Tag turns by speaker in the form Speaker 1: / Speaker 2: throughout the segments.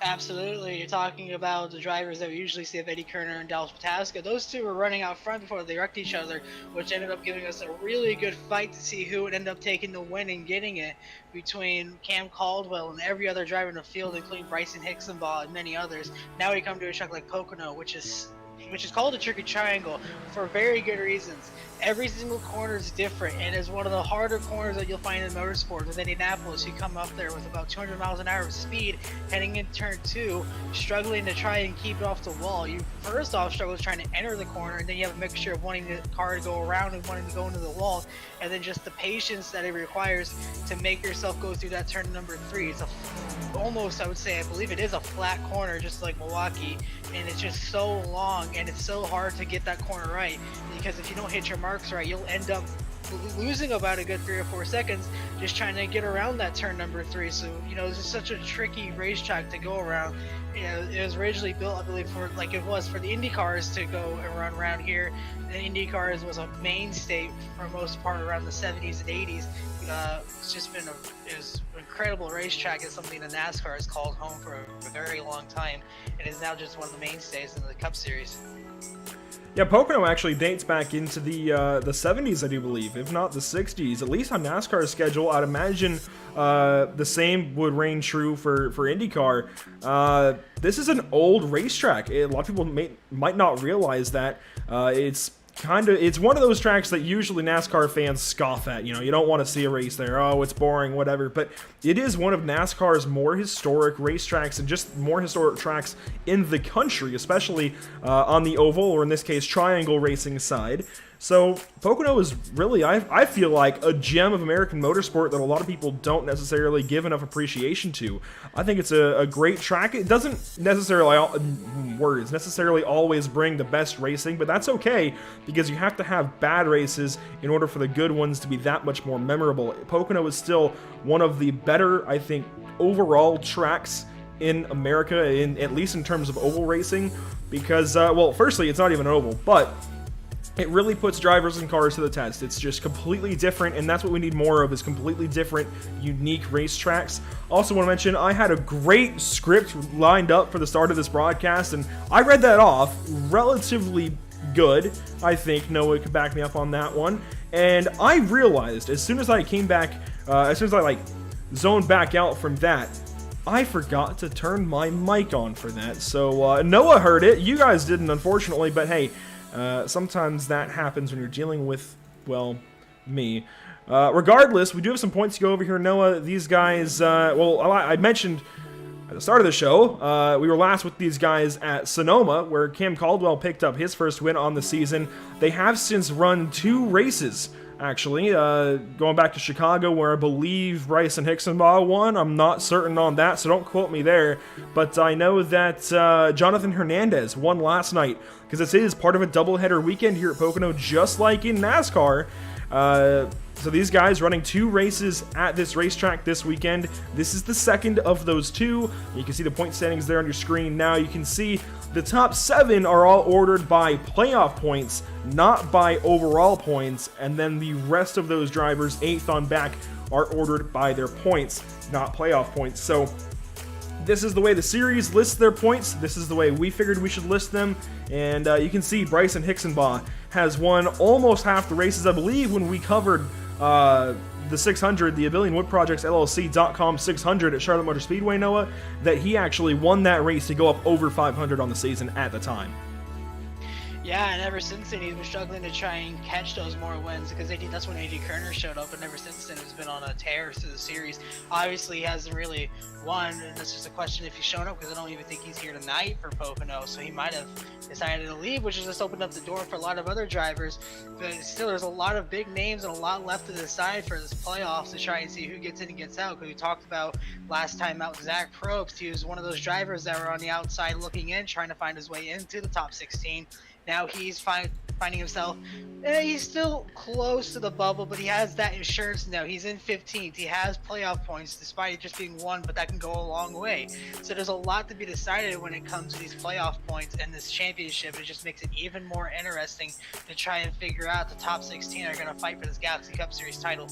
Speaker 1: Absolutely. You're talking about the drivers that we usually see of Eddie Kerner and Dallas Patasca. Those two were running out front before they wrecked each other, which ended up giving us a really good fight to see who would end up taking the win and getting it between Cam Caldwell and every other driver in the field, including Bryson Hicksonbaugh and many others. Now we come to a track like Pocono, which is called a tricky triangle for very good reasons. Every single corner is different, and is one of the harder corners that you'll find in motorsport. With Indianapolis, you come up there with about 200 miles an hour of speed, heading into turn two, struggling to try and keep it off the wall. You first off struggle trying to enter the corner, and then you have a mixture of wanting the car to go around and wanting to go into the wall, and then just the patience that it requires to make yourself go through that turn number three. It's almost, I would say, I believe it is a flat corner, just like Milwaukee, and it's just so long, and it's so hard to get that corner right, because if you don't hit your marks right, you'll end up losing about a good 3 or 4 seconds just trying to get around that turn number three. So, this is such a tricky racetrack to go around. It was originally built, I believe, for like it was for the Indy cars to go and run around here. The Indy cars was a mainstay for most part around the 70s and 80s. It's just been it was an incredible racetrack. It's something that NASCAR has called home for a very long time, and is now just one of the mainstays in the Cup Series.
Speaker 2: Yeah, Pocono actually dates back into the 70s, I do believe, if not the 60s. At least on NASCAR's schedule, I'd imagine the same would reign true for IndyCar. This is an old racetrack. A lot of people might not realize that. It's one of those tracks that usually NASCAR fans scoff at. You don't want to see a race there. Oh, it's boring, whatever. But it is one of NASCAR's more historic racetracks and just more historic tracks in the country, especially on the oval, or in this case, triangle racing side. So Pocono is really, I feel like, a gem of American motorsport that a lot of people don't necessarily give enough appreciation to. I think it's a great track. It doesn't necessarily always bring the best racing, but that's okay, because you have to have bad races in order for the good ones to be that much more memorable. Pocono is still one of the better, I think, overall tracks in America, at least in terms of oval racing, because, well, firstly, it's not even an oval, but it really puts drivers and cars to the test. It's just completely different, and that's what we need more of, is completely different, unique racetracks. Also want to mention, I had a great script lined up for the start of this broadcast, and I read that off relatively good. I think Noah could back me up on that one. And I realized, as soon as I came back, as soon as I zoned back out from that, I forgot to turn my mic on for that. So Noah heard it. You guys didn't, unfortunately, but hey, sometimes that happens when you're dealing with, well, me. Regardless, we do have some points to go over here, Noah. These guys, I mentioned at the start of the show, we were last with these guys at Sonoma, where Cam Caldwell picked up his first win on the season. They have since run 2 races, actually, going back to Chicago, where I believe Bryson Hicksonbaugh won. I'm not certain on that, so don't quote me there. But I know that Jonathan Hernandez won last night, because this is part of a doubleheader weekend here at Pocono, just like in NASCAR. So these guys running 2 races at this racetrack this weekend. This is the second of those 2. You can see the point standings there on your screen now. You can see the top 7 are all ordered by playoff points, not by overall points. And then the rest of those drivers, 8th on back, are ordered by their points, not playoff points. So this is the way the series lists their points. This is the way we figured we should list them. And you can see Bryson Hicksonbaugh has won almost half the races. I believe when we covered the 600, the ABillion Wood Projects LLC.com 600 at Charlotte Motor Speedway, Noah, that he actually won that race to go up over 500 on the season at the time.
Speaker 1: Yeah, and ever since then, he's been struggling to try and catch those more wins, because that's when Eddie Kerner showed up, and ever since then, he's been on a tear through the series. Obviously, he hasn't really won, and it's just a question if he's shown up, because I don't even think he's here tonight for Pocono, so he might have decided to leave, which has just opened up the door for a lot of other drivers. But still, there's a lot of big names and a lot left to decide for this playoffs to try and see who gets in and gets out, because we talked about last time out Zach Probst. He was one of those drivers that were on the outside looking in, trying to find his way into the top 16. Now he's finding himself, he's still close to the bubble, but he has that insurance now. He's in 15th. He has playoff points, despite it just being 1, but that can go a long way. So there's a lot to be decided when it comes to these playoff points and this championship. It just makes it even more interesting to try and figure out the top 16 are going to fight for this Galaxy Cup Series title.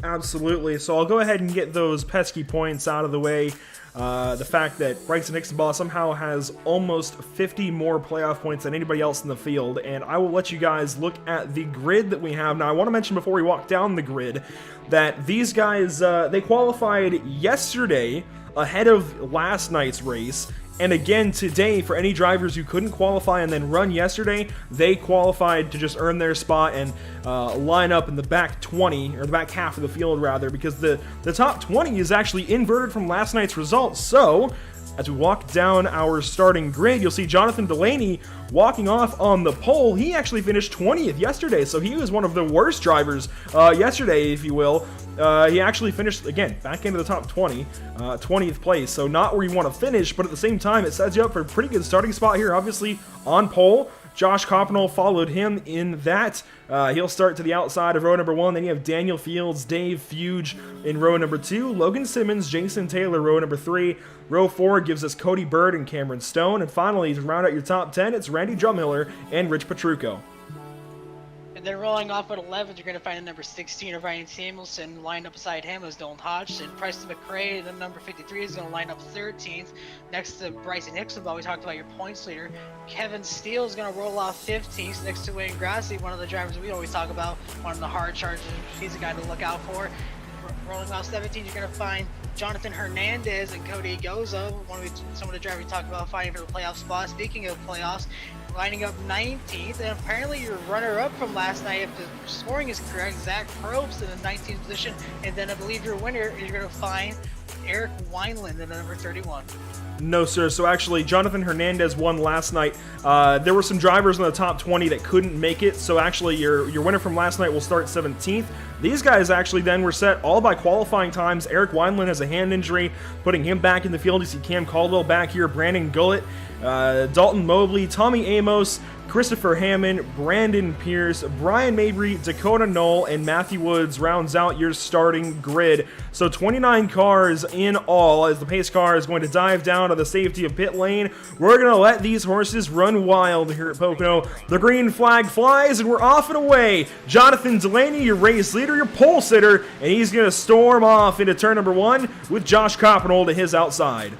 Speaker 2: Absolutely. So I'll go ahead and get those pesky points out of the way. The fact that Bryson Hixenbaugh somehow has almost 50 more playoff points than anybody else in the field, and I will let you guys look at the grid that we have. Now, I want to mention before we walk down the grid that these guys, they qualified yesterday ahead of last night's race. And again, today, for any drivers who couldn't qualify and then run yesterday, they qualified to just earn their spot and line up in the back 20, or the back half of the field, rather, because the top 20 is actually inverted from last night's results. So, as we walk down our starting grid, you'll see Jonathan Delaney walking off on the pole. He actually finished 20th yesterday, so he was one of the worst drivers yesterday, if you will. He actually finished, again, back into the top 20, 20th place, so not where you want to finish, but at the same time, it sets you up for a pretty good starting spot here, obviously, on pole. Josh Coppenol followed him in that. He'll start to the outside of row number 1. Then you have Daniel Fields, Dave Fuge in row number 2. Logan Simmons, Jason Taylor, row number 3. Row 4 gives us Cody Bird and Cameron Stone. And finally, to round out your top 10, it's Randy Drumhiller and Rich Petrucco.
Speaker 1: And then rolling off at 11, you're going to find a number 16 of Ryan Samuelson. Lined up beside him is Dylan Hodgson. Preston McRae, the number 53, is going to line up 13th. Next to Bryson Hixenbaugh, we talked about your points leader. Kevin Steele is going to roll off 15th. Next to Wayne Grassi, one of the drivers we always talk about, one of the hard chargers. He's a guy to look out for. Rolling off 17, you're going to find Jonathan Hernandez and Cody Goza, some of the drivers we talked about fighting for the playoff spot. Speaking of playoffs, lining up 19th, and apparently your runner-up from last night, if the scoring is correct, Zach Probst in the 19th position, and then I believe your winner, you're going to find Eric Wineland in the number 31.
Speaker 2: No, sir. So actually, Jonathan Hernandez won last night. There were some drivers in the top 20 that couldn't make it, so actually your winner from last night will start 17th. These guys actually then were set all by qualifying times. Eric Wineland has a hand injury, putting him back in the field. You see Cam Caldwell back here, Brandon Gullett, Dalton Mobley, Tommy Amos, Christopher Hammond, Brandon Pierce, Brian Mabry, Dakota Knoll, and Matthew Woods rounds out your starting grid. So 29 cars in all as the pace car is going to dive down to the safety of pit lane. We're going to let these horses run wild here at Pocono. The green flag flies and we're off and away. Jonathan Delaney, your race leader, your pole sitter, and he's going to storm off into turn number 1 with Josh Coppenol to his outside.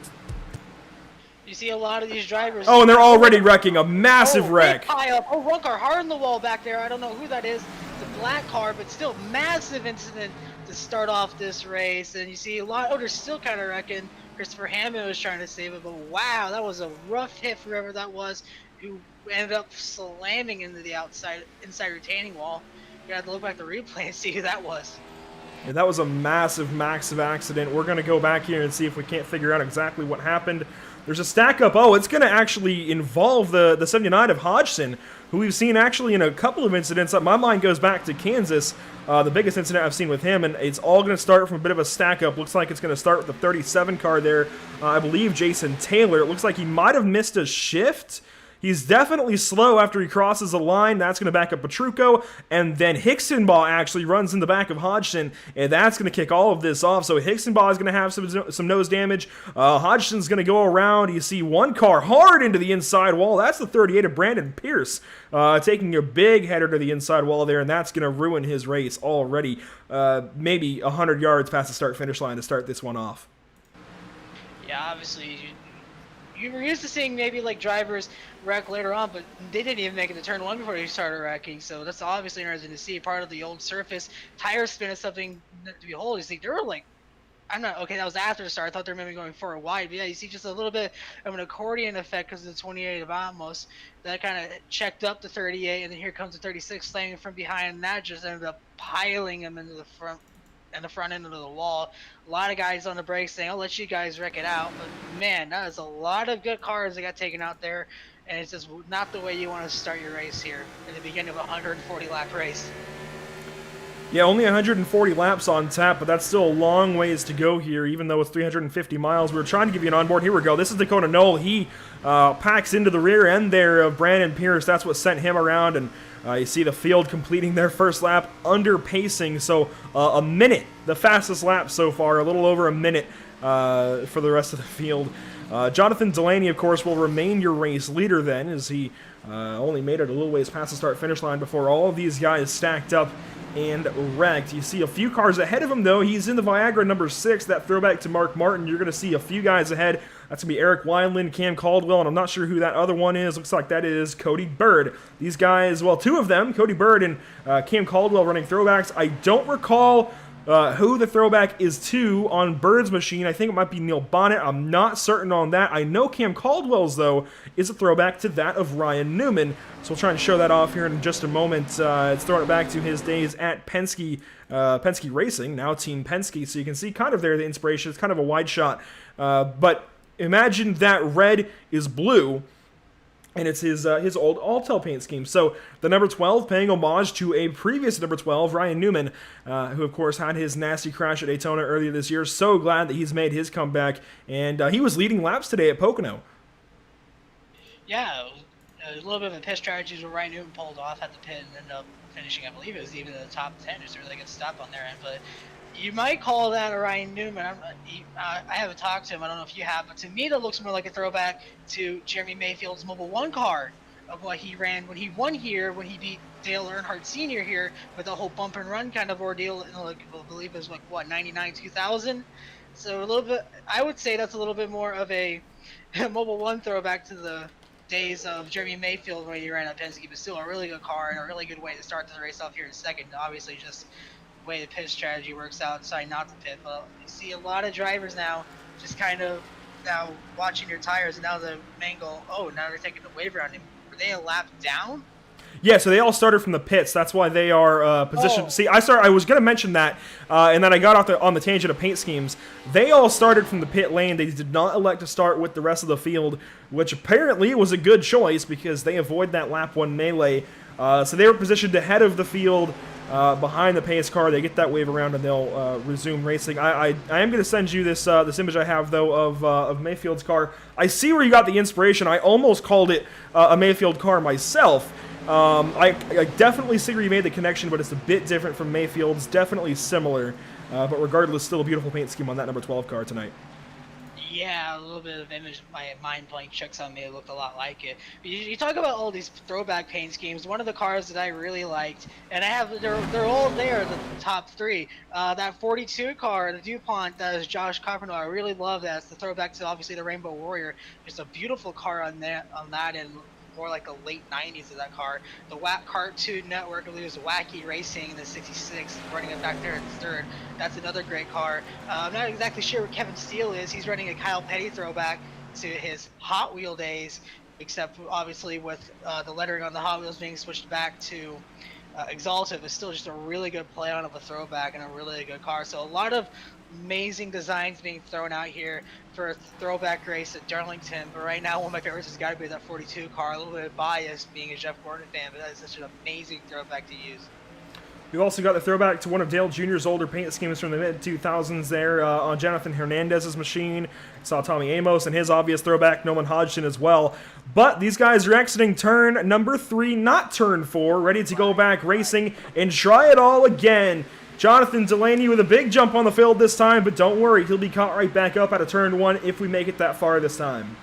Speaker 1: You see a lot of these drivers.
Speaker 2: Oh, and they're already wrecking a massive wreck.
Speaker 1: Pile up. Oh, one car hard in the wall back there. I don't know who that is. It's a black car, but still massive incident to start off this race. And you see a lot. Oh, they're still kind of wrecking. Christopher Hammond was trying to save it, but wow, that was a rough hit for whoever that was, who ended up slamming into the inside retaining wall. You have to look back at the replay and see who that was.
Speaker 2: Yeah, that was a massive accident. We're going to go back here and see if we can't figure out exactly what happened. There's a stack up. Oh, it's going to actually involve the 79 of Hodgson, who we've seen actually in a couple of incidents. My mind goes back to Kansas, the biggest incident I've seen with him, and it's all going to start from a bit of a stack up. Looks like it's going to start with the 37 car there. I believe Jason Taylor. It looks like he might have missed a shift. He's definitely slow after he crosses the line. That's going to back up Petrucco, and then Hixenbaugh actually runs in the back of Hodgson, and that's going to kick all of this off. So Hixenbaugh is going to have some nose damage. Hodgson's going to go around. You see one car hard into the inside wall. That's the 38 of Brandon Pierce, taking a big header to the inside wall there, and that's going to ruin his race already. Maybe 100 yards past the start-finish line to start this one off.
Speaker 1: Yeah, obviously, you were used to seeing maybe like drivers wreck later on, but they didn't even make it to turn 1 before they started wrecking. So that's obviously interesting to see. Part of the old surface tire spin is something to behold. You see, they were like, okay, that was after the start. I thought they were maybe going forward wide, but yeah, you see just a little bit of an accordion effect because of the 28 of Atmos. That kind of checked up the 38, and then here comes the 36 slamming from behind, and that just ended up piling him into the front and the front end of the wall. A lot of guys on the brakes saying, I'll let you guys wreck it out. But man, that is a lot of good cars that got taken out there. And it's just not the way you want to start your race here in the beginning of a 140 lap race.
Speaker 2: Yeah, only 140 laps on tap, but that's still a long ways to go here, even though it's 350 miles. We were trying to give you an onboard. Here we go. This is Dakota Knoll. He packs into the rear end there of Brandon Pierce. That's what sent him around, and you see the field completing their first lap under pacing. So a minute, the fastest lap so far, a little over a minute for the rest of the field. Jonathan Delaney, of course, will remain your race leader then, as he only made it a little ways past the start-finish line before all of these guys stacked up and wrecked. You see a few cars ahead of him, though. He's in the Viagra number 6, that throwback to Mark Martin. You're going to see a few guys ahead. That's going to be Eric Wineland, Cam Caldwell, and I'm not sure who that other one is. Looks like that is Cody Bird. These guys, well, 2 of them, Cody Bird and Cam Caldwell, running throwbacks. I don't recall who the throwback is to on Bird's machine. I think it might be Neil Bonnet. I'm not certain on that. I know Cam Caldwell's, though, is a throwback to that of Ryan Newman. So we'll try and show that off here in just a moment. It's throwing it back to his days at Penske Racing, now Team Penske. So you can see kind of there the inspiration. It's kind of a wide shot. But imagine that red is blue, and it's his old Altel paint scheme. So the number 12 paying homage to a previous number 12, Ryan Newman, who of course had his nasty crash at Daytona earlier this year. So glad that he's made his comeback, and he was leading laps today at Pocono.
Speaker 1: Yeah, a little bit of a pit strategy where Ryan Newman pulled off at the pit and ended up finishing, I believe it was even in the top 10. Just a really good stop on their end, but you might call that a Ryan Newman. I haven't talked to him. I don't know if you have, but to me that looks more like a throwback to Jeremy Mayfield's Mobil 1 car of what he ran when he won here, when he beat Dale Earnhardt Sr. here with the whole bump and run kind of ordeal. I believe it was like, what, 99, 2000? So a little bit, I would say that's a little bit more of a Mobil 1 throwback to the days of Jeremy Mayfield when he ran at Penske, but still a really good car and a really good way to start the race off here in second. Obviously, just way the pit strategy works out, deciding not to pit. But you see a lot of drivers now just kind of now watching their tires, and now the Mangle, oh, now they're taking the waiver on him. Were they a lap down?
Speaker 2: Yeah, so they all started from the pits. That's why they are positioned.
Speaker 1: Oh.
Speaker 2: See, I was going to mention that, and then I got off on the tangent of paint schemes. They all started from the pit lane. They did not elect to start with the rest of the field, which apparently was a good choice because they avoid that lap 1 melee. So they were positioned ahead of the field, behind the pace car. They get that wave around and they'll resume racing. I am going to send you this this image I have, though, of Mayfield's car. I see where you got the inspiration. I almost called it a Mayfield car myself. I definitely see where you made the connection, but it's a bit different from Mayfield's. Definitely similar, but regardless, still a beautiful paint scheme on that number 12 car tonight.
Speaker 1: Yeah, a little bit of image, my mind blank checks on me. It looked a lot like it. You talk about all these throwback paint schemes. One of the cars that I really liked, and I have, they're all there, the top 3. That 42 car, the DuPont, that is Josh Carpenter. I really love that. It's the throwback to obviously the Rainbow Warrior. It's a beautiful car on that, and more like the late 90s of that car. The Cartoon Network, I believe, was Wacky Racing in the 66, running it back there in 3rd. That's another great car. I'm not exactly sure what Kevin Steele is. He's running a Kyle Petty throwback to his Hot Wheel days, except obviously with the lettering on the Hot Wheels being switched back to Exalted. It's still just a really good play on of a throwback and a really good car. So a lot of amazing designs being thrown out here for a throwback race at Darlington, but right now one of my favorites has got to be that 42 car. A little bit biased being a Jeff Gordon fan, but that is such an amazing throwback to use.
Speaker 2: We've also got the throwback to one of Dale Jr.'s older paint schemes from the mid-2000s there on Jonathan Hernandez's machine. Saw Tommy Amos and his obvious throwback, Nolan Hodgson as well. But these guys are exiting turn number 3, not turn 4, ready to go back racing and try it all again. Jonathan Delaney with a big jump on the field this time, but don't worry, he'll be caught right back up out of turn 1 if we make it that far this time.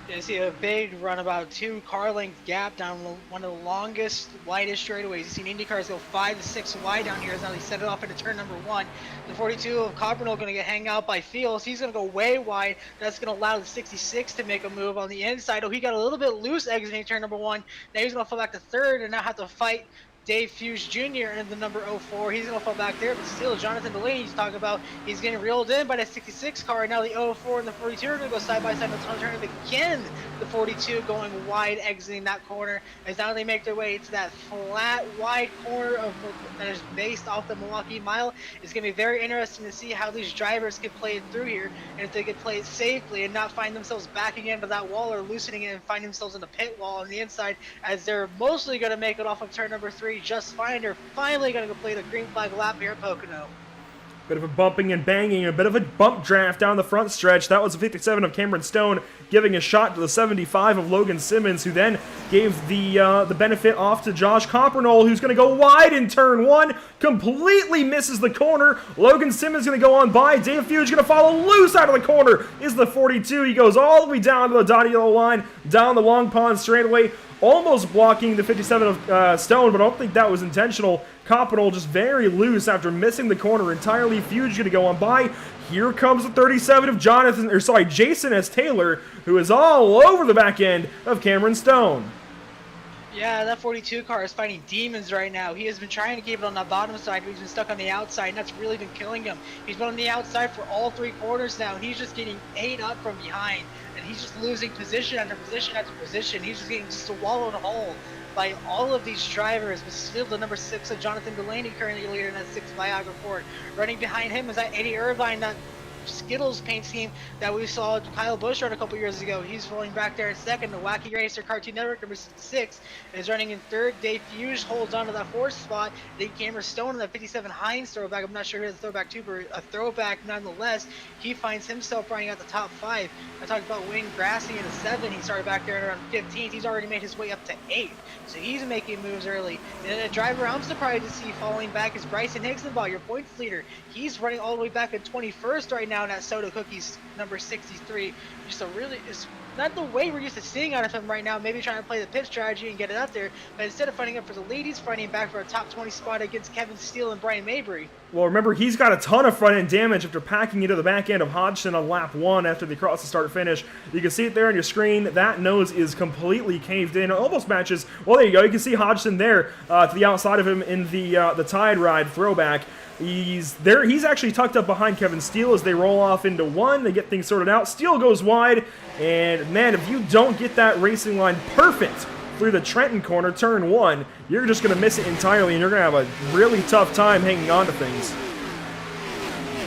Speaker 1: You see a big run, about 2 car length gap down one of the longest, widest straightaways. You've seen Indy cars go 5 to 6 wide down here as now they set it off into turn number 1. The 42 of Coppernoll going to get hang out by Fields. He's going to go way wide. That's going to allow the 66 to make a move on the inside. Oh, he got a little bit loose exiting turn number 1. Now he's going to fall back to 3rd and now have to fight Dave Fuse Jr. in the number 04. He's going to fall back there, but still Jonathan Delaney, he's talking about, he's getting reeled in by the 66 car, and now the 04 and the 42 are going to go side by side in the turn again. The 42 going wide, exiting that corner, as now they make their way to that flat, wide corner that is based off the Milwaukee Mile. It's going to be very interesting to see how these drivers can play it through here, and if they can play it safely and not find themselves backing into that wall or loosening it and find themselves in the pit wall on the inside, as they're mostly going to make it off of turn number 3 just fine. They're finally going to complete a green flag lap here at Pocono.
Speaker 2: Bit of a bumping and banging, a bit of a bump draft down the front stretch. That was a 57 of Cameron Stone giving a shot to the 75 of Logan Simmons, who then gave the benefit off to Josh Coppernoll, who's going to go wide in turn 1, completely misses the corner. Logan Simmons going to go on by. Dave Fuse going to follow loose out of the corner. Is the 42. He goes all the way down to the dotted yellow line, down the Long Pond straightaway, almost blocking the 57 of Stone, but I don't think that was intentional. Coppinol just very loose after missing the corner entirely. Fuge going to go on by. Here comes the 37 of Jason S. Taylor, who is all over the back end of Cameron Stone.
Speaker 1: Yeah, that 42 car is fighting demons right now. He has been trying to keep it on the bottom side, but he's been stuck on the outside, and that's really been killing him. He's been on the outside for all 3 quarters now, and he's just getting ate up from behind, and he's just losing position after position after position. He's just getting just wallowed whole by all of these drivers, but still the number 6 of Jonathan Delaney currently leader in that 6 Viagra Ford. Running behind him is that Eddie Irvine, that Skittles paint scheme that we saw Kyle Busch run a couple years ago. He's rolling back there in second. The Wacky Racer Cartoon Network number 6 is running in third. Dave Fuge holds on to that 4th spot. Then Cameron Stone in that 57 Heinz throwback. I'm not sure who the throwback to, but a throwback nonetheless. He finds himself running at the top 5. I talked about Wayne Grassy in the 7. He started back there around 15th. He's already made his way up to 8th. So he's making moves early. And then a driver I'm surprised to see falling back is Bryson Higginball, your points leader. He's running all the way back at 21st right now in that Soda Cookies number 63. Just a really, it's not the way we're used to seeing out of him right now. Maybe trying to play the pit strategy and get it out there. But instead of fighting up for the lead, he's fighting back for a top 20 spot against Kevin Steele and Brian Mabry.
Speaker 2: Well, remember, he's got a ton of front-end damage after packing into the back end of Hodgson on lap 1 after they cross the start-finish. You can see it there on your screen. That nose is completely caved in. It almost matches. Well, there you go. You can see Hodgson there to the outside of him in the Tide Ride throwback. He's there. He's actually tucked up behind Kevin Steele as they roll off into 1. They get things sorted out. Steele goes wide, and man, if you don't get that racing line perfect through the Trenton corner, turn 1, you're just going to miss it entirely, and you're going to have a really tough time hanging on to things.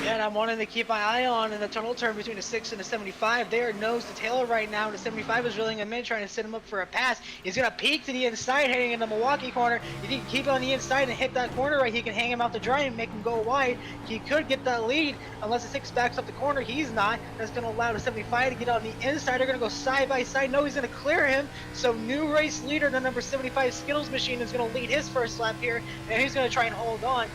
Speaker 1: And I'm wanting to keep my eye on in the tunnel turn between the 6 and the 75. They are nose to tail right now. The 75 is reeling him in, trying to set him up for a pass. He's going to peek to the inside, heading in the Milwaukee corner. If he can keep it on the inside and hit that corner right, he can hang him out to dry and make him go wide. He could get that lead, unless the 6 backs up the corner. He's not. That's going to allow the 75 to get on the inside. They're going to go side by side. No, he's going to clear him. So new race leader, the number 75 Skittles Machine, is going to lead his first lap here, and he's going to try and hold on.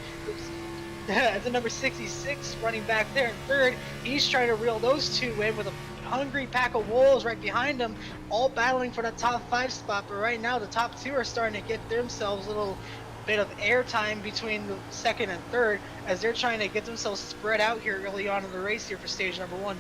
Speaker 1: The number 66 running back there in third. He's trying to reel those 2 in with a hungry pack of wolves right behind him, all battling for that top 5 spot. But right now, the top 2 are starting to get themselves a little bit of airtime between the 2nd and 3rd as they're trying to get themselves spread out here early on in the race here for stage number 1.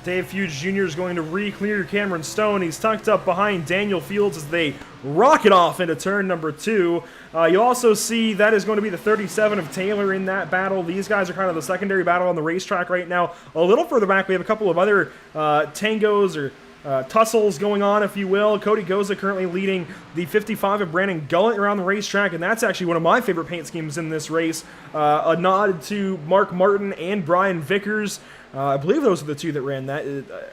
Speaker 2: Dave Fuge Jr. is going to re-clear Cameron Stone. He's tucked up behind Daniel Fields as they rocket off into turn number 2. You'll also see that is going to be the 37 of Taylor in that battle. These guys are kind of the secondary battle on the racetrack right now. A little further back, we have a couple of other tangos or tussles going on, if you will. Cody Goza currently leading the 55 of Brandon Gullett around the racetrack, and that's actually one of my favorite paint schemes in this race. A nod to Mark Martin and Brian Vickers. I believe those are the 2 that ran that.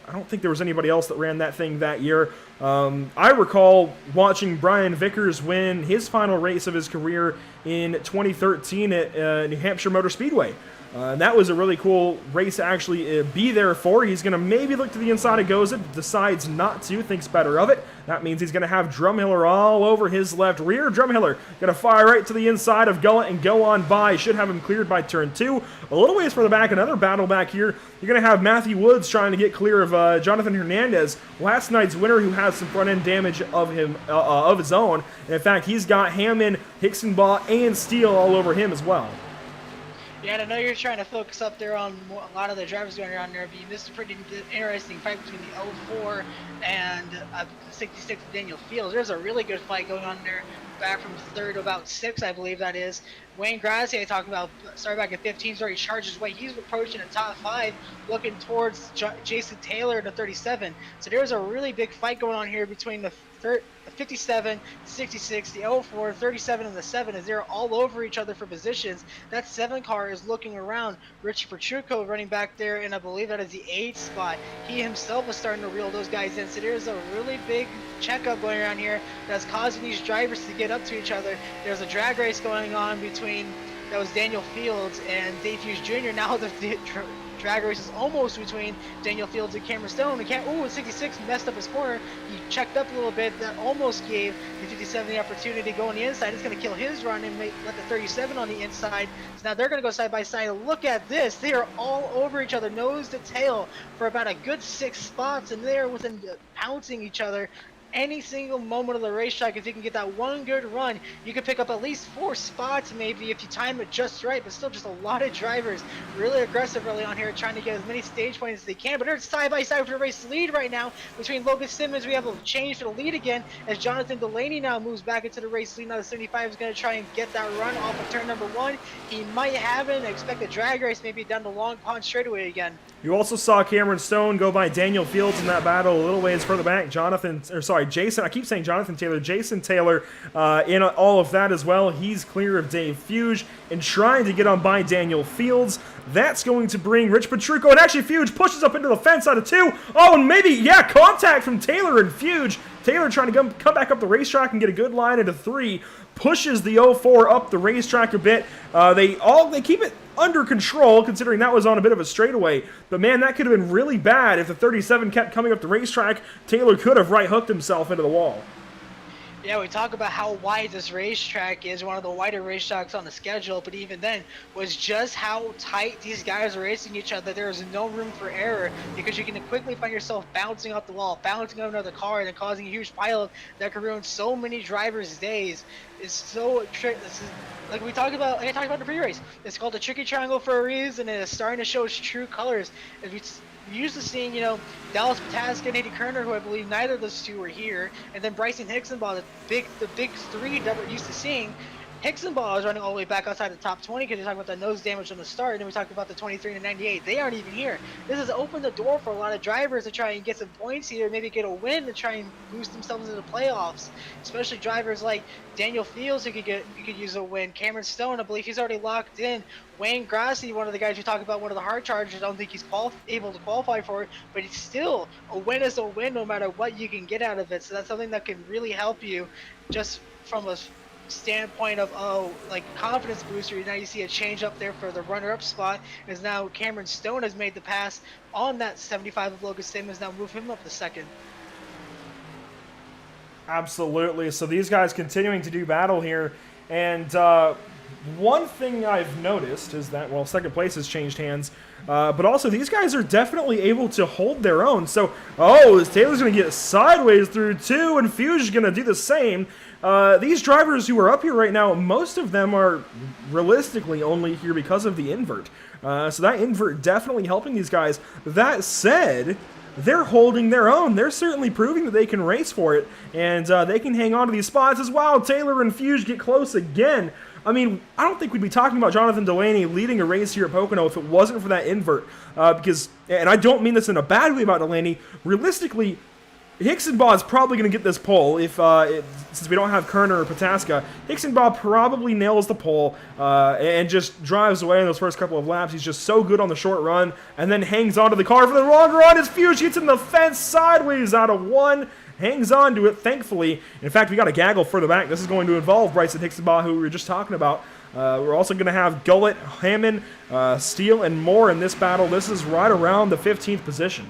Speaker 2: I don't think there was anybody else that ran that thing that year. I recall watching Brian Vickers win his final race of his career in 2013 at New Hampshire Motor Speedway. And that was a really cool race to actually be there for. He's going to maybe look to the inside of Goza, decides not to, thinks better of it. That means he's going to have Drumhiller all over his left rear. Drumhiller going to fire right to the inside of Gullett and go on by. Should have him cleared by turn 2. A little ways further back, another battle back here. You're going to have Matthew Woods trying to get clear of Jonathan Hernandez, last night's winner, who has some front-end damage of his own. And in fact, he's got Hammond, Hicksonbaugh, and Steele all over him as well.
Speaker 1: Yeah, and I know you're trying to focus up there on a lot of the drivers going around there, but this is a pretty interesting fight between the 04 and 66 Daniel Fields. There's a really good fight going on there, back from 3rd to about 6th, I believe that is. Wayne Grassy, I talked about, started back at 15, so he charged his way. He's approaching the top 5, looking towards Jason Taylor, the 37. So there's a really big fight going on here between the 57, 66, the 04, 37, and the 7 as they're all over each other for positions. That 7 car is looking around. Rich Petrucco running back there, and I believe that is the 8th spot. He himself is starting to reel those guys in. So there's a really big checkup going around here that's causing these drivers to get up to each other. There's a drag race going on between, that was Daniel Fields and Dave Hughes Jr. Now the drag race is almost between Daniel Fields and Cameron Stone. Ooh, 66 messed up his corner. He checked up a little bit. That almost gave the 57 the opportunity to go on the inside. It's going to kill his run and let the 37 on the inside. So now they're going to go side by side. Look at this. They are all over each other, nose to tail, for about a good 6 spots, and they're within pouncing each other. any single moment of the racetrack. If you can get that one good run, you can pick up at least 4 spots maybe if you time it just right, but still just a lot of drivers really aggressive early on here trying to get as many stage points as they can. But they're side by side for the race lead right now between Logan Simmons. We have a change for the lead again as Jonathan Delaney now moves back into the race lead. Now the 75 is going to try and get that run off of turn number 1. He might have it and expect a drag race maybe down the Long Pond straightaway again.
Speaker 2: You also saw Cameron Stone go by Daniel Fields in that battle a little ways further back. Jason, I keep saying Jonathan Taylor. Jason Taylor in all of that as well. He's clear of Dave Fuge and trying to get on by Daniel Fields. That's going to bring Rich Petrucco, and actually Fuge pushes up into the fence out of 2. Oh, and maybe, yeah, contact from Taylor and Fuge. Taylor trying to come back up the racetrack and get a good line into 3. Pushes the 04 up the racetrack a bit. They keep it under control, considering that was on a bit of a straightaway. But man, that could have been really bad if the 37 kept coming up the racetrack. Taylor could have right hooked himself into the wall.
Speaker 1: Yeah, we talk about how wide this racetrack is, one of the wider racetracks on the schedule, but even then, was just how tight these guys are racing each other. There is no room for error because you can quickly find yourself bouncing off the wall, bouncing on another car, and then causing a huge pileup that could ruin so many drivers' days. It's so like I talked about in the pre-race. It's called the tricky triangle for a reason, and it's starting to show its true colors. We used to seeing, Dallas Pataska and Eddie Kerner, who I believe neither of those two were here, and then Bryson Hixenbaugh, the big 3 that we're used to seeing. Hixenbaugh is running all the way back outside the top 20 because you're talking about the nose damage on the start, and then we talked about the 23 and the 98. They aren't even here. This has opened the door for a lot of drivers to try and get some points here, maybe get a win to try and boost themselves into the playoffs. Especially drivers like Daniel Fields who could use a win. Cameron Stone, I believe he's already locked in. Wayne Grassi, one of the guys we talk about, one of the hard chargers. I don't think he's able to qualify for it, but it's still a win is a win no matter what you can get out of it. So that's something that can really help you just from a standpoint of confidence booster. Now you see a change up there for the runner-up spot as now Cameron Stone has made the pass on that 75 of Logan Simmons, now move him up to second.
Speaker 2: Absolutely. So these guys continuing to do battle here, and one thing I've noticed is that, well, second place has changed hands, but also these guys are definitely able to hold their own. So, Taylor's going to get sideways through 2, and Fuge is going to do the same. These drivers who are up here right now, most of them are realistically only here because of the invert. So that invert definitely helping these guys. That said, they're holding their own. They're certainly proving that they can race for it, and they can hang on to these spots as well. Taylor and Fuge get close again. I mean, I don't think we'd be talking about Jonathan Delaney leading a race here at Pocono if it wasn't for that invert. Because, and I don't mean this in a bad way about Delaney, realistically, Hixenbaugh is probably going to get this pole since we don't have Kerner or Pataska. Hixenbaugh probably nails the pole and just drives away in those first couple of laps. He's just so good on the short run and then hangs onto the car for the long run. His Fuge gets in the fence sideways out of 1. Hangs on to it, thankfully. In fact, we got a gaggle further back. This is going to involve Bryson Hixenbaugh, who we were just talking about. We're also going to have Gullett, Hammond, Steele, and more in this battle. This is right around the 15th position.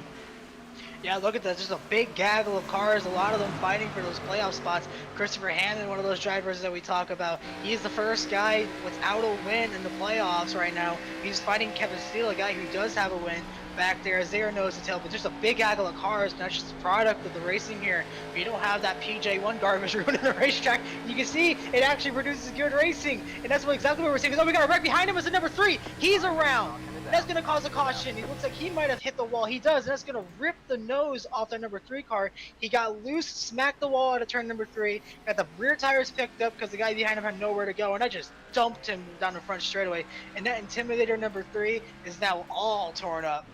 Speaker 1: Yeah, look at that. Just a big gaggle of cars, a lot of them fighting for those playoff spots. Christopher Hammond, one of those drivers that we talk about, he's the first guy without a win in the playoffs right now. He's fighting Kevin Steele, a guy who does have a win back there as they are nose to tail, but just a big gaggle of cars, and that's just a product of the racing here. You don't have that PJ1 garbage ruining the racetrack. You can see it actually produces good racing, and that's exactly what we're seeing. Oh, we got a wreck behind him. It's a number 3. He's around. That's going to cause a caution. He looks like he might have hit the wall. He does, and that's going to rip the nose off that number 3 car. He got loose, smacked the wall out of turn number 3, got the rear tires picked up because the guy behind him had nowhere to go, and I just dumped him down the front straightaway. And that Intimidator number 3 is now all torn up.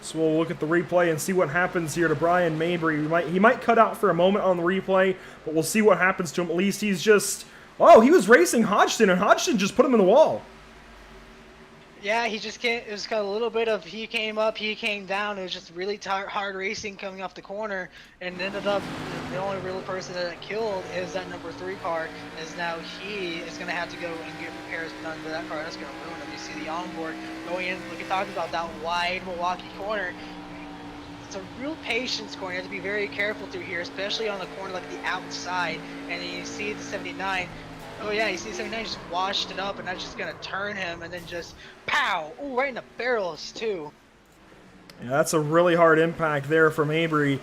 Speaker 2: So we'll look at the replay and see what happens here to Brian Mabry. He might cut out for a moment on the replay, but we'll see what happens to him. At least he's just... Oh, he was racing Hodgson, and Hodgson just put him in the wall.
Speaker 1: Yeah, he just can't. It was kind of a little bit of he came up, he came down. It was just really hard racing coming off the corner, and ended up the only real person that killed is that number 3 car. As now he is going to have to go and get repairs done to that car. That's going to ruin him. You see the onboard going in. Look, talking about that wide Milwaukee corner. It's a real patience corner. You have to be very careful through here, especially on the corner like the outside. And then you see the 79. Oh yeah, you see 79 just washed it up, and that's just gonna turn him, and then just pow! Ooh, right in the barrels too.
Speaker 2: Yeah, that's a really hard impact there from Mabry.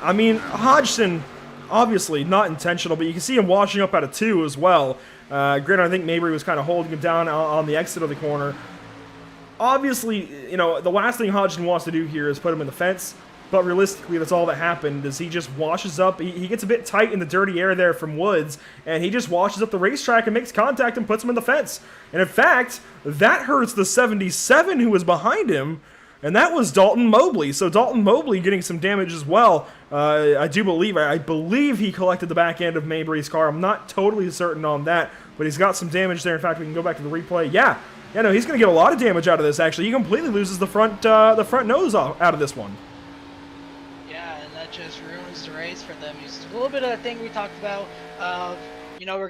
Speaker 2: I mean, Hodgson, obviously not intentional, but you can see him washing up out of 2 as well. Granted, I think Mabry was kind of holding him down on the exit of the corner. Obviously, you know, the last thing Hodgson wants to do here is put him in the fence, but realistically, that's all that happened, is he just washes up. He gets a bit tight in the dirty air there from Woods, and he just washes up the racetrack and makes contact and puts him in the fence. And in fact, that hurts the 77 who was behind him, and that was Dalton Mobley. So Dalton Mobley getting some damage as well. I believe he collected the back end of Mabry's car. I'm not totally certain on that, but he's got some damage there. In fact, we can go back to the replay. Yeah, no, he's going to get a lot of damage out of this, actually. He completely loses the front nose out of this one.
Speaker 1: Yeah, and that just ruins the race for them. It's a little bit of a thing we talked about. You know, we're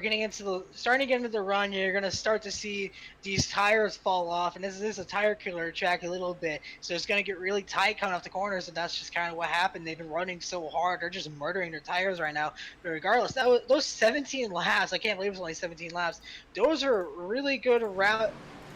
Speaker 1: starting to get into the run. You're going to start to see these tires fall off, and this is a tire killer track a little bit. So it's going to get really tight coming off the corners, and that's just kind of what happened. They've been running so hard. They're just murdering their tires right now. But regardless, those 17 laps, I can't believe it was only 17 laps. Those are really good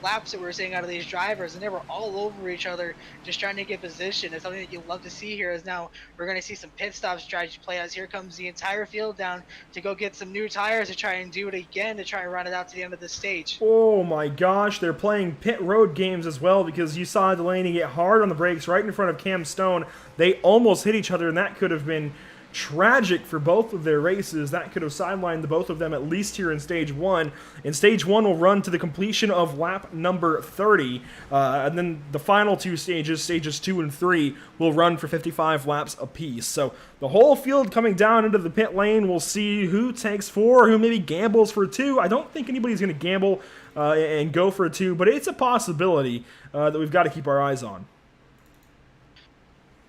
Speaker 1: laps that we're seeing out of these drivers, and they were all over each other just trying to get position. It's something that you love to see here. Is now we're going to see some pit stop strategy play out. Here comes the entire field down to go get some new tires to try and do it again, to try and run it out to the end of the stage.
Speaker 2: Oh my gosh, they're playing pit road games as well, because you saw Delaney get hard on the brakes right in front of Cam Stone. They almost hit each other, and that could have been tragic for both of their races. That could have sidelined the both of them, at least here in Stage 1. And Stage 1 will run to the completion of lap number 30. And then the final 2 stages, Stages 2 and 3, will run for 55 laps apiece. So the whole field coming down into the pit lane. We'll see who takes 4, who maybe gambles for 2. I don't think anybody's going to gamble and go for a 2, but it's a possibility that we've got to keep our eyes on.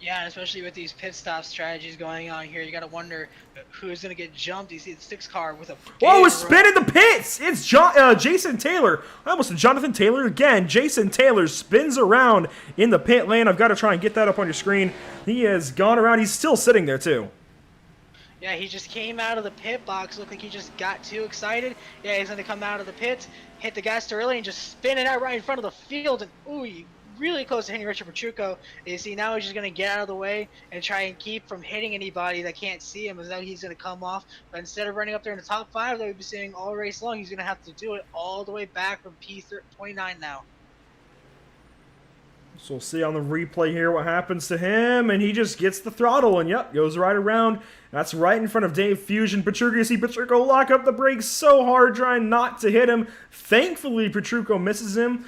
Speaker 1: Yeah, especially with these pit stop strategies going on here, you got to wonder who's going to get jumped. You see the 6 car with a...
Speaker 2: Oh, it's spinning the pits! It's Jason Taylor. I almost said Jonathan Taylor again. Jason Taylor spins around in the pit lane. I've got to try and get that up on your screen. He has gone around. He's still sitting there, too.
Speaker 1: Yeah, he just came out of the pit box. Looked like he just got too excited. Yeah, he's going to come out of the pits, hit the gas too early, and just spin it out right in front of the field. And, ooh, really close to hitting Richard Petrucco. You see, now he's just going to get out of the way and try and keep from hitting anybody that can't see him, as though he's going to come off. But instead of running up there in the top 5 that we've been seeing all race long, he's going to have to do it all the way back from P29 now.
Speaker 2: So we'll see on the replay here what happens to him, and he just gets the throttle, and yep, goes right around. That's right in front of Dave Fusion. Petrucco, you see Petrucco lock up the brakes so hard, trying not to hit him. Thankfully, Petrucco misses him.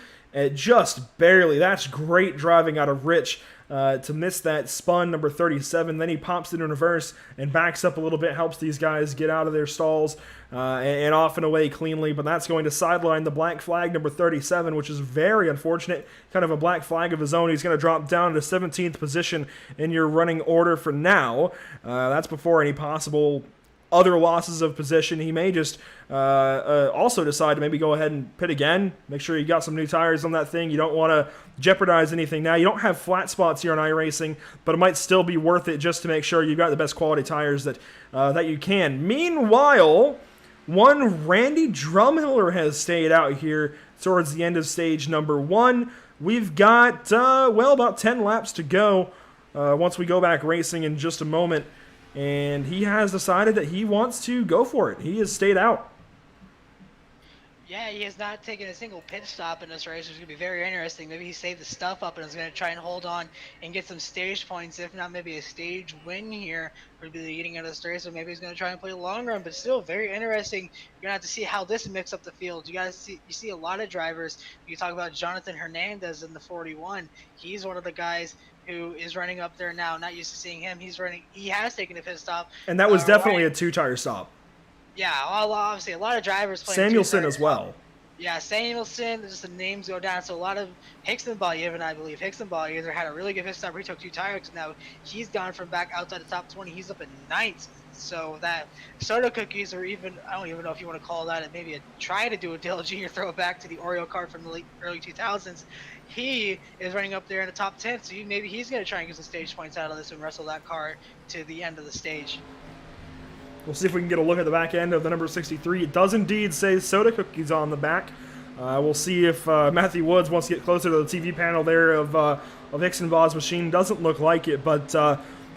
Speaker 2: Just barely. That's great driving out of Rich to miss that spun number 37. Then he pops it in reverse and backs up a little bit, helps these guys get out of their stalls and off and away cleanly. But that's going to sideline the black flag number 37, which is very unfortunate. Kind of a black flag of his own. He's going to drop down to 17th position in your running order for now. That's before any possible other losses of position. He may just also decide to maybe go ahead and pit again. Make sure you got some new tires on that thing. You don't want to jeopardize anything now. You don't have flat spots here on iRacing, but it might still be worth it just to make sure you've got the best quality tires that you can. Meanwhile, one Randy Drumhiller has stayed out here towards the end of stage number 1. We've got, about 10 laps to go once we go back racing in just a moment. And he has decided that he wants to go for it. He has stayed out.
Speaker 1: Yeah, he has not taken a single pit stop in this race, which is going to be very interesting. Maybe he saved the stuff up and is going to try and hold on and get some stage points, if not maybe a stage win here for the beginning of this race. Or maybe he's going to try and play a long run, but still very interesting. You're going to have to see how this mix up the field. You see a lot of drivers. You talk about Jonathan Hernandez in the 41. He's one of the guys who is running up there now. Not used to seeing him. He has taken a pit stop.
Speaker 2: And that was definitely a 2-tire stop.
Speaker 1: Yeah, obviously a lot of drivers playing
Speaker 2: Samuelson as well.
Speaker 1: Yeah, Samuelson, just the names go down. So a lot of Hickson-Balyev, I believe. Hickson-Balyev had a really good pit stop. He took 2 tires. Now he's gone from back outside the top 20. He's up at 9th. So that soda cookies, or even, I don't even know if you want to call that maybe try to do a Dale Jr. throwback to the Oreo card from the early 2000s. He is running up there in the top 10. So maybe he's going to try and get some stage points out of this and wrestle that car to the end of the stage.
Speaker 2: We'll see if we can get a look at the back end of the number 63. It does indeed say soda cookies on the back. We'll see if Matthew Woods wants to get closer to the TV panel there of Hickson Ball's machine. Doesn't look like it, but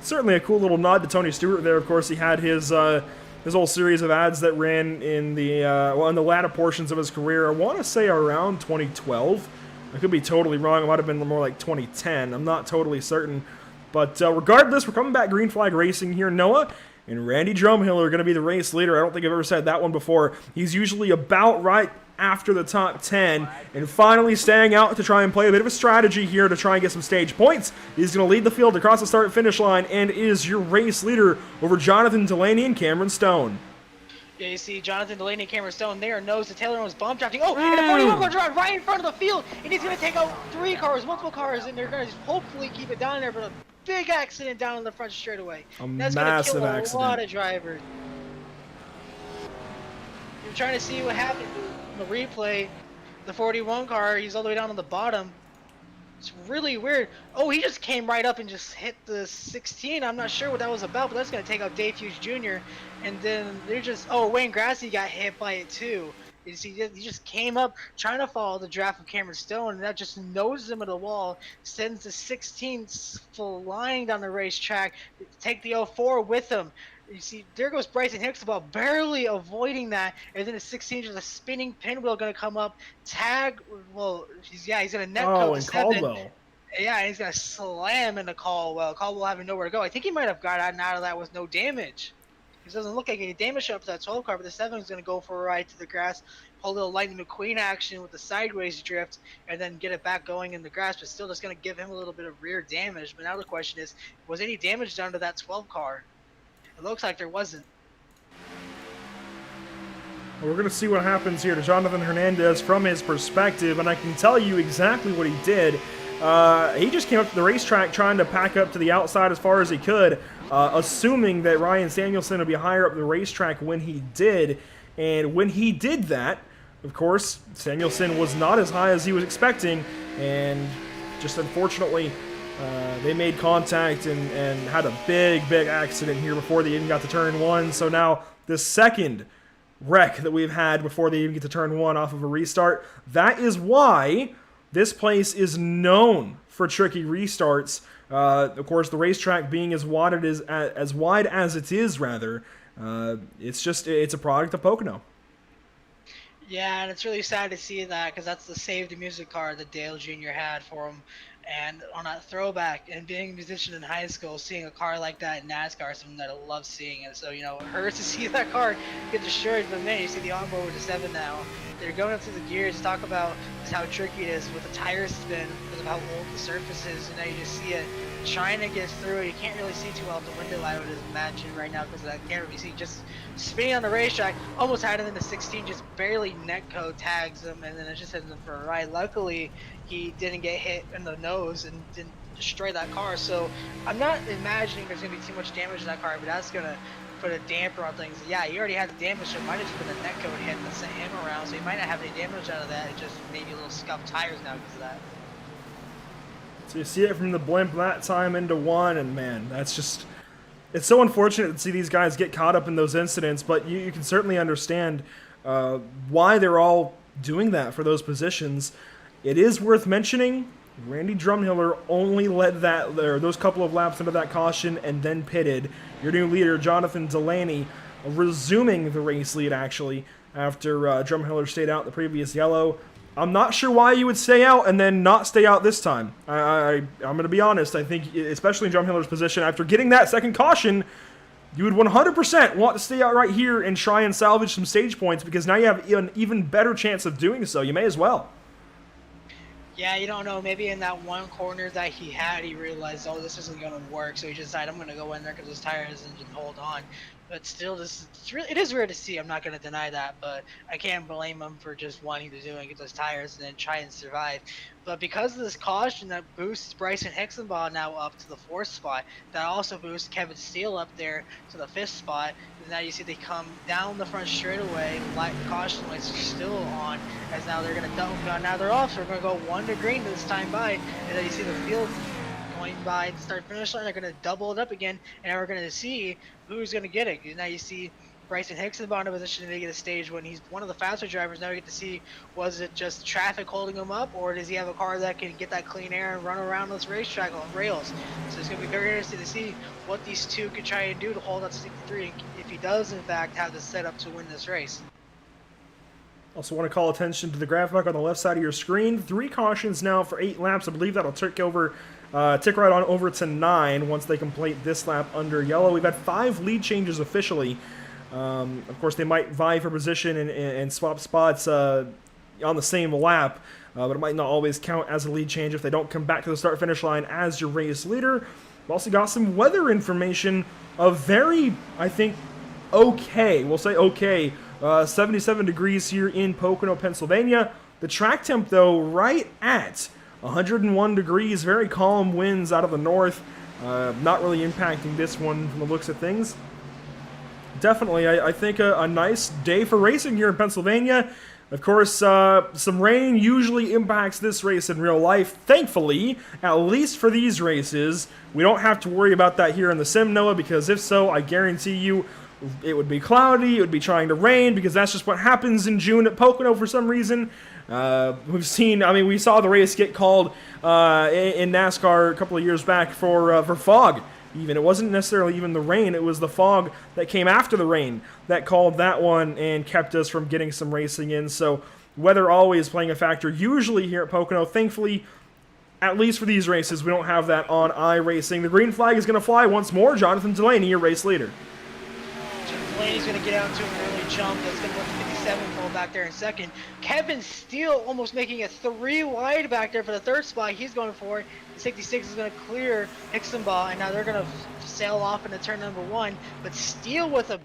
Speaker 2: Certainly a cool little nod to Tony Stewart there. Of course, he had his whole series of ads that ran in the in the latter portions of his career. I want to say around 2012. I could be totally wrong. It might have been more like 2010. I'm not totally certain. But regardless, we're coming back green flag racing here. Noah and Randy Drumhill are going to be the race leader. I don't think I've ever said that one before. He's usually about right after the top 10, and finally staying out to try and play a bit of a strategy here to try and get some stage points. He's going to lead the field across the start-finish line and is your race leader over Jonathan Delaney and Cameron Stone.
Speaker 1: Yeah, you see Jonathan Delaney and Cameron Stone there, nose to tail, was bomb drafting. Oh, and a 41 car drive right in front of the field, and he's going to take out 3 cars, multiple cars, and they're going to hopefully keep it down there, but a big accident down in the front straightaway. That's going to kill a lot of drivers. You're trying to see what happened in the replay. The 41 car, he's all the way down on the bottom. It's really weird. Oh, he just came right up and just hit the 16. I'm not sure what that was about, but that's going to take out Dave Hughes Jr. And then they're just, oh, Wayne Grassy got hit by it too. You see, he just came up trying to follow the draft of Cameron Stone, and that just noses him at the wall, sends the 16 flying down the racetrack, take the 04 with him. You see, there goes Bryson Hicksaball, barely avoiding that, and then the 16 just a spinning pinwheel going to come up, tag, well, he's going to net coat the 7.
Speaker 2: Caldwell.
Speaker 1: Yeah, he's going to slam into Caldwell. Caldwell having nowhere to go. I think he might have got out of that with no damage. It doesn't look like any damage up to that 12 car, but the 7 is going to go for a ride to the grass, pull a little Lightning McQueen action with the sideways drift, and then get it back going in the grass, but still just going to give him a little bit of rear damage. But now the question is, was any damage done to that 12 car? It looks like there wasn't.
Speaker 2: Well, we're going to see what happens here to Jonathan Hernandez from his perspective, and I can tell you exactly what he did. He just came up to the racetrack trying to pack up to the outside as far as he could, assuming that Ryan Samuelson would be higher up the racetrack when he did. And when he did that, of course, Samuelson was not as high as he was expecting, and just unfortunately, they made contact and had a big accident here before they even got to turn 1. So now the second wreck that we've had before they even get to turn 1 off of a restart. That is why this place is known for tricky restarts. Of course, the racetrack being as wide as it is, rather. It's a product of Pocono.
Speaker 1: Yeah, and it's really sad to see that, because that's the Save the Music card that Dale Jr. had for him. And on that throwback, and being a musician in high school, seeing a car like that in NASCAR is something that I love seeing. And so, it hurts to see that car get destroyed. But man, you see the onboard with the 7 now. They're going up through the gears to talk about just how tricky it is with the tire spin because of how old the surface is. And now you just see it trying to get through it. You can't really see too well out the window, I would imagine, right now, because I can't really see. Just spinning on the racetrack, almost had him in the 16, just barely netco tags him, and then it just sends him for a ride. Luckily, he didn't get hit in the nose and didn't destroy that car. So I'm not imagining there's going to be too much damage in that car, but that's going to put a damper on things. Yeah, he already had the damage, so it might have just been the netco hit that sent him around, so he might not have any damage out of that. It just maybe a little scuffed tires now because of that.
Speaker 2: So you see it from the blimp that time into 1, and man, that's just... It's so unfortunate to see these guys get caught up in those incidents, but you can certainly understand why they're all doing that for those positions. It is worth mentioning, Randy Drumhiller only led those couple of laps into that caution and then pitted. Your new leader, Jonathan Delaney, resuming the race lead, actually, after Drumhiller stayed out the previous yellow. I'm not sure why you would stay out and then not stay out this time. I'm going to be honest. I think, especially in Drumhiller's position, after getting that second caution, you would 100% want to stay out right here and try and salvage some stage points, because now you have an even better chance of doing so. You may as well.
Speaker 1: Yeah, you don't know. Maybe in that one corner that he had, he realized, oh, this isn't going to work. So he just decided, I'm going to go in there because his tires and just hold on. But still, it is weird to see. I'm not going to deny that, but I can't blame him for just wanting to do it, get those tires, and then try and survive. But because of this caution, that boosts Bryson Hicksaball now up to the 4th spot. That also boosts Kevin Steele up there to the 5th spot. And now you see they come down the front straightaway. Caution lights are still on, as now they're going to double. Now they're off, so we're going to go 1 to green this time by. And then you see the field going by the start finish line. They're going to double it up again, and now we're going to see who's going to get it. Now you see Bryson Hixenbaugh in a position to get a stage when he's one of the faster drivers. Now we get to see, was it just traffic holding him up, or does he have a car that can get that clean air and run around this racetrack on rails? So it's going to be very interesting to see what these two could try and do to hold up to 63 if he does, in fact, have the setup to win this race.
Speaker 2: Also want to call attention to the graphic on the left side of your screen. 3 cautions now for 8 laps. I believe that'll tick right on over to 9 once they complete this lap under yellow. We've had 5 lead changes officially. Of course, they might vie for position and swap spots on the same lap, but it might not always count as a lead change if they don't come back to the start-finish line as your race leader. We've also got some weather information of very, I think, okay. We'll say okay. 77 degrees here in Pocono, Pennsylvania. The track temp, though, right at 101 degrees. Very calm winds out of the north. Not really impacting this one from the looks of things. Definitely, I think a nice day for racing here in Pennsylvania. Of course, some rain usually impacts this race in real life. Thankfully, at least for these races, we don't have to worry about that here in the sim, Noah, because if so, I guarantee you, it would be cloudy, it would be trying to rain, because that's just what happens in June at Pocono for some reason. We saw the race get called in NASCAR a couple of years back for fog. Even it wasn't necessarily even the rain, it was the fog that came after the rain that called that one and kept us from getting some racing in. So weather always playing a factor, usually here at Pocono. Thankfully, at least for these races, we don't have that on iRacing. The green flag is going to fly once more. Jonathan Delaney, your race leader.
Speaker 1: Delaney's going to get out to an early jump. That's going to let the 57 fall back there in second. Kevin Steele almost making it 3 wide back there for the third spot. He's going for it. The 66 is going to clear Hixenbaugh, and now they're going to sail off into turn number 1. But Steele with a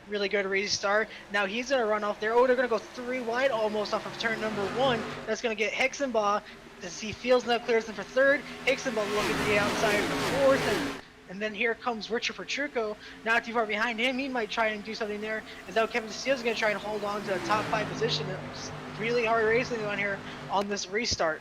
Speaker 1: really good restart. Now he's going to run off there. Oh, they're going to go 3 wide almost off of turn number 1. That's going to get Hixenbaugh as he feels now clears them for third. Hixenbaugh looking to the outside for fourth. And then here comes Richard Petrucco, not too far behind him. He might try and do something there. And now Kevin Steele's going to try and hold on to a top 5 position. It's really hard racing on here on this restart.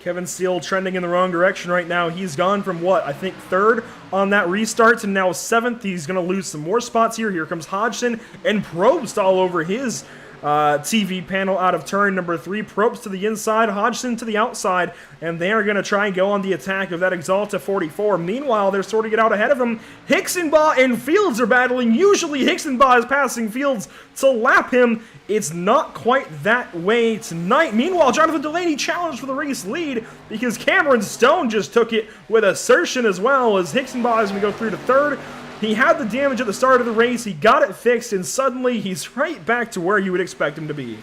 Speaker 2: Kevin Steele trending in the wrong direction right now. He's gone from what, I think 3rd on that restart to now 7th. He's going to lose some more spots here. Here comes Hodgson and Probst all over his TV panel out of turn number 3. Probst to the inside, Hodgson to the outside, and they are going to try and go on the attack of that Exalta 44. Meanwhile, they're sorting it out ahead of him. Hixenbaugh and Fields are battling. Usually Hixenbaugh is passing Fields to lap him. It's not quite that way tonight. Meanwhile, Jonathan Delaney challenged for the race lead because Cameron Stone just took it with assertion as well as Hixenbaugh is going to go through to 3rd. He had the damage at the start of the race, he got it fixed, and suddenly he's right back to where you would expect him to be.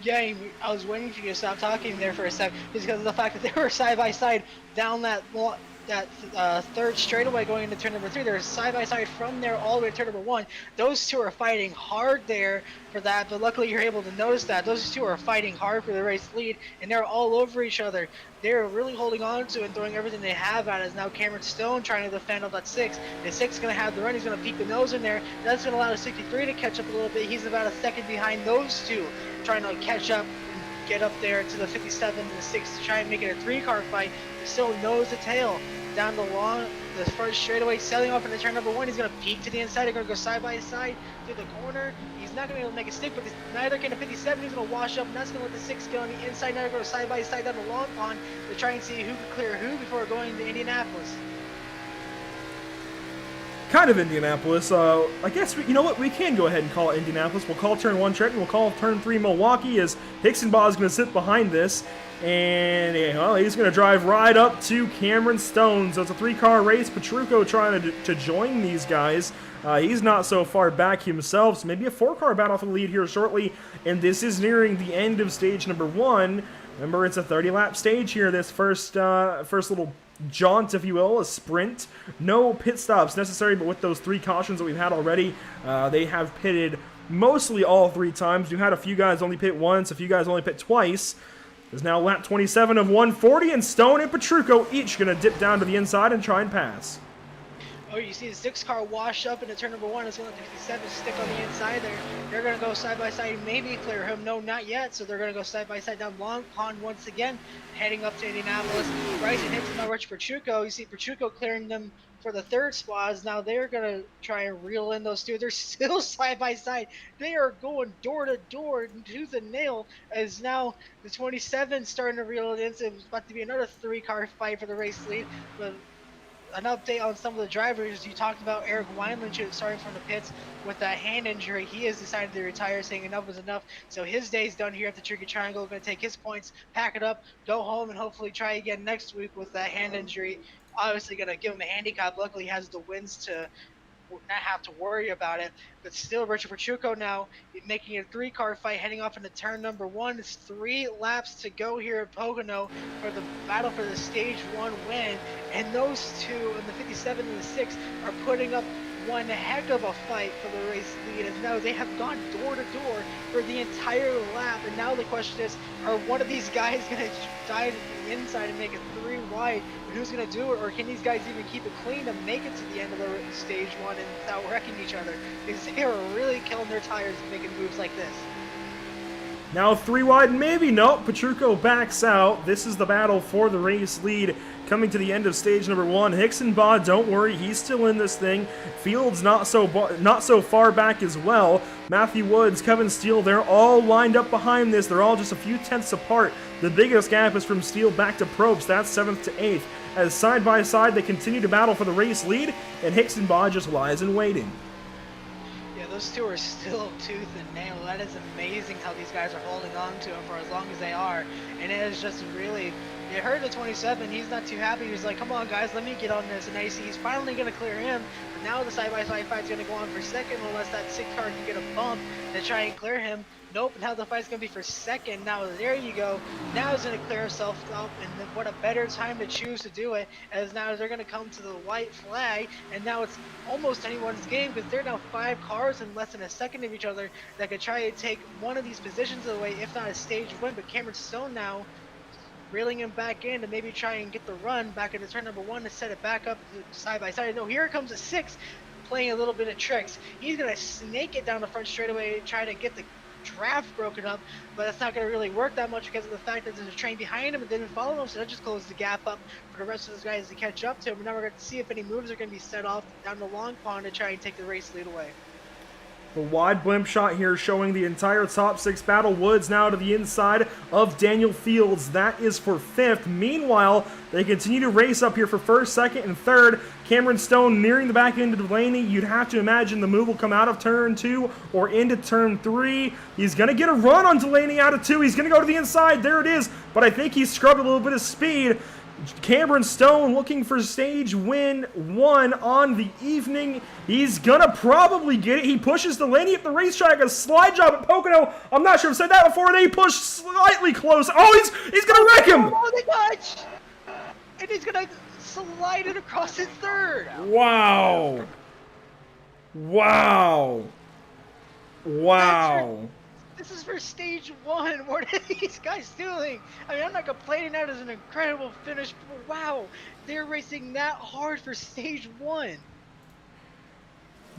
Speaker 1: Yeah, I was waiting for you to stop talking there for a sec because of the fact that they were side by side down that third straightaway going into turn number 3. They're side by side from there all the way to turn number 1. Those two are fighting hard there for that, but luckily you're able to notice that those two are fighting hard for the race lead, and they're all over each other. They're really holding on to and throwing everything they have at it. Now Cameron Stone trying to defend up that 6. The 6 is going to have the run. He's going to peek the nose in there. That's going to allow the 63 to catch up a little bit. He's about a second behind those two, trying to catch up and get up there to the 57 and the 6 to try and make it a 3-car fight. Still nose to tail down the first straightaway, sailing off into turn number 1. He's going to peek to the inside. They're going to go side by side through the corner. He's not going to be able to make a stick, but neither can the 57. He's going to wash up, and that's going to let the 6 go on the inside. Now they're going to side by side down the long pond to try and see who can clear who before going to Indianapolis.
Speaker 2: Kind of Indianapolis. I guess, you know what, we can go ahead and call it Indianapolis. We'll call turn 1 Trenton. We'll call turn 3 Milwaukee as Hixenbaugh is going to sit behind this. And, well, he's going to drive right up to Cameron Stone. So it's a 3-car race. Petrucco trying to join these guys. He's not so far back himself, so maybe a 4-car battle for the lead here shortly. And this is nearing the end of stage number 1. Remember, it's a 30-lap stage here, this first little jaunt, if you will, a sprint. No pit stops necessary, but with those 3 cautions that we've had already, they have pitted mostly all 3 times. You had a few guys only pit once, a few guys only pit twice. There's now lap 27 of 140, and Stone and Petrucco each going to dip down to the inside and try and pass.
Speaker 1: Oh, you see the 6-car wash up into turn number 1. It's going to let the 57 stick on the inside there. They're going to go side by side, maybe clear him. No, not yet. So they're going to go side by side down Long Pond once again, heading up to Indianapolis. Bryson Hixenbaugh, Rich Petrucco. You see Petrucco clearing them for the third spot is now they're going to try and reel in those two. They're still side by side. They are going door to door, tooth and nail, as now the 27 starting to reel it in. So it's about to be another 3-car fight for the race lead. But an update on some of the drivers. You talked about Eric Weinland starting from the pits with that hand injury. He has decided to retire, saying enough is enough. So his day's done here at the Tricky Triangle. Going to take his points, pack it up, go home, and hopefully try again next week with that hand injury. Obviously, going to give him a handicap. Luckily, he has the wins to not have to worry about it. But still, Richard Pachuco now making a 3-car fight, heading off into turn number 1. It's 3 laps to go here at Pocono for the battle for the stage 1 win. And those two, in the 57 and the 6, are putting up one heck of a fight for the race lead. And now they have gone door to door for the entire lap. And now the question is, are one of these guys going to dive the inside and make it 3 wide? And who's going to do it? Or can these guys even keep it clean to make it to the end of the stage 1 and without wrecking each other? Because they are really killing their tires and making moves like this.
Speaker 2: Now 3 wide, maybe. Nope, Pachuco backs out. This is the battle for the race lead coming to the end of stage number 1. Hixenbaugh, don't worry, he's still in this thing. Fields not so far back as well. Matthew Woods, Kevin Steele, they're all lined up behind this. They're all just a few tenths apart. The biggest gap is from Steele back to Probst. That's 7th to 8th. As side by side, they continue to battle for the race lead, and Hixenbaugh just lies in waiting.
Speaker 1: Those two are still tooth and nail. That is amazing how these guys are holding on to him for as long as they are. And it is just really, it hurt the 27. He's not too happy. He's like, come on, guys, let me get on this. And I see he's finally going to clear him. But now the side-by-side fight's going to go on for second unless that 6-car can get a bump to try and clear him. Nope, now the fight's going to be for second. Now there you go. Now he's going to clear himself up, and what a better time to choose to do it, as now they're going to come to the white flag, and now it's almost anyone's game, because they're now 5 cars in less than a second of each other that could try to take one of these positions away, if not a stage win. But Cameron Stone now reeling him back in to maybe try and get the run back into turn number 1 to set it back up side by side. No, here comes a 6 playing a little bit of tricks. He's going to snake it down the front straightaway, try to get the draft broken up, but that's not going to really work that much because of the fact that there's a train behind him and didn't follow him, so that just closed the gap up for the rest of those guys to catch up to him. And now we're going to see if any moves are going to be set off down the long pond to try and take the race lead away.
Speaker 2: The wide blimp shot here showing the entire top 6 battle. Woods now to the inside of Daniel Fields. That is for 5th. Meanwhile, they continue to race up here for 1st, 2nd, and 3rd. Cameron Stone nearing the back end of Delaney. You'd have to imagine the move will come out of turn 2 or into turn 3. He's going to get a run on Delaney out of 2. He's going to go to the inside. There it is. But I think he's scrubbed a little bit of speed. Cameron Stone looking for stage win 1 on the evening. He's gonna probably get it. He pushes Delaney at the racetrack. A slide job at Pocono. I'm not sure I've said that before. They push slightly close. Oh, he's gonna wreck him!
Speaker 1: Oh, they touch! And he's gonna slide it across his 3rd.
Speaker 2: Wow. Wow. Wow.
Speaker 1: This is for stage 1. What are these guys doing? I mean, I'm not complaining. That is an incredible finish. But wow, they're racing that hard for stage 1.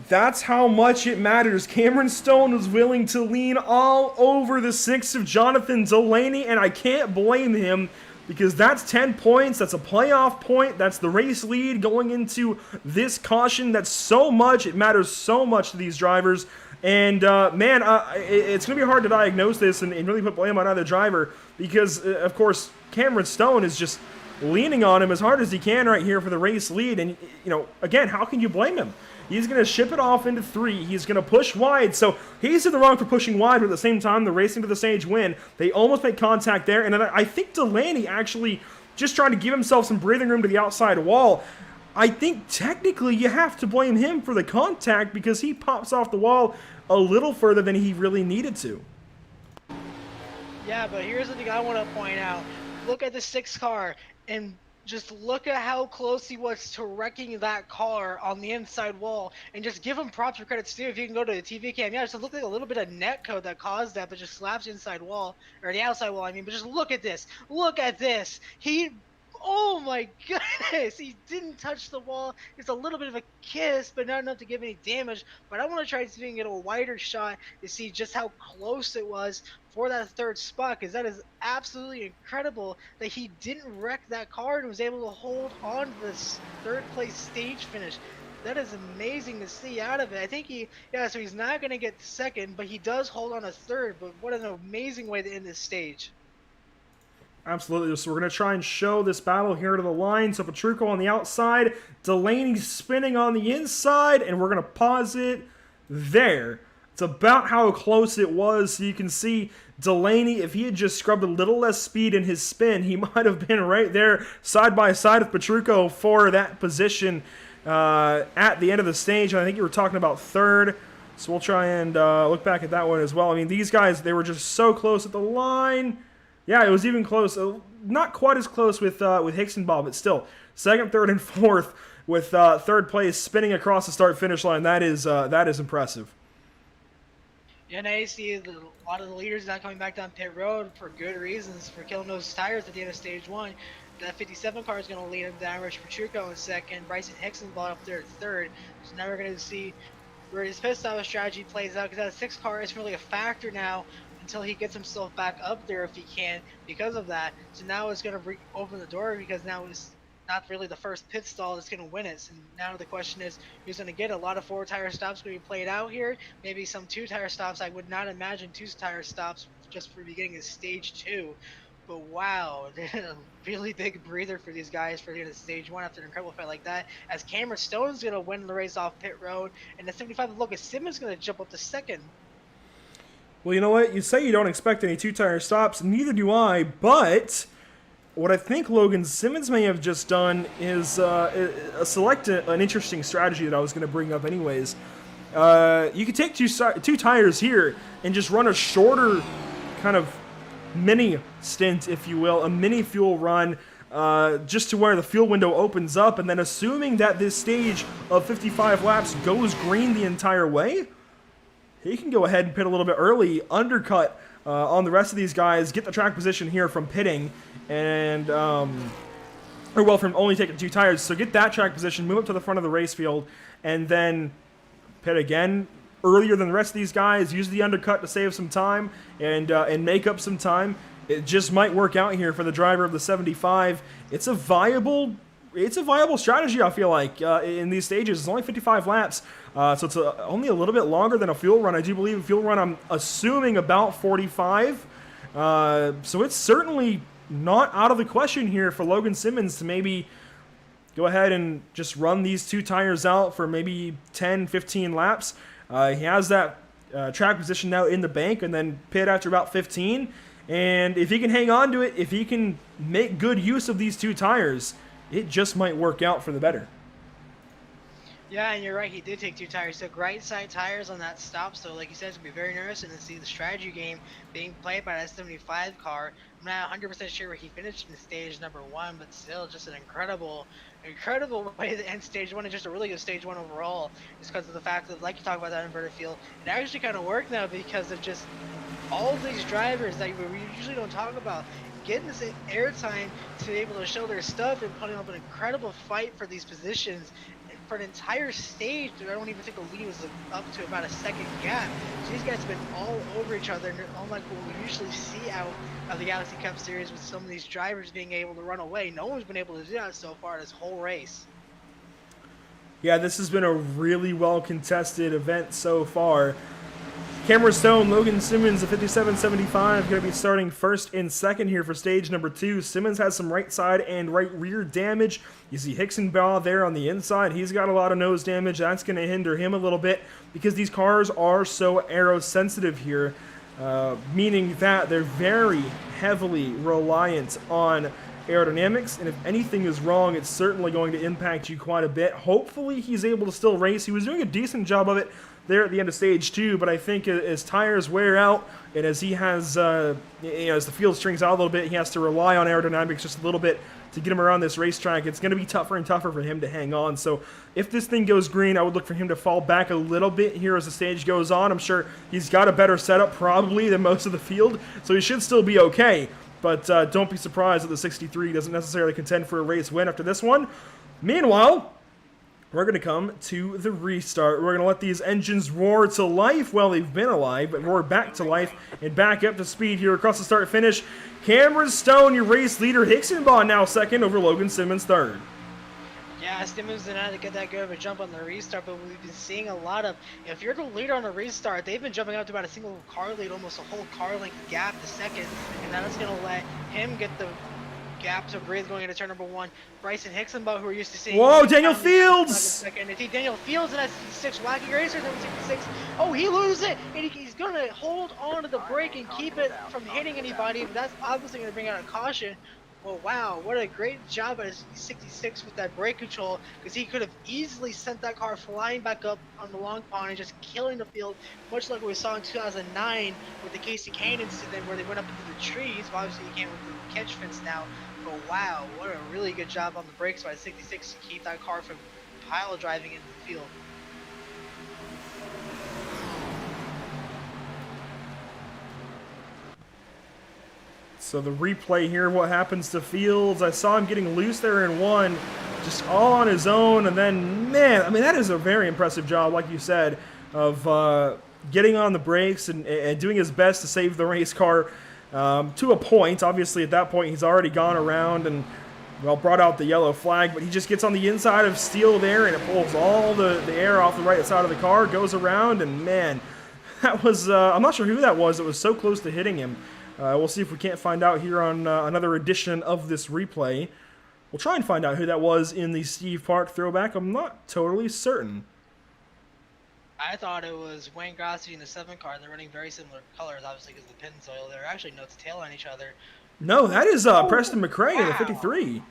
Speaker 2: That's how much it matters. Cameron Stone was willing to lean all over the 6 of Jonathan Delaney, and I can't blame him because that's 10 points. That's a playoff point. That's the race lead going into this caution. That's so much. It matters so much to these drivers. And, man, it's going to be hard to diagnose this and really put blame on either driver because, of course, Cameron Stone is just leaning on him as hard as he can right here for the race lead. And, you know, again, how can you blame him? He's going to ship it off into 3. He's going to push wide. So he's in the wrong for pushing wide, but at the same time, they're racing to the stage win. They almost make contact there. And I think Delaney actually just trying to give himself some breathing room to the outside wall. I think technically you have to blame him for the contact because he pops off the wall a little further than he really needed to.
Speaker 1: Yeah, but here's the thing I want to point out. Look at the 6 car and just look at how close he was to wrecking that car on the inside wall, and just give him props for credits too. If you can go to the TV cam, yeah, just look like a little bit of net code that caused that, but just slaps the inside wall, or the outside wall, I mean, but just look at this. Look at this. He Oh my goodness! He didn't touch the wall. It's a little bit of a kiss, but not enough to give any damage. But I want to try to see if we can get a wider shot to see just how close it was for that third spot, because that is absolutely incredible that he didn't wreck that car and was able to hold on to this third place stage finish. That is amazing to see out of it. I think yeah, so he's not going to get second, but he does hold on a third. But what an amazing way to end this stage.
Speaker 2: Absolutely. So we're going to try and show this battle here to the line. So Petrucco on the outside, Delaney spinning on the inside, and we're going to pause it there. It's about how close it was. So you can see Delaney, if he had just scrubbed a little less speed in his spin, he might have been right there side by side with Petrucco for that position at the end of the stage. And I think you were talking about third. So we'll try and look back at that one as well. I mean, these guys, they were just so close at the line. Yeah, it was even close. Not quite as close with Hickson-Ball, but still. Second, third, and fourth with third place spinning across the start-finish line. That is impressive.
Speaker 1: Yeah, now you see a lot of the leaders not coming back down pit road for good reasons, for killing those tires at the end of stage one. That 57 car is going to lead him down. Rich Petrucco in second. Bryson Hickson-Ball up there at third. So now we're going to see where his pit stop strategy plays out, because that 6 car isn't really a factor now until he gets himself back up there if he can because of that. So now it's going to open the door, because now it's not really the first pit stall that's going to win it. So now the question is, who's going to get a lot of 4-tire stops going to be played out here? Maybe some 2-tire stops. I would not imagine 2-tire stops just for beginning of stage 2. But wow, a really big breather for these guys for the end of stage 1 after an incredible fight like that. As Cameron Stone's going to win the race off pit road, and the 75 of Lucas Simmons going to jump up to second.
Speaker 2: Well, you know what? You say you don't expect any 2-tire stops, neither do I, but what I think Logan Simmons may have just done is select an interesting strategy that I was going to bring up anyways. You could take two tires here and just run a shorter kind of mini stint, if you will, a mini fuel run, just to where the fuel window opens up, and then assuming that this stage of 55 laps goes green the entire way, he can go ahead and pit a little bit early, undercut on the rest of these guys, get the track position here from pitting, and from only taking 2 tires. So get that track position, move up to the front of the race field, and then pit again earlier than the rest of these guys. Use the undercut to save some time and make up some time. It just might work out here for the driver of the 75. It's a viable strategy, I feel like, in these stages. It's only 55 laps, so it's only a little bit longer than a fuel run. I do believe a fuel run, I'm assuming, about 45. So it's certainly not out of the question here for Logan Simmons to maybe go ahead and just run these 2 tires out for maybe 10, 15 laps. He has that track position now in the bank, and then pit after about 15. And if he can hang on to it, if he can make good use of these 2 tires, it just might work out for the better.
Speaker 1: Yeah, and you're right. He did take 2 tires. He took right side tires on that stop. So, like you said, it's going to be very interesting to see the strategy game being played by that 75 car. I'm not 100% sure where he finished in stage number 1, but still just an incredible way to end stage 1, and just a really good stage 1 overall. Just because of the fact that, like you talk about that inverted field, it actually kind of worked now because of just all these drivers that we usually don't talk about getting this airtime to be able to show their stuff and putting up an incredible fight for these positions. For an entire stage, I don't even think the lead was up to about a second gap. So these guys have been all over each other, unlike what we usually see out of the Galaxy Cup Series with some of these drivers being able to run away. No one's been able to do that so far this whole race.
Speaker 2: Yeah, this has been a really well-contested event so far. Cameron Stone, Logan Simmons, the 57-75, going to be starting first and second here for stage number 2. Simmons has some right side and right rear damage. You see Hickson-Ball there on the inside. He's got a lot of nose damage. That's going to hinder him a little bit because these cars are so aero-sensitive here, meaning that they're very heavily reliant on aerodynamics, and if anything is wrong, it's certainly going to impact you quite a bit. Hopefully he's able to still race. He was doing a decent job of it there at the end of stage 2, but I think as tires wear out and as he has, as the field strings out a little bit, he has to rely on aerodynamics just a little bit to get him around this racetrack. It's going to be tougher and tougher for him to hang on. So if this thing goes green, I would look for him to fall back a little bit here as the stage goes on. I'm sure he's got a better setup probably than most of the field, so he should still be okay. but don't be surprised that the 63 doesn't necessarily contend for a race win after this one. Meanwhile, we're going to come to the restart. We're going to let these engines roar to life. Well, they've been alive, but roar back to life and back up to speed here across the start-finish. Cameron Stone, your race leader. Hickson-Baugh now second over Logan Simmons third.
Speaker 1: Yeah, Simmons did not get that good of a jump on the restart, but we've been seeing a lot of, if you're the leader on a restart, they've been jumping up to about a single car lead, almost a whole car length gap to second, and that's going to let him get the gap to breathe going into turn number 1. Bryson Hickson-Baugh, who we're used to seeing.
Speaker 2: Whoa, Daniel Fields!
Speaker 1: Second. It's Daniel Fields in that 66 Wacky Racer, number 66. Oh, he loses it, and he's going to hold on to the brake and keep it from hitting anybody, but that's obviously going to bring out a caution. Well, wow, what a great job at 66 with that brake control, because he could have easily sent that car flying back up on the long pond and just killing the field, much like we saw in 2009 with the Casey Kane incident where they went up into the trees. Well, obviously, he came with the catch fence now, but wow, what a really good job on the brakes by 66 to keep that car from pile driving into the field.
Speaker 2: So the replay here, what happens to Fields? I saw him getting loose there in one, just all on his own, and then, man, I mean, that is a very impressive job, like you said, of getting on the brakes and doing his best to save the race car to a point. Obviously, at that point, he's already gone around and, well, brought out the yellow flag, but he just gets on the inside of Steele there, and it pulls all the air off the right side of the car, goes around, and, man, that was, I'm not sure who that was. It was so close to hitting him. We'll see if we can't find out here on another edition of this replay. We'll try and find out who that was in the Steve Park throwback. I'm not totally certain.
Speaker 1: I thought it was Wayne Grossi in the 7 car. They're running very similar colors, obviously, because of the Pennzoil. They're actually nose to tail on each other.
Speaker 2: No, that is Preston McRae in the 53.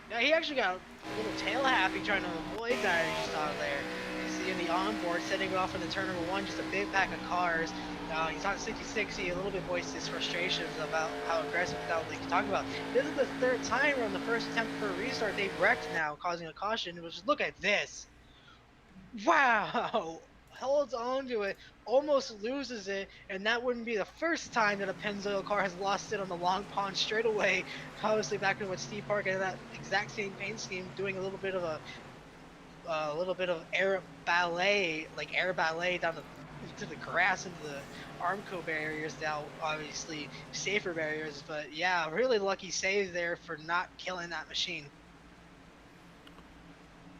Speaker 1: Yeah, he actually got a little tail happy trying to avoid that as you saw there. You see in the onboard, setting off in the turn number 1, just a big pack of cars. He's on 66, he a little bit voiced his frustrations about how aggressive that we can talk about. This is the 3rd time on the first attempt for a restart they've wrecked now, causing a caution. Just look at this. Wow! Holds on to it, almost loses it, and that wouldn't be the first time that a Pennzoil car has lost it on the long pond straight away. Obviously, back in what Steve Park had that exact same paint scheme, doing a little bit of air ballet down to the grass and the Armco barriers. Now, obviously, safer barriers, but yeah, really lucky save there for not killing that machine.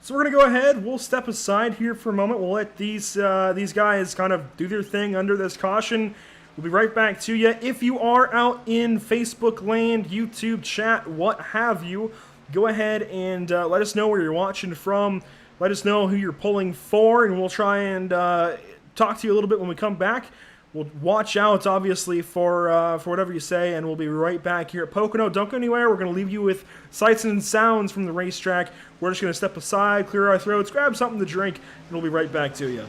Speaker 2: So we're going to go ahead. We'll step aside here for a moment. We'll let these guys kind of do their thing under this caution. We'll be right back to you. If you are out in Facebook land, YouTube chat, what have you, go ahead and let us know where you're watching from. Let us know who you're pulling for, and we'll try and talk to you a little bit when we come back. We'll watch out, obviously, for whatever you say, and we'll be right back here at Pocono. Don't go anywhere. We're going to leave you with sights and sounds from the racetrack. We're just going to step aside, clear our throats, grab something to drink, and we'll be right back to you.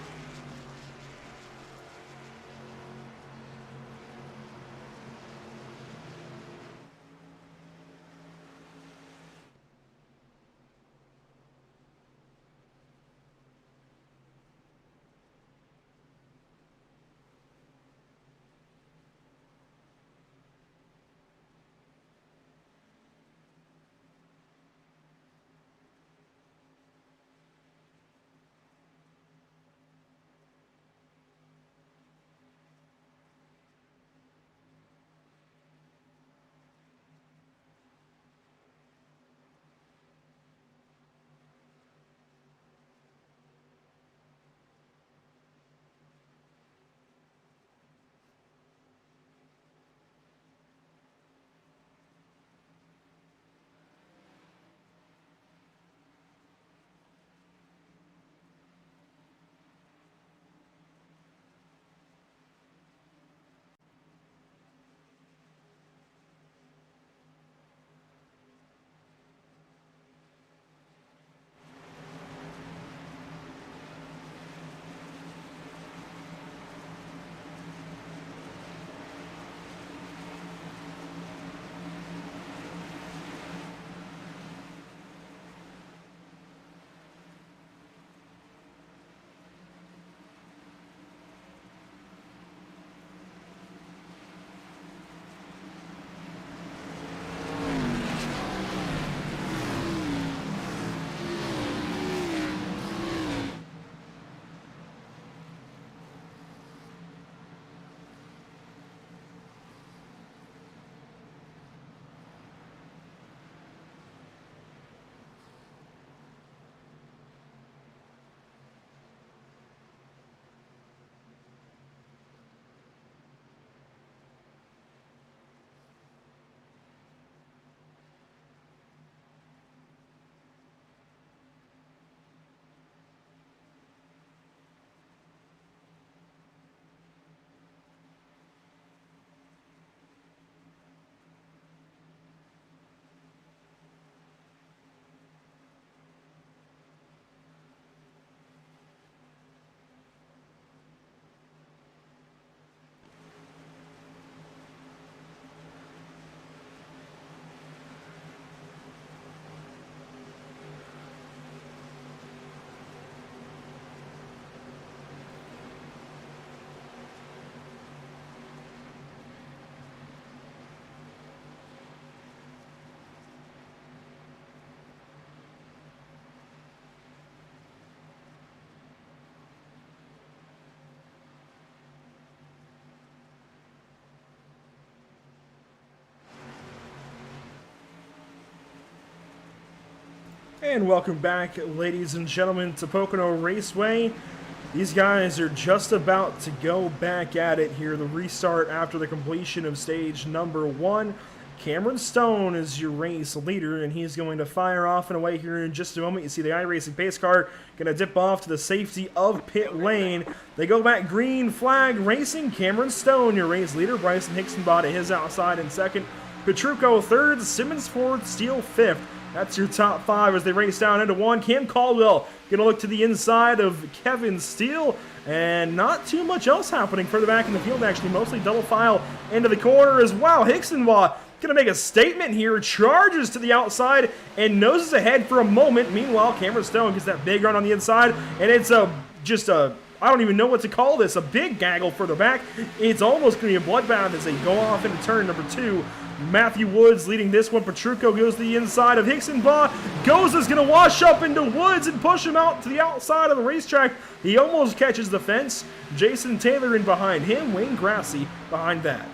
Speaker 2: And welcome back, ladies and gentlemen, to Pocono Raceway. These guys are just about to go back at it here. The restart after the completion of stage number 1. Cameron Stone is your race leader, and he's going to fire off and away here in just a moment. You see the iRacing pace car going to dip off to the safety of pit lane. They go back, green flag racing. Cameron Stone, your race leader. Bryson Hicksonbot at his outside in second. Petrucco third. Simmons fourth. Steele fifth. That's your top 5 as they race down into 1. Cam Caldwell going to look to the inside of Kevin Steele. And not too much else happening further back in the field, actually. Mostly double file into the corner as well. Hicksonbot going to make a statement here, charges to the outside and noses ahead for a moment. Meanwhile, Cameron Stone gets that big run on the inside, and it's just a, I don't even know what to call this, a big gaggle further back. It's almost going to be a bloodbath as they go off into turn number 2. Matthew Woods leading this one. Petrucco goes to the inside of Hicksonbot. Goza's going to wash up into Woods and push him out to the outside of the racetrack. He almost catches the fence. Jason Taylor in behind him. Wayne Grassi behind that.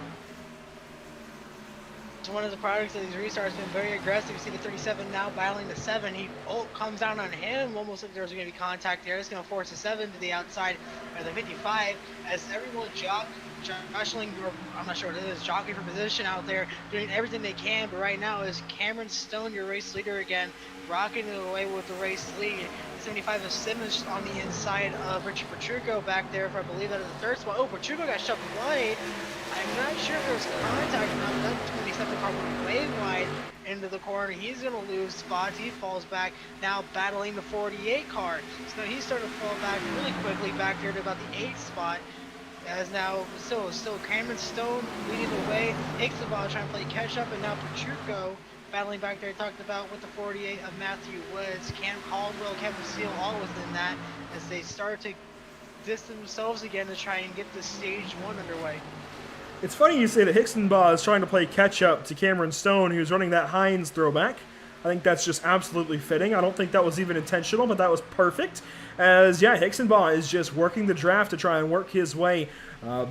Speaker 1: One of the products of these restarts has been very aggressive. You see the 37 now battling the 7. He comes down on him, almost like there's going to be contact there. It's going to force the 7 to the outside of the 55 as everyone jostling, or I'm not sure what it is, jockeying for position out there, doing everything they can. But right now is Cameron Stone, your race leader again, rocking it away with the race lead. 75 of Simmons on the inside of Richard Petrucco back there for, I believe, that is the third spot. Oh, Petrucco got shoved wide. I'm not sure if there was contact or not. That 27 car went way wide into the corner. He's going to lose spots. He falls back, now battling the 48 car. So now he's starting to fall back really quickly back there to about the 8th spot. As now still Cameron Stone leading the way. Hicksonbot trying to play catch up, and now Petrucco battling back there. Talked about with the 48 of Matthew Woods, Cam Caldwell, Kevin Steele, all within that as they start to distance themselves again to try and get this stage 1 underway.
Speaker 2: It's funny you say that Hicksonbot is trying to play catch-up to Cameron Stone, who's running that Hines throwback. I think that's just absolutely fitting. I don't think that was even intentional, but that was perfect. As, yeah, Hicksonbot is just working the draft to try and work his way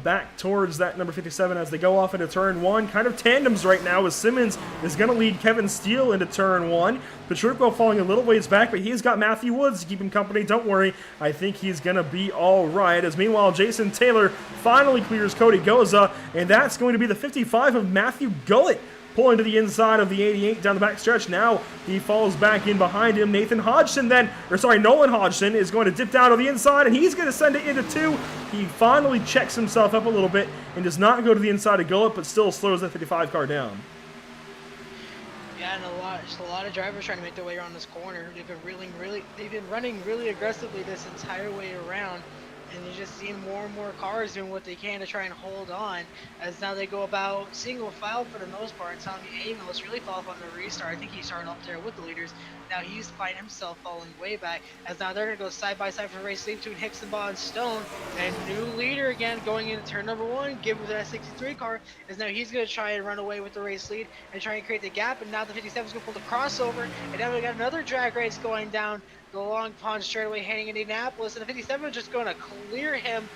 Speaker 2: back towards that number 57 as they go off into turn 1. Kind of tandems right now as Simmons is going to lead Kevin Steele into turn 1. Petrucco falling a little ways back, but he's got Matthew Woods to keep him company. Don't worry, I think he's going to be all right. As meanwhile, Jason Taylor finally clears Cody Goza, and that's going to be the 55 of Matthew Gullett, pulling to the inside of the 88 down the back stretch. Now he falls back in behind him. Nolan Hodgson is going to dip down to the inside, and he's going to send it into 2. He finally checks himself up a little bit and does not go to the inside of Gullett, but still slows that 55 car down.
Speaker 1: Yeah, and a lot of drivers trying to make their way around this corner. They've been running really aggressively this entire way around. And you're just seeing more and more cars doing what they can to try and hold on, as now they go about single file for the most part. Tommy Amos really fell off on the restart. I think he started up there with the leaders. Now he's finding himself falling way back, as now they're going to go side by side for the race lead between Hicksonbot and Stone. And new leader again going into turn number 1, give with that 63 car, as now he's going to try and run away with the race lead and try and create the gap. And now the 57 is going to pull the crossover, and now we got another drag race going down the long pond straightaway heading Indianapolis, and the 57 is just going to clear him,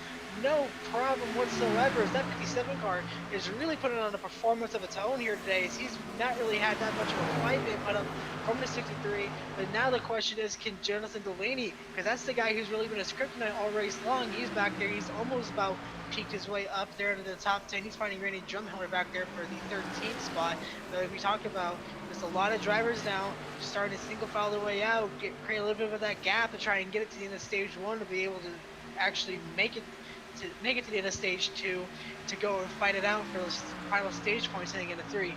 Speaker 1: no problem whatsoever. As that 57 car is really putting on a performance of its own here today, as he's not really had that much of a fight being put up from the 63. But now the question is, can Jonathan Delaney, because that's the guy who's really been a kryptonite all race long, he's back there, he's almost about peaked his way up there to the top 10. He's finding Randy Drumheller back there for the 13th spot. But we talked about, there's a lot of drivers now starting to single file their way out, create a little bit of that gap to try and get it to the end of stage 1 to be able to actually make it to the end of stage 2 to go and fight it out for those final stage points heading into 3.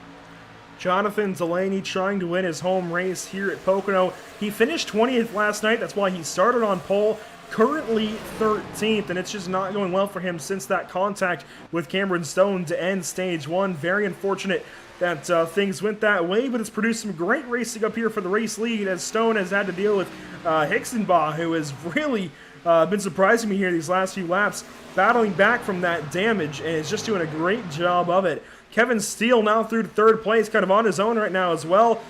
Speaker 2: Jonathan Delaney trying to win his home race here at Pocono. He finished 20th last night. That's why he started on pole. Currently 13th, and it's just not going well for him since that contact with Cameron Stone to end stage 1. Very unfortunate that things went that way, but it's produced some great racing up here for the race lead, as Stone has had to deal with Hicksonbot, who has really been surprising me here these last few laps, battling back from that damage, and is just doing a great job of it. Kevin Steele now through to 3rd place, kind of on his own right now as well.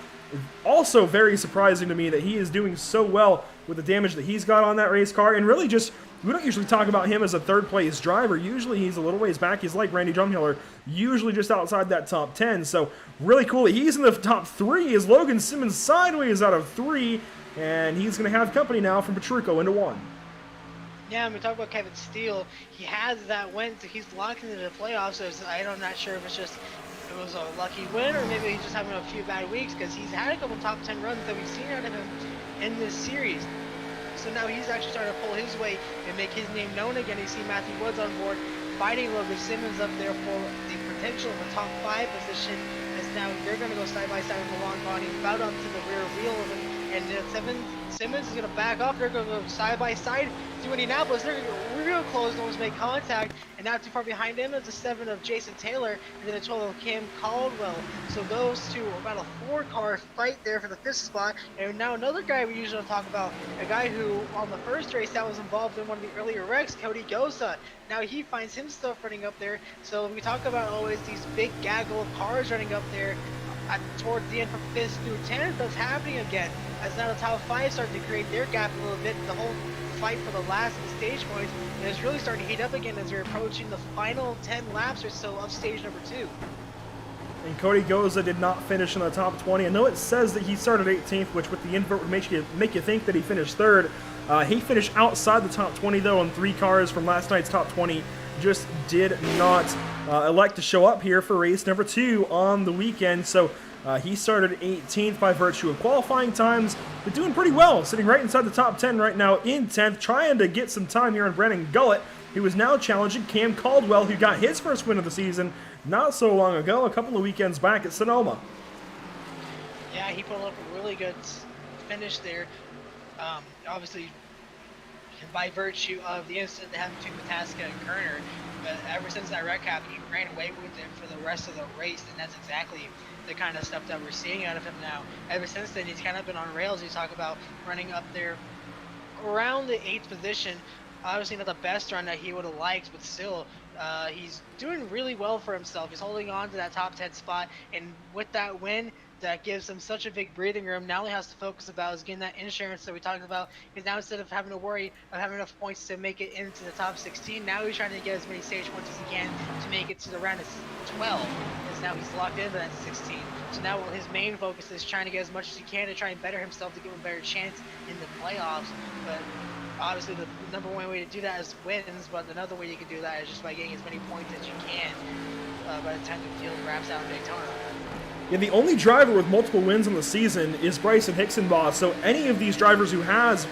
Speaker 2: Also very surprising to me that he is doing so well with the damage that he's got on that race car, and really just, we don't usually talk about him as a 3rd place driver. Usually he's a little ways back. He's like Randy Drumheller, usually just outside that top 10. So really cool that he's in the top 3 as Logan Simmons sideways out of 3. and he's going to have company now from Petrucco into one.
Speaker 1: Yeah, when we talk about Kevin Steele, he has that win, so he's locked into the playoffs. So I'm not sure if it was a lucky win or maybe he's just having a few bad weeks because he's had a couple top 10 runs that we've seen out of him in this series. So now he's actually starting to pull his weight and make his name known again. You see Matthew Woods on board, fighting Logan Simmons up there for the potential of a top 5 position. As now they're going to go side by side with the long body, about up to the rear wheel of him, and Simmons is going to back off. They're going to go side by side to Indianapolis. They're going to go real close, almost make contact, and not too far behind him is a 7 of Jason Taylor, and then a 12 of Cam Caldwell. So those two are about a 4-car fight there for the 5th spot. And now another guy we usually don't talk about, a guy who on the first race that was involved in one of the earlier wrecks, Cody Goza. Now he finds himself running up there. So we talk about always these big gaggle of cars running up there towards the end from 5th through 10th. That's happening again, as now the top 5 start to create their gap a little bit. The whole fight for the last of the stage points is really starting to heat up again as we're approaching the final 10 laps or so of stage number 2.
Speaker 2: And Cody Goza did not finish in the top 20. I know it says that he started 18th, which with the invert would make you think that he finished 3rd. He finished outside the top 20 though, and 3 cars from last night's top 20 just did not elect to show up here for race number 2 on the weekend. So he started 18th by virtue of qualifying times, but doing pretty well, sitting right inside the top 10 right now in 10th, trying to get some time here on Brandon Gullett, who is now challenging Cam Caldwell, who got his first win of the season not so long ago, a couple of weekends back at Sonoma.
Speaker 1: Yeah, he put up a really good finish there. Obviously, by virtue of the incident that happened between Pataska and Kerner, but ever since that wreck happened, he ran away with it for the rest of the race, and that's exactly the kind of stuff that we're seeing out of him now. Ever since then, he's kind of been on rails. You talk about running up there around the 8th position. Obviously not the best run that he would have liked, but still, he's doing really well for himself. He's holding on to that top 10 spot, and with that win, that gives him such a big breathing room. Now all he has to focus about is getting that insurance that we talked about. Because now instead of having to worry of having enough points to make it into the top 16, now he's trying to get as many stage points as he can to make it to the round of 12. Because now he's locked into that 16. So now his main focus is trying to get as much as he can to try and better himself to give him a better chance in the playoffs. But obviously the number one way to do that is wins, but another way you can do that is just by getting as many points as you can by the time the field wraps out in Daytona.
Speaker 2: Yeah, the only driver with multiple wins on the season is Bryson Hicksenbaugh, so any of these drivers who has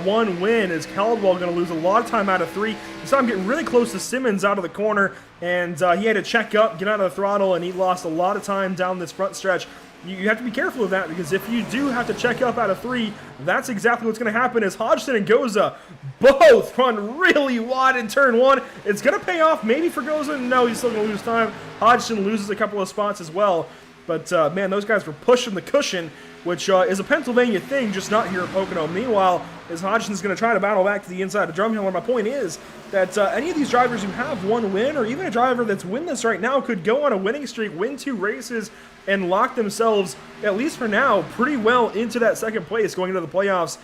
Speaker 2: one win is Caldwell going to lose a lot of time out of 3. You saw him getting really close to Simmons out of the corner, and he had to check up, get out of the throttle, and he lost a lot of time down this front stretch. You have to be careful of that, because if you do have to check up out of 3, that's exactly what's going to happen as Hodgson and Goza both run really wide in turn 1. It's going to pay off maybe for Goza. No, he's still going to lose time. Hodgson loses a couple of spots as well. But, man, those guys were pushing the cushion, which is a Pennsylvania thing, just not here at Pocono. Meanwhile, as Hodgson's going to try to battle back to the inside of Drumhill, and my point is that any of these drivers who have one win, or even a driver that's winless right now, could go on a winning streak, win 2 races, and lock themselves, at least for now, pretty well into that second place going into the playoffs.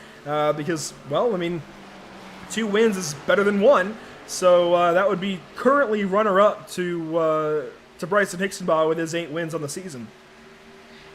Speaker 2: Because, well, I mean, 2 wins is better than 1. So that would be currently runner-up to Bryson Hicksenbaugh with his 8 wins on the season.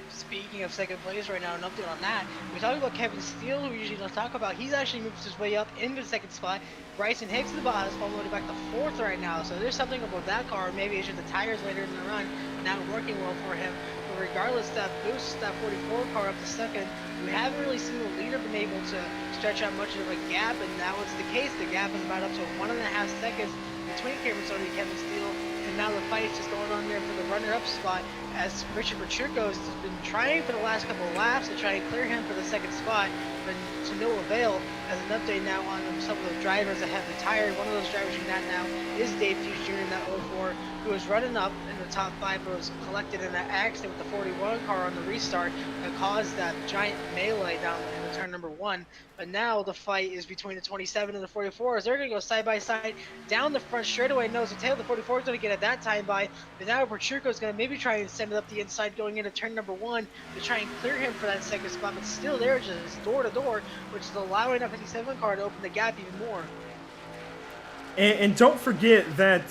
Speaker 1: Speaking of second place right now, an update on that. We talk about Kevin Steele, who we usually don't talk about. He's actually moved his way up into the second spot. Bryson Hicksenbaugh has fallen back to 4th right now. So there's something about that car. Maybe it's just the tires later in the run not working well for him. But regardless, that boost that 44 car up to 2nd. We haven't really seen the leader been able to stretch out much of a gap, and now it's the case. The gap is about up to 1.5 seconds between Cameron Stoney and Kevin Steele. And now the fight is just going on there for the runner-up spot, as Richard Petrucco has been trying for the last couple of laps to try and clear him for the second spot, but to no avail. As an update now on some of the drivers that have retired, one of those drivers in that now is Dave Hughes Jr. in that 04, who was running up in the top 5, but was collected in that accident with the 41 car on the restart that caused that giant melee down in the turn number 1. But now the fight is between the 27 and the 44, as they're going to go side by side down the front straightaway. Nose to tail, the 44 is going to get at that time by, but now Petrucco is going to maybe try and send it up the inside going into turn number 1 to try and clear him for that second spot, but still there, just door to door, which is allowing that 57 car to open the gap even more.
Speaker 2: And don't forget that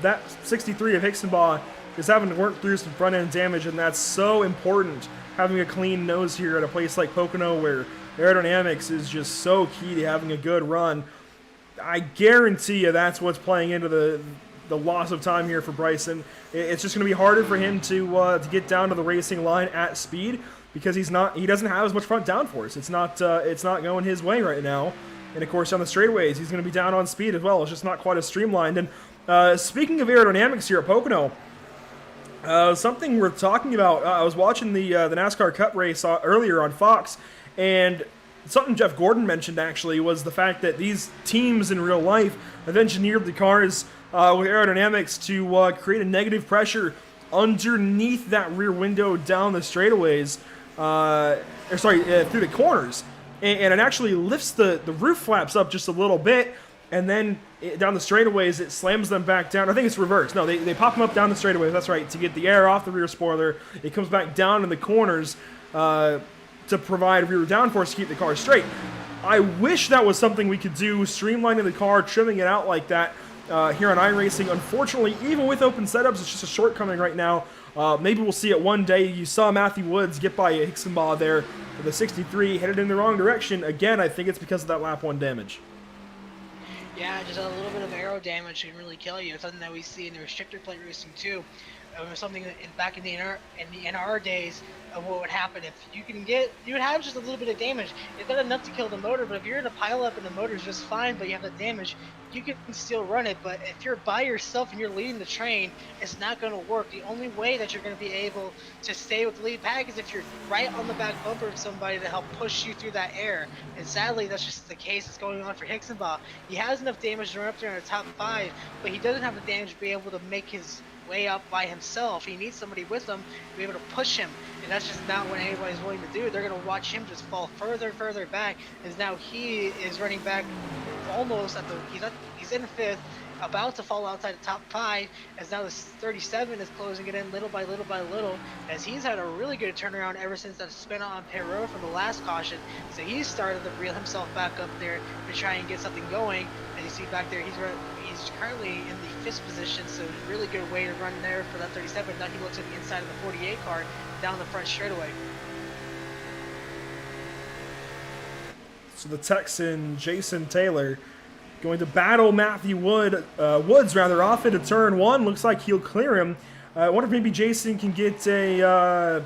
Speaker 2: that 63 of Hicksenbaugh is having to work through some front end damage, and that's so important having a clean nose here at a place like Pocono where aerodynamics is just so key to having a good run. I guarantee you that's what's playing into the loss of time here for Bryson. It's just going to be harder for him to get down to the racing line at speed because he doesn't have as much front downforce. It's not going his way right now. And of course on the straightaways he's going to be down on speed as well. It's just not quite as streamlined. And speaking of aerodynamics here at Pocono, something we're talking about. I was watching the NASCAR Cup race earlier on Fox, and something Jeff Gordon mentioned actually was the fact that these teams in real life have engineered the cars with aerodynamics to create a negative pressure underneath that rear window down the straightaways, through the corners, and it actually lifts the roof flaps up just a little bit, and then down the straightaways it slams them back down. I think it's reversed. No, they pop them up down the straightaways. That's right, to get the air off the rear spoiler. It comes back down in the corners to provide rear downforce to keep the car straight. I wish that was something we could do, streamlining the car, trimming it out like that here on iRacing. Unfortunately, even with open setups, it's just a shortcoming right now. Maybe we'll see it one day. You saw Matthew Woods get by Hixenbaugh there with a 63, headed in the wrong direction. Again, I think it's because of that lap 1 damage.
Speaker 1: Yeah, just a little bit of aero damage can really kill you. It's something that we see in the restrictor plate racing too. Something back in the NR days of what would happen if you would have just a little bit of damage. It's not enough to kill the motor, but if you're in a pileup and the motor's just fine, but you have the damage, you can still run it. But if you're by yourself and you're leading the train, it's not going to work. The only way that you're going to be able to stay with the lead pack is if you're right on the back bumper of somebody to help push you through that air. And sadly, that's just the case that's going on for Hixenbaugh. He has enough damage to run up there in the top 5, but he doesn't have the damage to be able to make his way up by himself. He needs somebody with him to be able to push him, and that's just not what anybody's willing to do. They're going to watch him just fall further and further back, as now he is running back almost at he's in 5th, about to fall outside the top 5, as now this 37 is closing it in little by little by little, as he's had a really good turnaround ever since that spin on pit road from the last caution. So he's started to reel himself back up there to try and get something going. And you see back there, he's currently in the 5th position, so really good way to run there for that 37. Now he looks at the inside of the 48 car down the front straightaway.
Speaker 2: So the Texan Jason Taylor going to battle Matthew Woods off into turn 1. Looks like he'll clear him. I wonder if maybe Jason can get a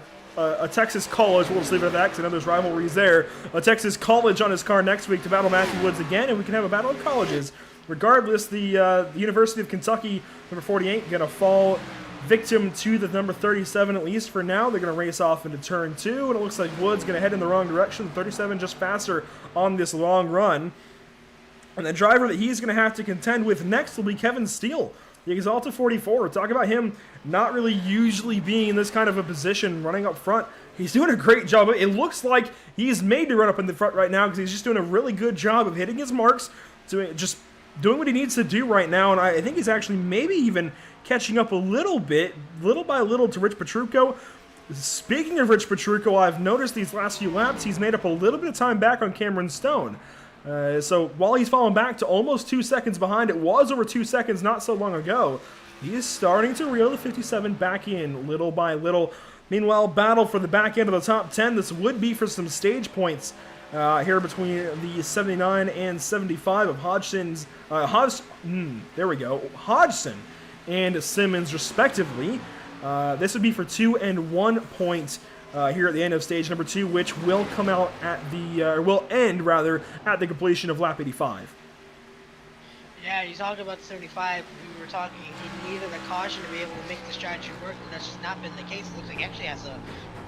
Speaker 2: Texas college. We'll just leave it at that because I know there's rivalries there. A Texas college on his car next week to battle Matthew Woods again, and we can have a battle of colleges. Regardless, the University of Kentucky, number 48, going to fall victim to the number 37, at least for now. They're going to race off into turn 2, and it looks like Woods going to head in the wrong direction. 37 just faster on this long run. And the driver that he's going to have to contend with next will be Kevin Steele, the Exalta 44. We're talking about him not really usually being in this kind of a position, running up front. He's doing a great job. It looks like he's made to run up in the front right now because he's just doing a really good job of hitting his marks, just doing what he needs to do right now, and I think he's actually maybe even catching up a little bit, little by little, to Rich Petrucco. Speaking of Rich Petrucco, I've noticed these last few laps he's made up a little bit of time back on Cameron Stone. So while he's fallen back to almost 2 seconds behind, it was over 2 seconds not so long ago, he is starting to reel the 57 back in little by little. Meanwhile, battle for the back end of the top 10. This would be for some stage points here between the 79 and 75 of Hodgson and Simmons, respectively. This would be for 2 and 1 points here at the end of stage number 2, which will come out at will end at the completion of lap 85.
Speaker 1: Yeah, you talk about the 75. We were talking, he needed a caution to be able to make the strategy work, and that's just not been the case. It looks like he actually has a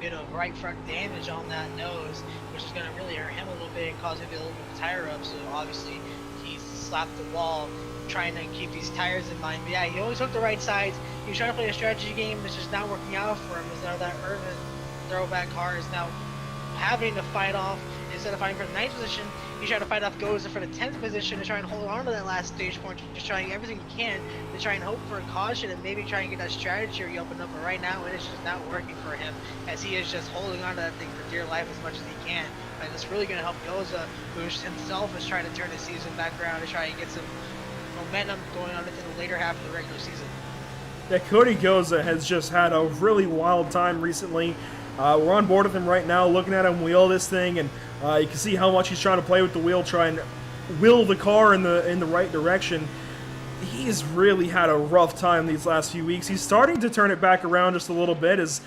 Speaker 1: bit of right front damage on that nose, which is going to really hurt him a little bit and cause maybe a little bit of tire up. So obviously he's slapped the wall trying to keep these tires in mind. But yeah, he always took the right sides. He was trying to play a strategy game that's just not working out for him, as now that Irvin throwback car is now having to fight off. Instead of fighting for the 9th position, he's trying to fight off Goza for the 10th position to try and hold on to that last stage point, just trying everything he can to try and hope for a caution and maybe try and get that strategy opened up. But right now, it is just not working for him, as he is just holding on to that thing for dear life as much as he can. And it's really going to help Goza, who himself is trying to turn the season back around to try and get some momentum going on into the later half of the regular season.
Speaker 2: Yeah, Cody Goza has just had a really wild time recently. We're on board with him right now, looking at him wheel this thing, and you can see how much he's trying to play with the wheel, try and wheel the car in the right direction. He's really had a rough time these last few weeks. He's starting to turn it back around just a little bit as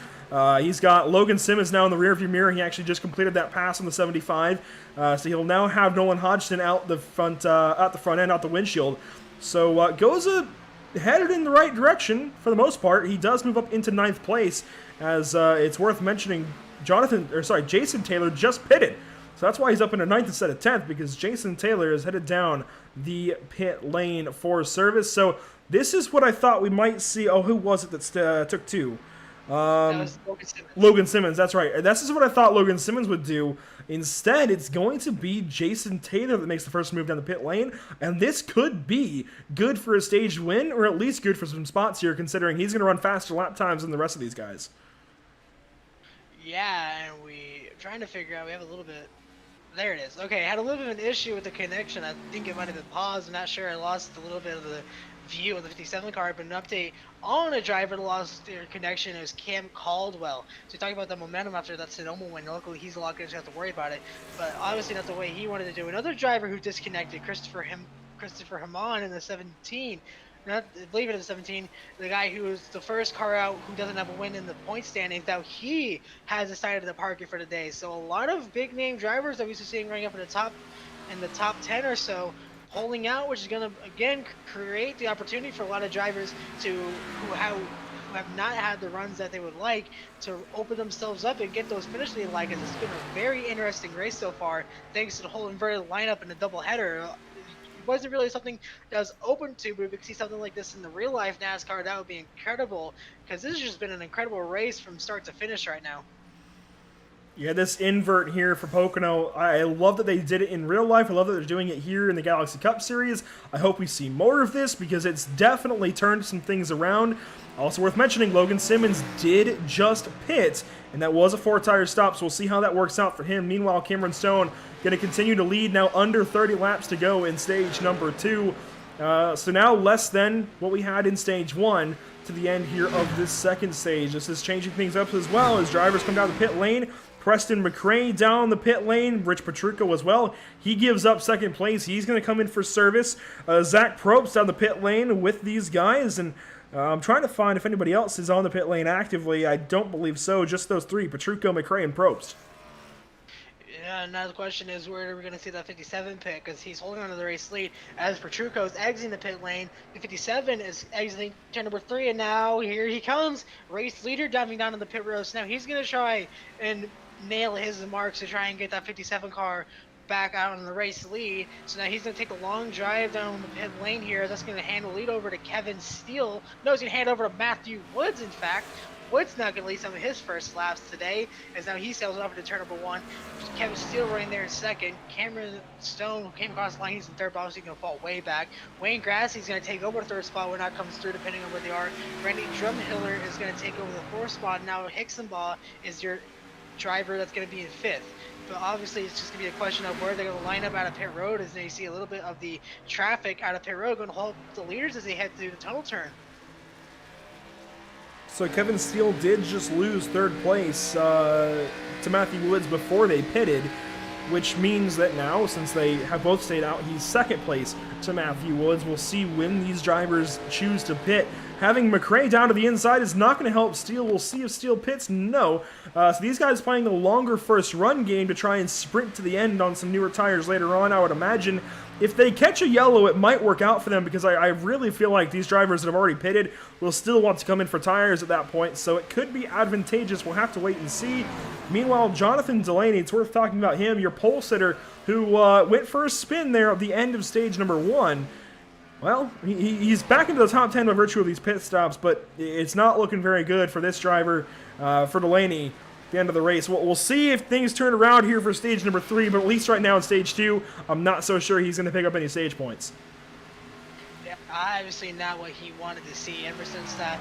Speaker 2: he's got Logan Simmons now in the rearview mirror. He actually just completed that pass on the 75, so he'll now have Nolan Hodgson out the front end, out the windshield. So goes headed in the right direction for the most part. He does move up into 9th place, as it's worth mentioning Jason Taylor just pitted. So that's why he's up into 9th instead of 10th, because Jason Taylor is headed down the pit lane for service. So this is what I thought we might see. Oh, who was it that took 2?
Speaker 1: That was Logan Simmons.
Speaker 2: Logan Simmons, that's right. This is what I thought Logan Simmons would do. Instead, it's going to be Jason Taylor that makes the first move down the pit lane, and this could be good for a stage win, or at least good for some spots here, considering he's going to run faster lap times than the rest of these guys.
Speaker 1: Yeah, and we're trying to figure out, we have a little bit, there it is. Okay, I had a little bit of an issue with the connection. I think it might have been paused. I'm not sure. I lost a little bit of the view of the 57 car, but an update on a driver that lost their connection is Cam Caldwell. So talking about the momentum after that Sonoma win. Luckily, he's a lot good, so have to worry about it. But obviously not the way he wanted to do. Another driver who disconnected, Christopher Hamon in the 17. I believe it is 17, the guy who was the first car out who doesn't have a win in the point standings. Now he has decided to park it for the day. So a lot of big name drivers that we used to seeing running up in the top 10 or so pulling out, which is going to again create the opportunity for a lot of drivers who have not had the runs that they would like to open themselves up and get those finish they like. And it's been a very interesting race so far, thanks to the whole inverted lineup and the double header. It wasn't really something that was open to, but if we could see something like this in the real life NASCAR, that would be incredible, because this has just been an incredible race from start to finish right now.
Speaker 2: Yeah, this invert here for Pocono, I love that they did it in real life. I love that they're doing it here in the Galaxy Cup Series. I hope we see more of this, because it's definitely turned some things around. Also worth mentioning, Logan Simmons did just pit, and that was a 4-tire stop, so we'll see how that works out for him. Meanwhile, Cameron Stone going to continue to lead, now under 30 laps to go in stage number 2. So now less than what we had in stage 1 to the end here of this second stage. This is changing things up as well as drivers come down the pit lane. Preston McRae down the pit lane, Rich Petrucco as well. He gives up second place. He's going to come in for service. Zach Probst down the pit lane with these guys, and I'm trying to find if anybody else is on the pit lane actively. I don't believe so. Just those 3, Petrucco, McRae, and Probst.
Speaker 1: Yeah, now the question is, where are we going to see that 57 pit? Because he's holding on to the race lead as Petrucco is exiting the pit lane. The 57 is exiting turn number 3, and now here he comes. Race leader diving down in the pit road. So now he's going to try and nail his marks to try and get that 57 car back out on the race lead. So now he's going to take a long drive down the pit lane here. That's going to hand the lead over to Kevin Steele. No, he's going to hand over to Matthew Woods, in fact. Woods now going to lead some of his first laps today, as now he sails over to turn number 1. Kevin Steele running there in second. Cameron Stone, who came across the line, he's in third, but obviously going to fall way back. Wayne Grassie's going to take over the third spot when that comes through, depending on where they are. Randy Drumhiller is going to take over the fourth spot. Now Hicksonbaugh is your driver that's going to be in 5th. But obviously it's just going to be a question of where they're going to line up out of pit road, as they see a little bit of the traffic out of pit road going to hold the leaders as they head through the tunnel turn.
Speaker 2: So Kevin Steele did just lose 3rd place to Matthew Woods before they pitted, which means that now, since they have both stayed out, he's 2nd place to Matthew Woods. We'll see when these drivers choose to pit. Having McRae down to the inside is not going to help Steele. We'll see if Steele pits. No. So these guys playing the longer first run game to try and sprint to the end on some newer tires later on. I would imagine if they catch a yellow, it might work out for them, because I really feel like these drivers that have already pitted will still want to come in for tires at that point, so it could be advantageous. We'll have to wait and see. Meanwhile, Jonathan Delaney, it's worth talking about him, your pole sitter, who went for a spin there at the end of stage number 1. Well, he's back into the top 10 by virtue of these pit stops, but it's not looking very good for this driver, for Delaney. The end of the race. We'll see if things turn around here for stage number 3, but at least right now in stage 2, I'm not so sure he's going to pick up any stage points.
Speaker 1: Yeah, obviously not what he wanted to see. Ever since that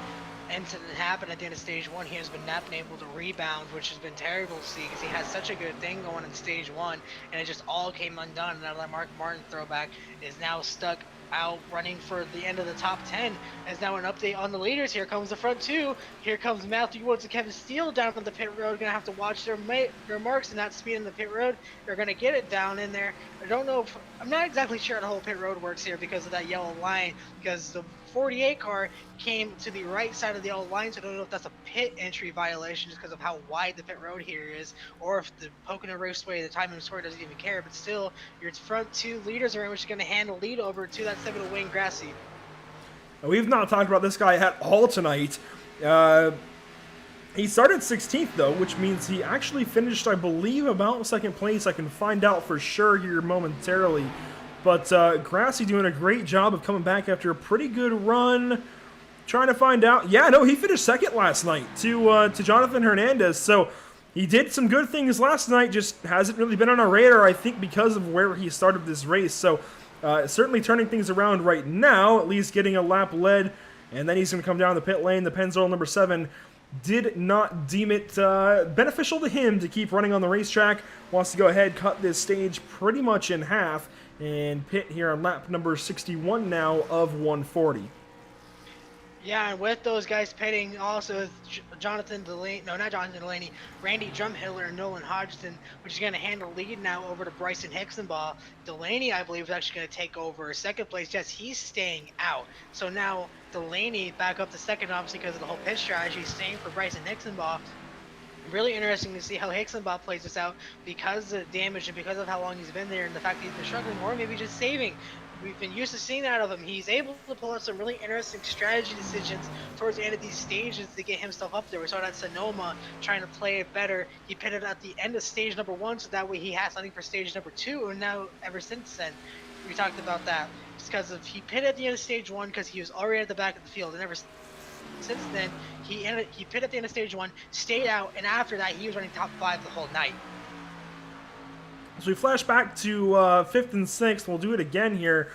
Speaker 1: incident happened at the end of stage 1, he has been not been able to rebound, which has been terrible to see, because he had such a good thing going in stage 1, and it just all came undone. And now that Mark Martin throwback is now stuck out running for the end of the top 10. As now an update on the leaders. Here comes the front two. Here comes Matthew Woods and Kevin Steele down on the pit road. Gonna have to watch their marks and not speed in the pit road. They're gonna get it down in there. I don't know if, I'm not exactly sure how the whole pit road works here because of that yellow line, because the 48 car came to the right side of the yellow line, so I don't know if that's a pit entry violation just because of how wide the pit road here is, or if the Pocono Raceway, the time and score doesn't even care. But still, your front two leaders are in, which is going to hand the lead over to that 7 of Wayne Grassy.
Speaker 2: We've not talked about this guy at all tonight. He started 16th, though, which means he actually finished, I believe, about second place. I can find out for sure here momentarily. But Grassy doing a great job of coming back after a pretty good run. Trying to find out. Yeah, no, he finished second last night to Jonathan Hernandez. So he did some good things last night, just hasn't really been on our radar, I think, because of where he started this race. So certainly turning things around right now, at least getting a lap led. And then he's going to come down the pit lane. The Pennzoil number 7 did not deem it beneficial to him to keep running on the racetrack. Wants to go ahead, cut this stage pretty much in half, and pit here on lap number 61 now of 140.
Speaker 1: Yeah, and with those guys pitting, also Jonathan Delaney, no, not Jonathan Delaney, Randy Drumhiller and Nolan Hodgson, which is going to hand the lead now over to Bryson Hixenbaugh. Delaney, I believe, is actually going to take over second place. Yes, he's staying out. So now Delaney back up to second, obviously, because of the whole pit strategy, staying for Bryson Hixenbaugh. Really interesting to see how Hixenbaugh plays this out because of damage and because of how long he's been there and the fact that he's been struggling, or maybe just saving. We've been used to seeing that out of him. He's able to pull out some really interesting strategy decisions towards the end of these stages to get himself up there. We saw that Sonoma trying to play it better. He pitted at the end of stage number 1, so that way he has something for stage number 2. And now, ever since then, we talked about that. It's because of he pitted at the end of stage 1 because he was already at the back of the field, and ever since then he pitted at the end of stage 1, stayed out, and after that he was running top 5 the whole night.
Speaker 2: So we flash back to 5th and 6th. We'll do it again here.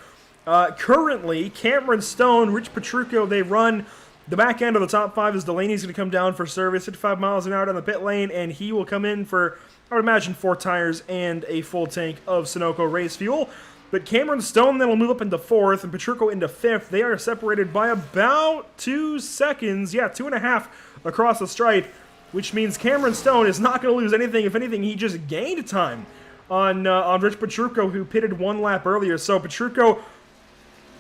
Speaker 2: Currently, Cameron Stone, Rich Petrucco, they run the back end of the top 5 as Delaney's going to come down for service, 55 miles an hour down the pit lane, and he will come in for, I would imagine, 4 tires and a full tank of Sunoco race fuel. But Cameron Stone then will move up into 4th and Petrucco into 5th. They are separated by about 2 seconds. Yeah, 2.5 across the stripe, which means Cameron Stone is not going to lose anything. If anything, he just gained time on Rich Petrucco, who pitted 1 lap earlier. So Petrucco,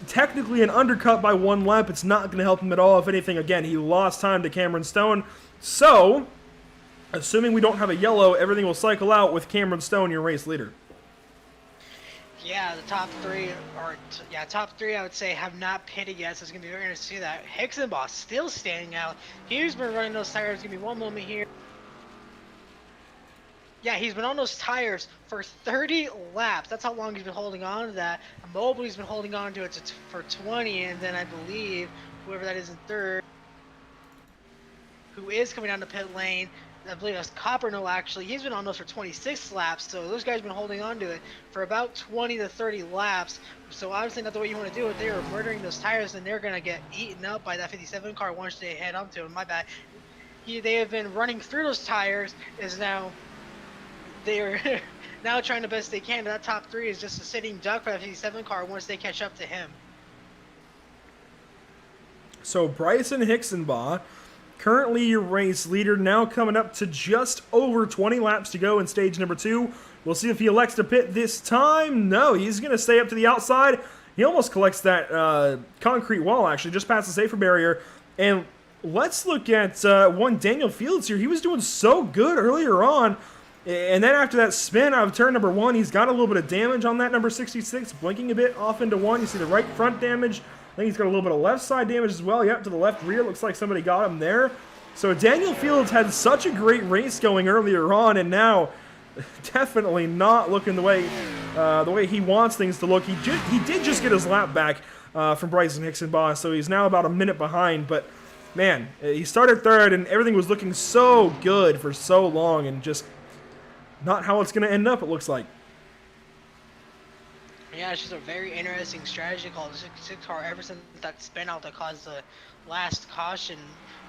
Speaker 2: technically an undercut by 1 lap. It's not going to help him at all. If anything, again, he lost time to Cameron Stone. So, assuming we don't have a yellow, everything will cycle out with Cameron Stone, your race leader.
Speaker 1: Yeah, the top 3 I would say have not pitted yet, so it's going to be very interesting to see that. Hixenbaugh still standing out. He's been running those tires. Give me one moment here. Yeah, he's been on those tires for 30 laps. That's how long he's been holding on to that. Mobley's been holding on to it for 20, and then I believe whoever that is in 3rd, who is coming down the pit lane, I believe that's Copperno actually. He's been on those for 26 laps, so those guys have been holding on to it for about 20 to 30 laps. So obviously not the way you want to do it. They are murdering those tires, and they're going to get eaten up by that 57 car once they head up to him. My bad. They have been running through those tires, is now... They are now trying the best they can. That top 3 is just a sitting duck for that 57 car once they catch up to him.
Speaker 2: So Bryson Hixenbaugh, currently your race leader, now coming up to just over 20 laps to go in stage number 2. We'll see if he elects to pit this time. No, he's going to stay up to the outside. He almost collects that concrete wall, actually, just past the safer barrier. And let's look at one Daniel Fields here. He was doing so good earlier on. And then after that spin out of turn number 1, he's got a little bit of damage on that number 66, blinking a bit off into 1. You see the right front damage. I think he's got a little bit of left side damage as well. Yep, to the left rear. Looks like somebody got him there. So Daniel Fields had such a great race going earlier on, and now definitely not looking the way he wants things to look. He did just get his lap back from Bryson Hixenbaugh, so he's now about a minute behind. But man, he started 3rd, and everything was looking so good for so long, and just not how it's going to end up, it looks like.
Speaker 1: Yeah, it's just a very interesting strategy called the 66 car ever since that spin out that caused the last caution,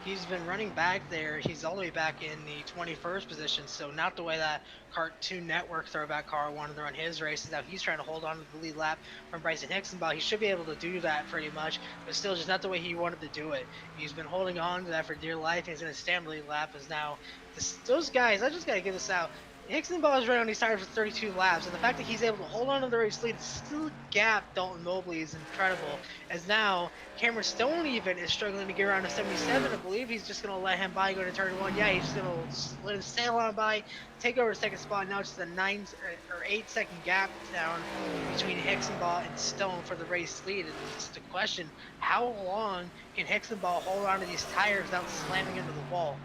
Speaker 1: he's been running back there. He's all the way back in the 21st position, so not the way that Cartoon Network throwback car wanted to run his races. Now he's trying to hold on to the lead lap from Bryson Hixenbaugh. He should be able to do that pretty much, but still just not the way he wanted to do it. He's been holding on to that for dear life, and he's going to stand the lead lap as now those guys, I just got to get this out. Hixenbaugh is running on these tires for 32 laps, and the fact that he's able to hold on to the race lead and still gap Dalton Mobley is incredible. As now, Cameron Stone even is struggling to get around to 77. I believe he's just going to let him by go to turn 1. Yeah, he's just going to let him sail on by, take over the second spot. Now it's just a 9 or 8 second gap down between Hixenbaugh and Stone for the race lead. And it's just a question, how long can Hixenbaugh hold on to these tires without slamming into the wall?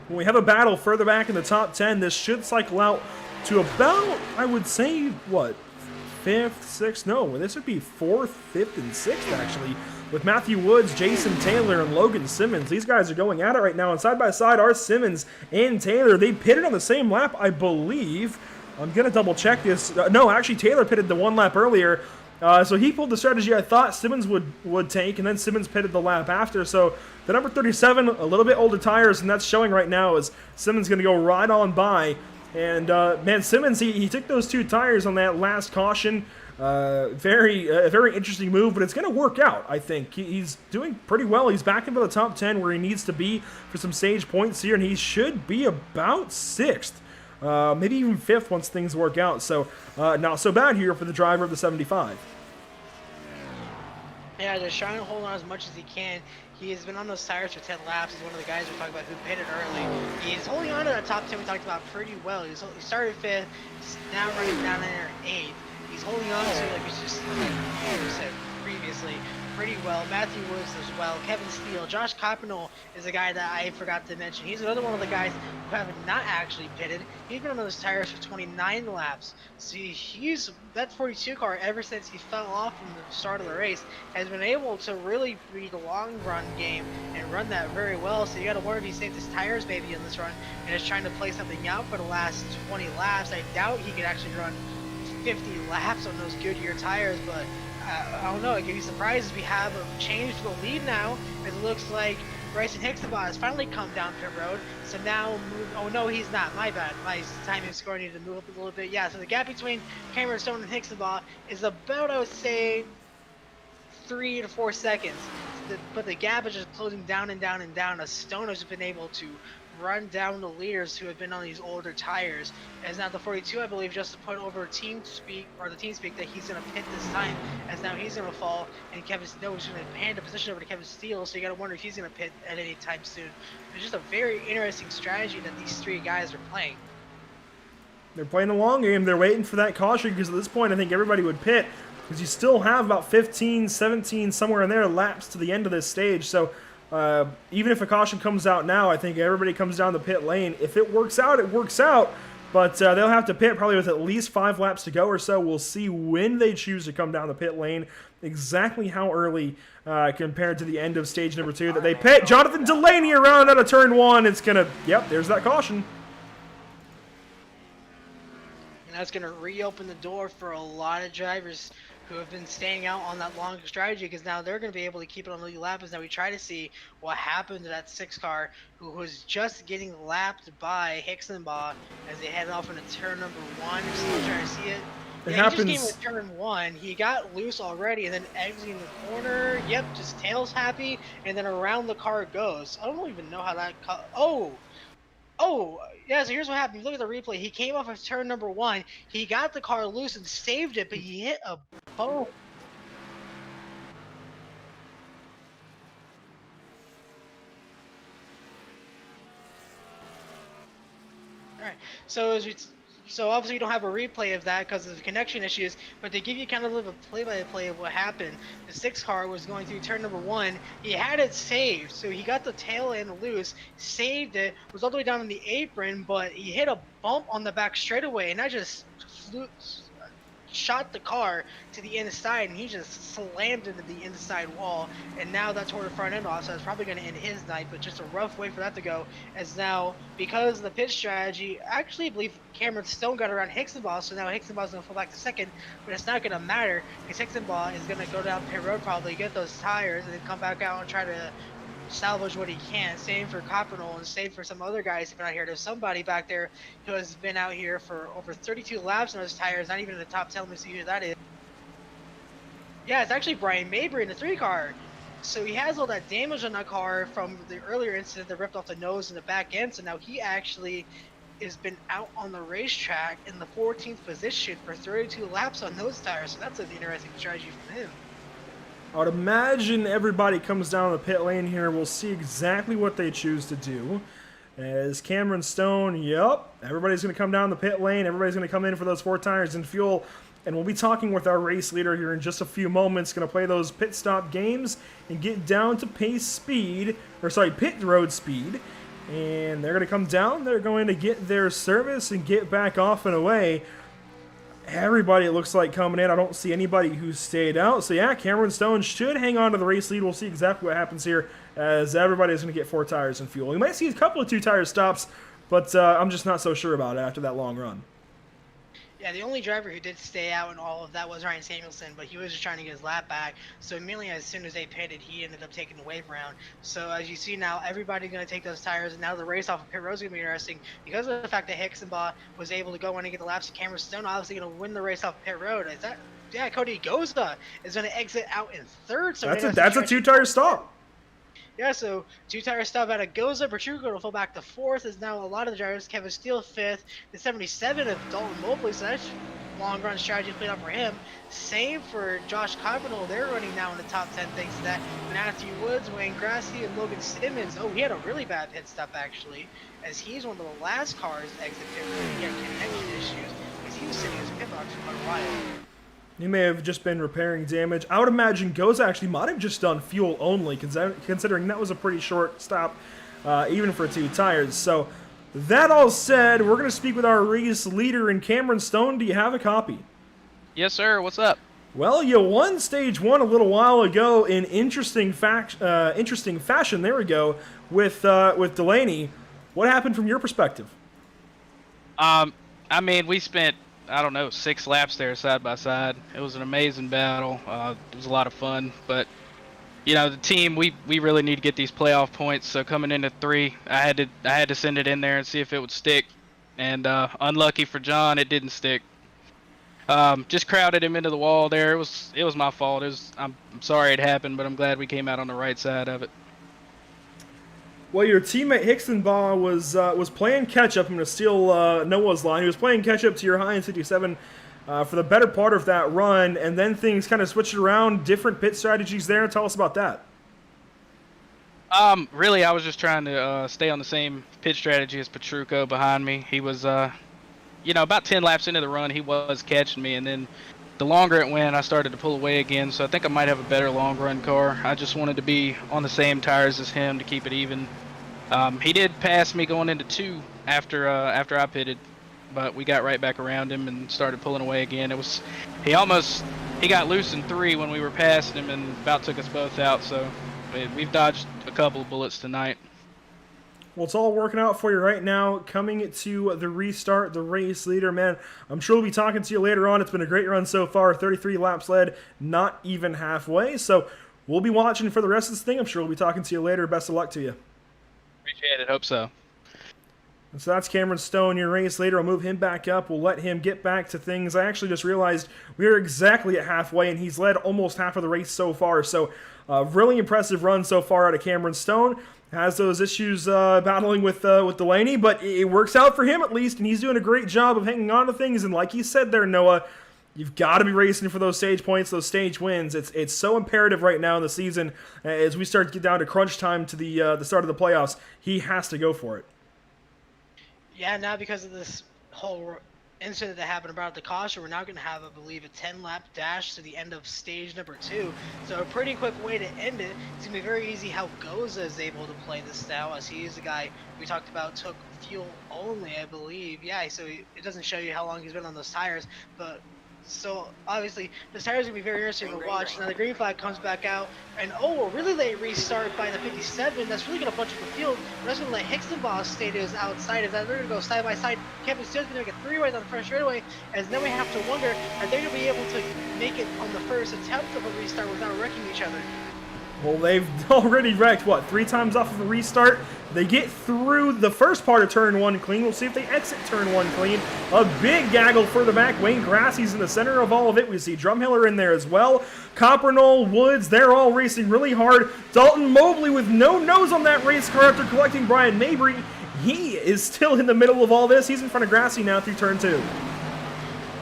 Speaker 2: When we have a battle further back in the top 10, this should cycle out to about, I would say, what, 5th, 6th? No, this would be 4th, 5th, and 6th, actually. With Matthew Woods, Jason Taylor, and Logan Simmons. These guys are going at it right now, and side by side are Simmons and Taylor. They pitted on the same lap, I believe. I'm going to double check this. No, actually, Taylor pitted the one lap earlier. So he pulled the strategy I thought Simmons would take, and then Simmons pitted the lap after. So the number 37, a little bit older tires, and that's showing right now as Simmons going to go right on by. And, man, Simmons, he took those 2 tires on that last caution. Very interesting move, but it's going to work out, I think. He's doing pretty well. He's back into the top 10 where he needs to be for some stage points here, and he should be about 6th. Maybe even 5th once things work out. So not so bad here for the driver of the 75.
Speaker 1: Yeah, just trying to hold on as much as he can. He has been on those tires for 10 laps. He's one of the guys we're talking about who pitted early. He's holding on to that top 10 we talked about pretty well. He started 5th, he's now running down there 8th. He's holding on to, like we just said previously, pretty well. Matthew Woods as well. Kevin Steele. Josh Coppenole is a guy that I forgot to mention. He's another one of the guys who have not actually pitted. He's been on those tires for 29 laps. So he's that 42 car ever since he fell off from the start of the race has been able to really read the long run game and run that very well. So you got to wonder if he saved his tires maybe in this run and is trying to play something out for the last 20 laps. I doubt he could actually run 50 laps on those Goodyear tires, but I don't know, it could be surprised if we have a change to the lead now, as it looks like Bryson Hixenbaugh has finally come down pit road. So now, oh no, he's not, my bad. My timing score needed to move up a little bit. Yeah, so the gap between Cameron Stone and Hixenbaugh is about, I would say, 3 to 4 seconds. But the gap is just closing down and down and down as Stone has been able to run down the leaders who have been on these older tires. As now the 42, I believe, just to put over TeamSpeak, or the TeamSpeak, that he's going to pit this time, as now he's going to fall, and Kevin Snow is going to hand the position over to Kevin Steele, so you got to wonder if he's going to pit at any time soon. It's just a very interesting strategy that these 3 guys are playing.
Speaker 2: They're playing the long game. They're waiting for that caution, because at this point I think everybody would pit, because you still have about 15, 17, somewhere in there laps to the end of this stage. So even if a caution comes out now, I think everybody comes down the pit lane. If it works out, it works out. But they'll have to pit probably with at least 5 laps to go or so. We'll see when they choose to come down the pit lane, exactly how early compared to the end of stage number 2 that they pit. Jonathan Delaney around out of turn 1. It's going to, yep, there's that caution.
Speaker 1: And that's going to reopen the door for a lot of drivers who have been staying out on that long strategy, because now they're going to be able to keep it on the lead lap. As now we try to see what happened to that 6 car who was just getting lapped by Hixenbaugh as they headed off into turn number 1. You're still trying to see it.
Speaker 2: It
Speaker 1: Yeah,
Speaker 2: happens.
Speaker 1: he just came with turn 1. He got loose already, and then exiting the corner. Yep, just tails happy, and then around the car goes. I don't even know how that. Oh, yeah, so here's what happened. Look at the replay. He came off of turn number 1. He got the car loose and saved it, but he hit a bone. Alright, so obviously you don't have a replay of that because of the connection issues, but they give you kind of a play-by-play of what happened. The 6 car was going through turn number 1. He had it saved, so he got the tail end loose, saved it, was all the way down in the apron, but he hit a bump on the back straightaway, and that just shot the car to the inside, and he just slammed into the inside wall, and now that tore the front end off, so it's probably going to end his night, but just a rough way for that to go, as now, because of the pit strategy, actually I believe Cameron Stone got around Hixenbaugh, so now Hixenbaugh's going to fall back to second, but it's not going to matter, because Hixenbaugh is going to go down pit road probably, get those tires, and then come back out and try to salvage what he can. Same for Coppernoll, and same for some other guys who've been out here. There's somebody back there who has been out here for over 32 laps on those tires, not even in the top 10. Let me see who that is. Yeah, it's actually Brian Mabry in the 3 car. So he has all that damage on that car from the earlier incident that ripped off the nose and the back end. So now he actually has been out on the racetrack in the 14th position for 32 laps on those tires. So that's an interesting strategy from him.
Speaker 2: I would imagine everybody comes down the pit lane here. We'll see exactly what they choose to do. As Cameron Stone, yep, everybody's going to come down the pit lane. Everybody's going to come in for those 4 tires and fuel. And we'll be talking with our race leader here in just a few moments. Going to play those pit stop games and get down to pit road speed. And they're going to come down. They're going to get their service and get back off and away. Everybody, it looks like, coming in. I don't see anybody who stayed out. So, yeah, Cameron Stone should hang on to the race lead. We'll see exactly what happens here as everybody's going to get 4 tires and fuel. You might see a couple of 2-tire stops, but I'm just not so sure about it after that long run.
Speaker 1: Yeah, the only driver who did stay out in all of that was Ryan Samuelson, but he was just trying to get his lap back. So immediately as soon as they pitted, he ended up taking the wave round. So as you see now, everybody's going to take those tires, and now the race off of pit road is going to be interesting because of the fact that Hixenbaugh was able to go in and get the laps. Cameron Stone obviously going to win the race off of pit road. Yeah, Cody Goza is going to exit out in 3rd. So
Speaker 2: that's a 2-tire stop.
Speaker 1: Yeah, so 2-tire stop out of Goza. Petrucco will fall back to 4th. Is now a lot of the drivers. Kevin Steele 5th. The 77 of Dalton Mobley. So that's long run strategy played out for him. Same for Josh Coppernoll. They're running now in the top 10 thanks to that. Matthew Woods, Wayne Grassi, and Logan Simmons. Oh, he had a really bad pit stop actually, as he's one of the last cars to exit pit road. He had connection issues because he was sitting in his pit box for quite a while.
Speaker 2: He may have just been repairing damage. I would imagine Goza actually might have just done fuel only, considering that was a pretty short stop, even for 2 tires. So, that all said, we're going to speak with our race leader in Cameron Stone. Do you have a copy?
Speaker 3: Yes, sir. What's up?
Speaker 2: Well, you won Stage 1 a little while ago in interesting fashion. There we go, with Delaney. What happened from your perspective?
Speaker 3: I mean, we spent, I don't know, 6 laps there side by side. It was an amazing battle. It was a lot of fun, but you know, the team, we really need to get these playoff points. So coming into 3, I had to send it in there and see if it would stick. And unlucky for John, it didn't stick. Just crowded him into the wall there. It was my fault. I'm sorry it happened, but I'm glad we came out on the right side of it.
Speaker 2: Well, your teammate Hixenbaugh was playing catch-up. I'm going to steal Noah's line. He was playing catch-up to your Heinz 57 for the better part of that run, and then things kind of switched around, different pit strategies there. Tell us about that.
Speaker 3: Really, I was just trying to stay on the same pit strategy as Petrucco behind me. He was, you know, about 10 laps into the run, he was catching me, and then the longer it went, I started to pull away again, so I think I might have a better long-run car. I just wanted to be on the same tires as him to keep it even. He did pass me going into 2 after I pitted, but we got right back around him and started pulling away again. He got loose in 3 when we were passing him and about took us both out, so we've dodged a couple of bullets tonight.
Speaker 2: Well, it's all working out for you right now. Coming to the restart, the race leader, man. I'm sure we'll be talking to you later on. It's been a great run so far. 33 laps led, not even halfway. So we'll be watching for the rest of this thing. I'm sure we'll be talking to you later. Best of luck to you.
Speaker 3: Appreciate it. Hope so.
Speaker 2: And so that's Cameron Stone, your race leader. I'll move him back up. We'll let him get back to things. I actually just realized we are exactly at halfway, and he's led almost half of the race so far. So really impressive run so far out of Cameron Stone. Has those issues battling with Delaney, but it works out for him at least, and he's doing a great job of hanging on to things. And like you said there, Noah, you've got to be racing for those stage points, those stage wins. It's so imperative right now in the season as we start to get down to crunch time to the start of the playoffs. He has to go for it.
Speaker 1: Yeah, now because of this whole incident that happened about the caution, we're now going to have, I believe, a 10-lap dash to the end of stage number 2. So a pretty quick way to end it. It's going to be very easy how Goza is able to play this style, as he is the guy we talked about took fuel only, I believe. Yeah, so it doesn't show you how long he's been on those tires, but So obviously the tires are gonna be very interesting to watch. Now the green flag comes back out, and oh, a really late restart by the 57. That's really gonna bunch up the field. But that's gonna let Hixenboss stay to his outside. As they're gonna go side by side. Kevin Steele's gonna make a three-way on the front straightaway. As then we have to wonder, are they gonna be able to make it on the first attempt of a restart without wrecking each other?
Speaker 2: Well, they've already wrecked, what, 3 times off of a restart? They get through the first part of turn 1 clean. We'll see if they exit turn 1 clean. A big gaggle for the back. Wayne Grassie's in the center of all of it. We see Drumhiller in there as well. Coppernoll, Woods, they're all racing really hard. Dalton Mobley with no nose on that race car after collecting Brian Mabry. He is still in the middle of all this. He's in front of Grassie now through turn 2.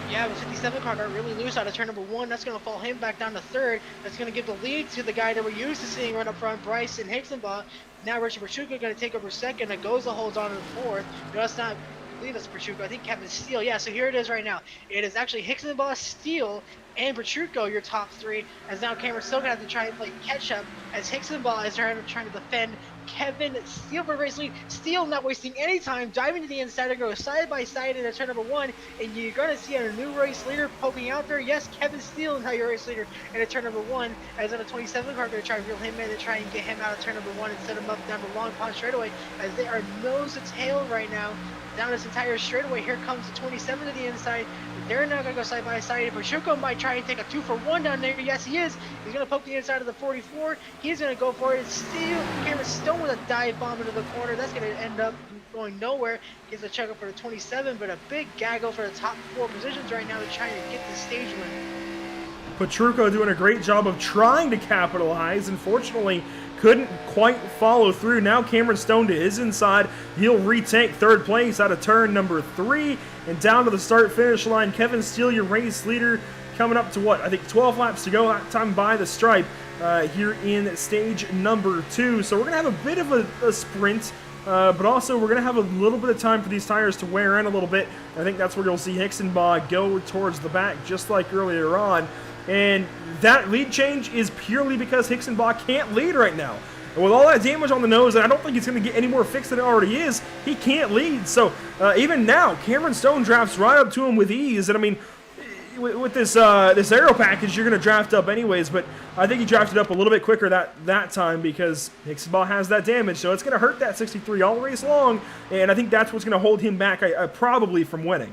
Speaker 1: Yeah, the 57 car got really loose out of turn number 1. That's going to fall him back down to 3rd. That's going to give the lead to the guy that we're used to seeing run up front, Bryson Hixenbaugh. Now Richard Pachuca going to take over 2nd. Agoza holds on to the 4th. No, that's not, I believe that's Pachuca. I think Kevin Steele. Yeah, so here it is right now. It is actually Hixenbaugh, Steele, and Pachuco, your top 3. As now Cameron's still going to have to try and play catch up as Hixenbaugh is trying to defend Kevin Steele for race lead. Steele not wasting any time, diving to the inside and go side by side into turn number 1, and you're going to see a new race leader poking out there. Yes, Kevin Steele is now your race leader in turn number 1, as in a 27 car going to try and reel him in and try and get him out of turn number 1 and set him up down the long pond straightaway, as they are nose to tail right now down this entire straightaway. Here comes the 27 to the inside. They're now going to go side by side. Pachuco might try and take a 2-for-1 down there. Yes, he is. He's going to poke the inside of the 44. He's going to go for it. Steele, Cameron Stone with a dive bomb into the corner. That's going to end up going nowhere. Gets a check up for the 27, but a big gaggle for the top 4 positions right now to try to get the stage win.
Speaker 2: Patruco doing a great job of trying to capitalize. Unfortunately, couldn't quite follow through. Now Cameron Stone to his inside. He'll retake 3rd place out of turn number 3 and down to the start-finish line. Kevin Steele, your race leader, coming up to what? I think 12 laps to go. That time by the stripe here in stage number 2. So we're going to have a bit of a sprint. But also, we're going to have a little bit of time for these tires to wear in a little bit. I think that's where you'll see Hixenbaugh go towards the back, just like earlier on. And that lead change is purely because Hixenbaugh can't lead right now. And with all that damage on the nose, and I don't think it's going to get any more fixed than it already is, he can't lead. So even now, Cameron Stone drafts right up to him with ease. And I mean, with this this aero package, you're going to draft up anyways, but I think he drafted up a little bit quicker that time because Hixenbaugh has that damage, so it's going to hurt that 63 all race long, and I think that's what's going to hold him back probably from winning.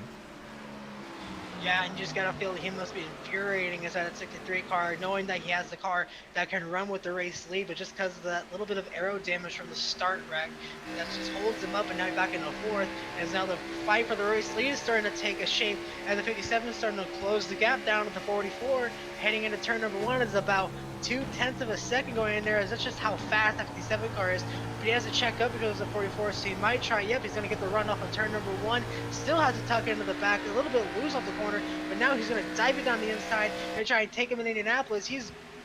Speaker 1: Yeah, and you just gotta feel he must be infuriating as that 63 car, knowing that he has the car that can run with the race lead, but just because of that little bit of aero damage from the start wreck, that just holds him up, and now he's back in the 4th, as now the fight for the race lead is starting to take a shape, and the 57 is starting to close the gap down to the 44, heading into turn number 1 is about 0.2 of a second going in there, as that's just how fast that 57 car is. But he has to check up because of the 44, so he might try. Yep, he's going to get the run off on turn number 1. Still has to tuck into the back, a little bit loose off the corner, but now he's going to dive it down the inside and try and take him in Indianapolis.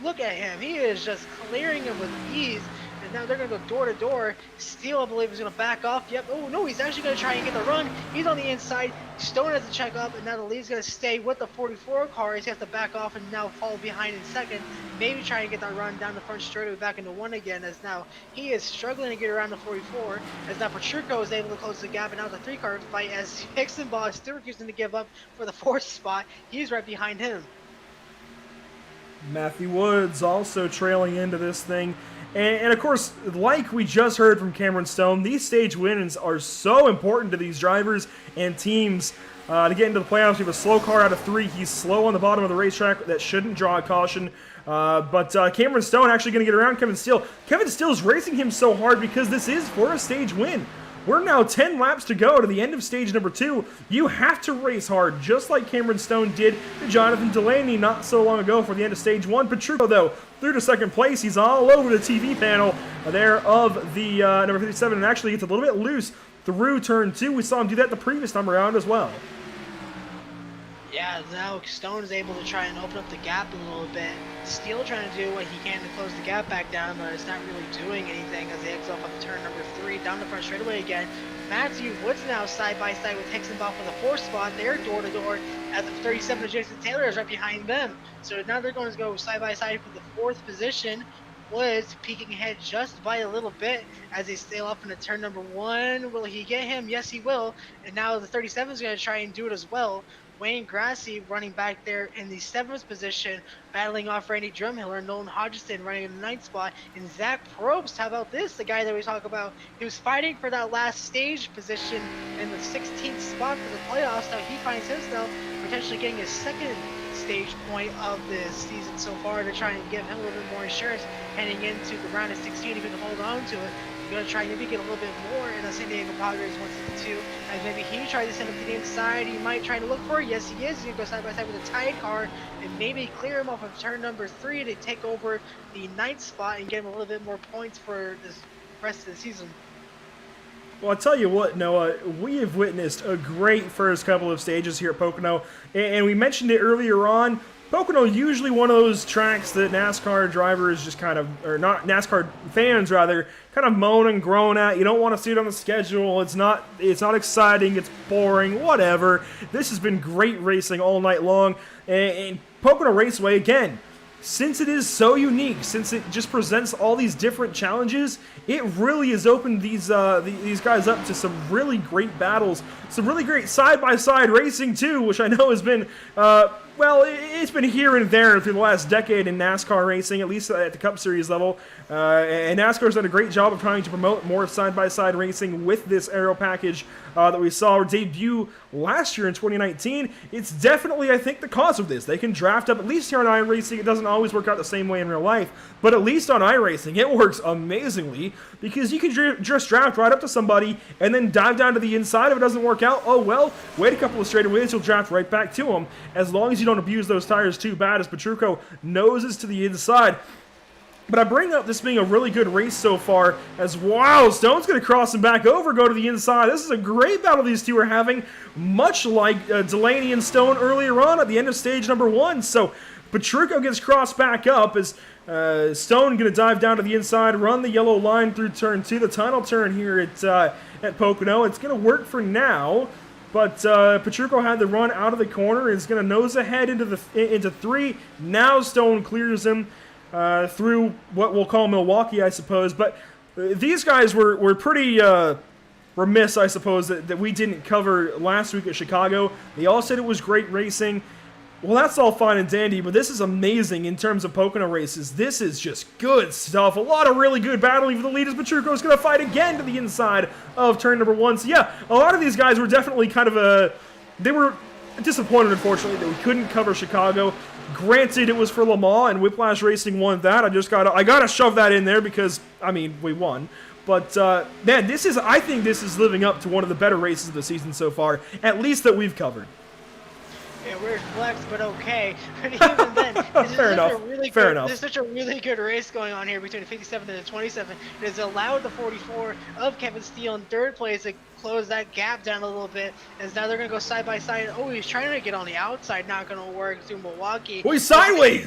Speaker 1: Look at him. He is just clearing him with ease. And now they're going to go door to door. Steele, I believe, is going to back off. Yep. Oh, no, he's actually going to try and get the run. He's on the inside. Stone has to check up, and now the lead's going to stay with the 44 car. He has to back off and now fall behind in 2nd. Maybe try and get that run down the front straightaway back into 1 again, as now he is struggling to get around the 44. As now Pachuco is able to close the gap, and now it's a 3-car fight as Hixenbaugh is still refusing to give up for the 4th spot. He's right behind him.
Speaker 2: Matthew Woods also trailing into this thing. And of course, like we just heard from Cameron Stone, these stage wins are so important to these drivers and teams to get into the playoffs. You have a slow car out of 3. He's slow on the bottom of the racetrack. That shouldn't draw a caution. But Cameron Stone actually going to get around Kevin Steele. Kevin Steele's racing him so hard because this is for a stage win. We're now 10 laps to go to the end of stage number 2. You have to race hard, just like Cameron Stone did to Jonathan Delaney not so long ago for the end of stage 1. Patruco, though, through to 2nd place. He's all over the TV panel there of the number 57 and actually gets a little bit loose through turn 2. We saw him do that the previous time around as well.
Speaker 1: Yeah, now Stone is able to try and open up the gap a little bit. Steele trying to do what he can to close the gap back down, but it's not really doing anything as he exits off of turn number 3 down the front straightaway again. Matthew Woods now side by side with Hixenbaugh for the 4th spot. They're door to door as the 37 of Jason Taylor is right behind them. So now they're going to go side by side for the 4th position. Woods peeking ahead just by a little bit as they sail off into turn number 1. Will he get him? Yes, he will. And now the 37 is going to try and do it as well. Wayne Grassy running back there in the 7th position, battling off Randy Drumhiller, Nolan Hodgson running in the 9th spot, and Zach Probst. How about this? The guy that we talk about, he was fighting for that last stage position in the 16th spot for the playoffs. Now he finds himself potentially getting his second stage point of the season so far to try and give him a little bit more insurance heading into the round of 16 if he can hold on to it. You're going to try maybe get a little bit more in a San Diego Padres 162, and maybe he tries to send him to the inside. He might try to look for it. Yes, he is. He's going to go side by side with a tied car and maybe clear him off of turn number 3 to take over the 9th spot and get him a little bit more points for this rest of the season.
Speaker 2: Well, I'll tell you what, Noah, we have witnessed a great first couple of stages here at Pocono, and we mentioned it earlier on. Pocono usually one of those tracks that NASCAR drivers just kind of, or not NASCAR fans rather, kind of moan and groan at. You don't want to see it on the schedule. It's not exciting. It's boring. Whatever. This has been great racing all night long, and Pocono Raceway again. Since it is so unique, since it just presents all these different challenges, it really has opened these guys up to some really great battles, some really great side-by-side racing too, which I know has been, well, it's been here and there through the last decade in NASCAR racing, at least at the Cup Series level, and NASCAR's done a great job of trying to promote more side-by-side racing with this aero package that we saw debut last year in 2019. It's definitely, I think, the cause of this. They can draft up, at least here on iRacing, it doesn't always work out the same way in real life, but at least on iRacing, it works amazingly, because you can just draft right up to somebody and then dive down to the inside. If it doesn't work out, oh well, wait a couple of straightaways, you'll draft right back to them, as long as you don't abuse those tires too bad, as Petrucco noses to the inside. But I bring up this being a really good race so far, as wow, Stone's going to cross him back over, go to the inside. This is a great battle these two are having, much like Delaney and Stone earlier on at the end of stage number 1. So Petrucco gets crossed back up as Stone going to dive down to the inside, run the yellow line through turn 2, the tunnel turn here at Pocono. It's going to work for now. But Petrucco had the run out of the corner, is going to nose ahead into 3. Now Stone clears him through what we'll call Milwaukee, I suppose. But these guys were pretty remiss, I suppose, that we didn't cover last week at Chicago. They all said it was great racing. Well, that's all fine and dandy, but this is amazing in terms of Pocono races. This is just good stuff. A lot of really good battling for the lead as Petrucco is going to fight again to the inside of turn number 1. So yeah, a lot of these guys were definitely kind of they were disappointed, unfortunately, that we couldn't cover Chicago. Granted, it was for Le Mans, and Whiplash Racing won that. I gotta shove that in there because, I mean, we won. But, man, I think this is living up to one of the better races of the season so far, at least that we've covered.
Speaker 1: Yeah, we're flexed, but okay. But even then,
Speaker 2: Fair enough.
Speaker 1: There's such a really good race going on here between the 57 and the 27. It has allowed the 44 of Kevin Steele in 3rd place to close that gap down a little bit, as now they're going to go side by side. Oh, he's trying to get on the outside, not going to work through Milwaukee.
Speaker 2: Oh, he's sideways!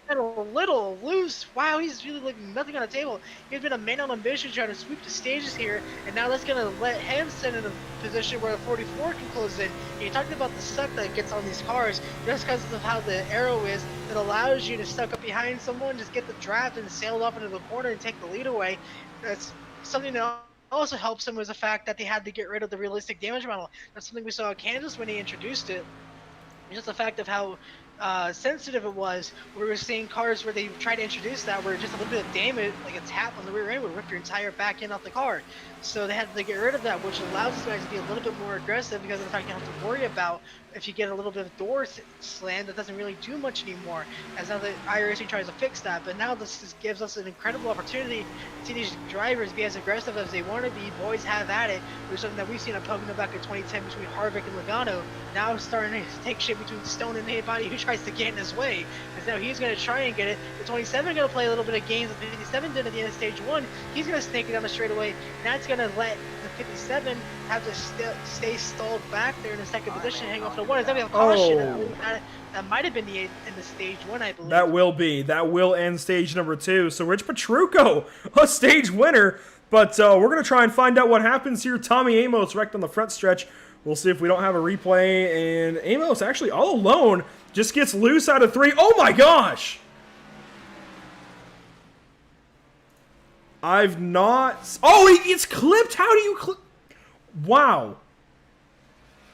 Speaker 1: Got a little loose. Wow, he's really looking nothing on the table. He's been a man on a mission trying to sweep the stages here, and now that's going to let him sit in a position where the 44 can close in. And you talked about the suck that gets on these cars, just because of how the arrow is, that allows you to suck up behind someone, just get the draft and sail off into the corner and take the lead away. That's something that also helps them was the fact that they had to get rid of the realistic damage model. That's something we saw at Kansas when he introduced it. Just the fact of how sensitive it was. We were seeing cars where they tried to introduce that where just a little bit of damage, like a tap on the rear end, would rip your entire back end off the car. So they had to get rid of that, which allows these guys to be a little bit more aggressive because of the fact you don't have to worry about if you get a little bit of door slam, that doesn't really do much anymore, as now the iRacing tries to fix that. But now this just gives us an incredible opportunity to see these drivers be as aggressive as they want to be. Boys have at it, which is something that we've seen at Pocono back in 2010 between Harvick and Logano. Now starting to take shit between Stone and anybody who tries to get in his way, as now he's going to try and get it. The 27 going to play a little bit of games that the 57 did at the end of stage 1. He's going to snake it down the straightaway, and that's going to let the 57 have to stay stalled back there in the 2nd position, hang off the 1. Is that a caution? That might have been the end of stage 1, I believe.
Speaker 2: That will end stage number 2. So Rich Petrucco, a stage winner. But we're going to try and find out what happens here. Tommy Amos wrecked on the front stretch. We'll see if we don't have a replay. And Amos actually all alone just gets loose out of 3. Oh my gosh! I've not... Oh, it's clipped! How do you clip... Wow.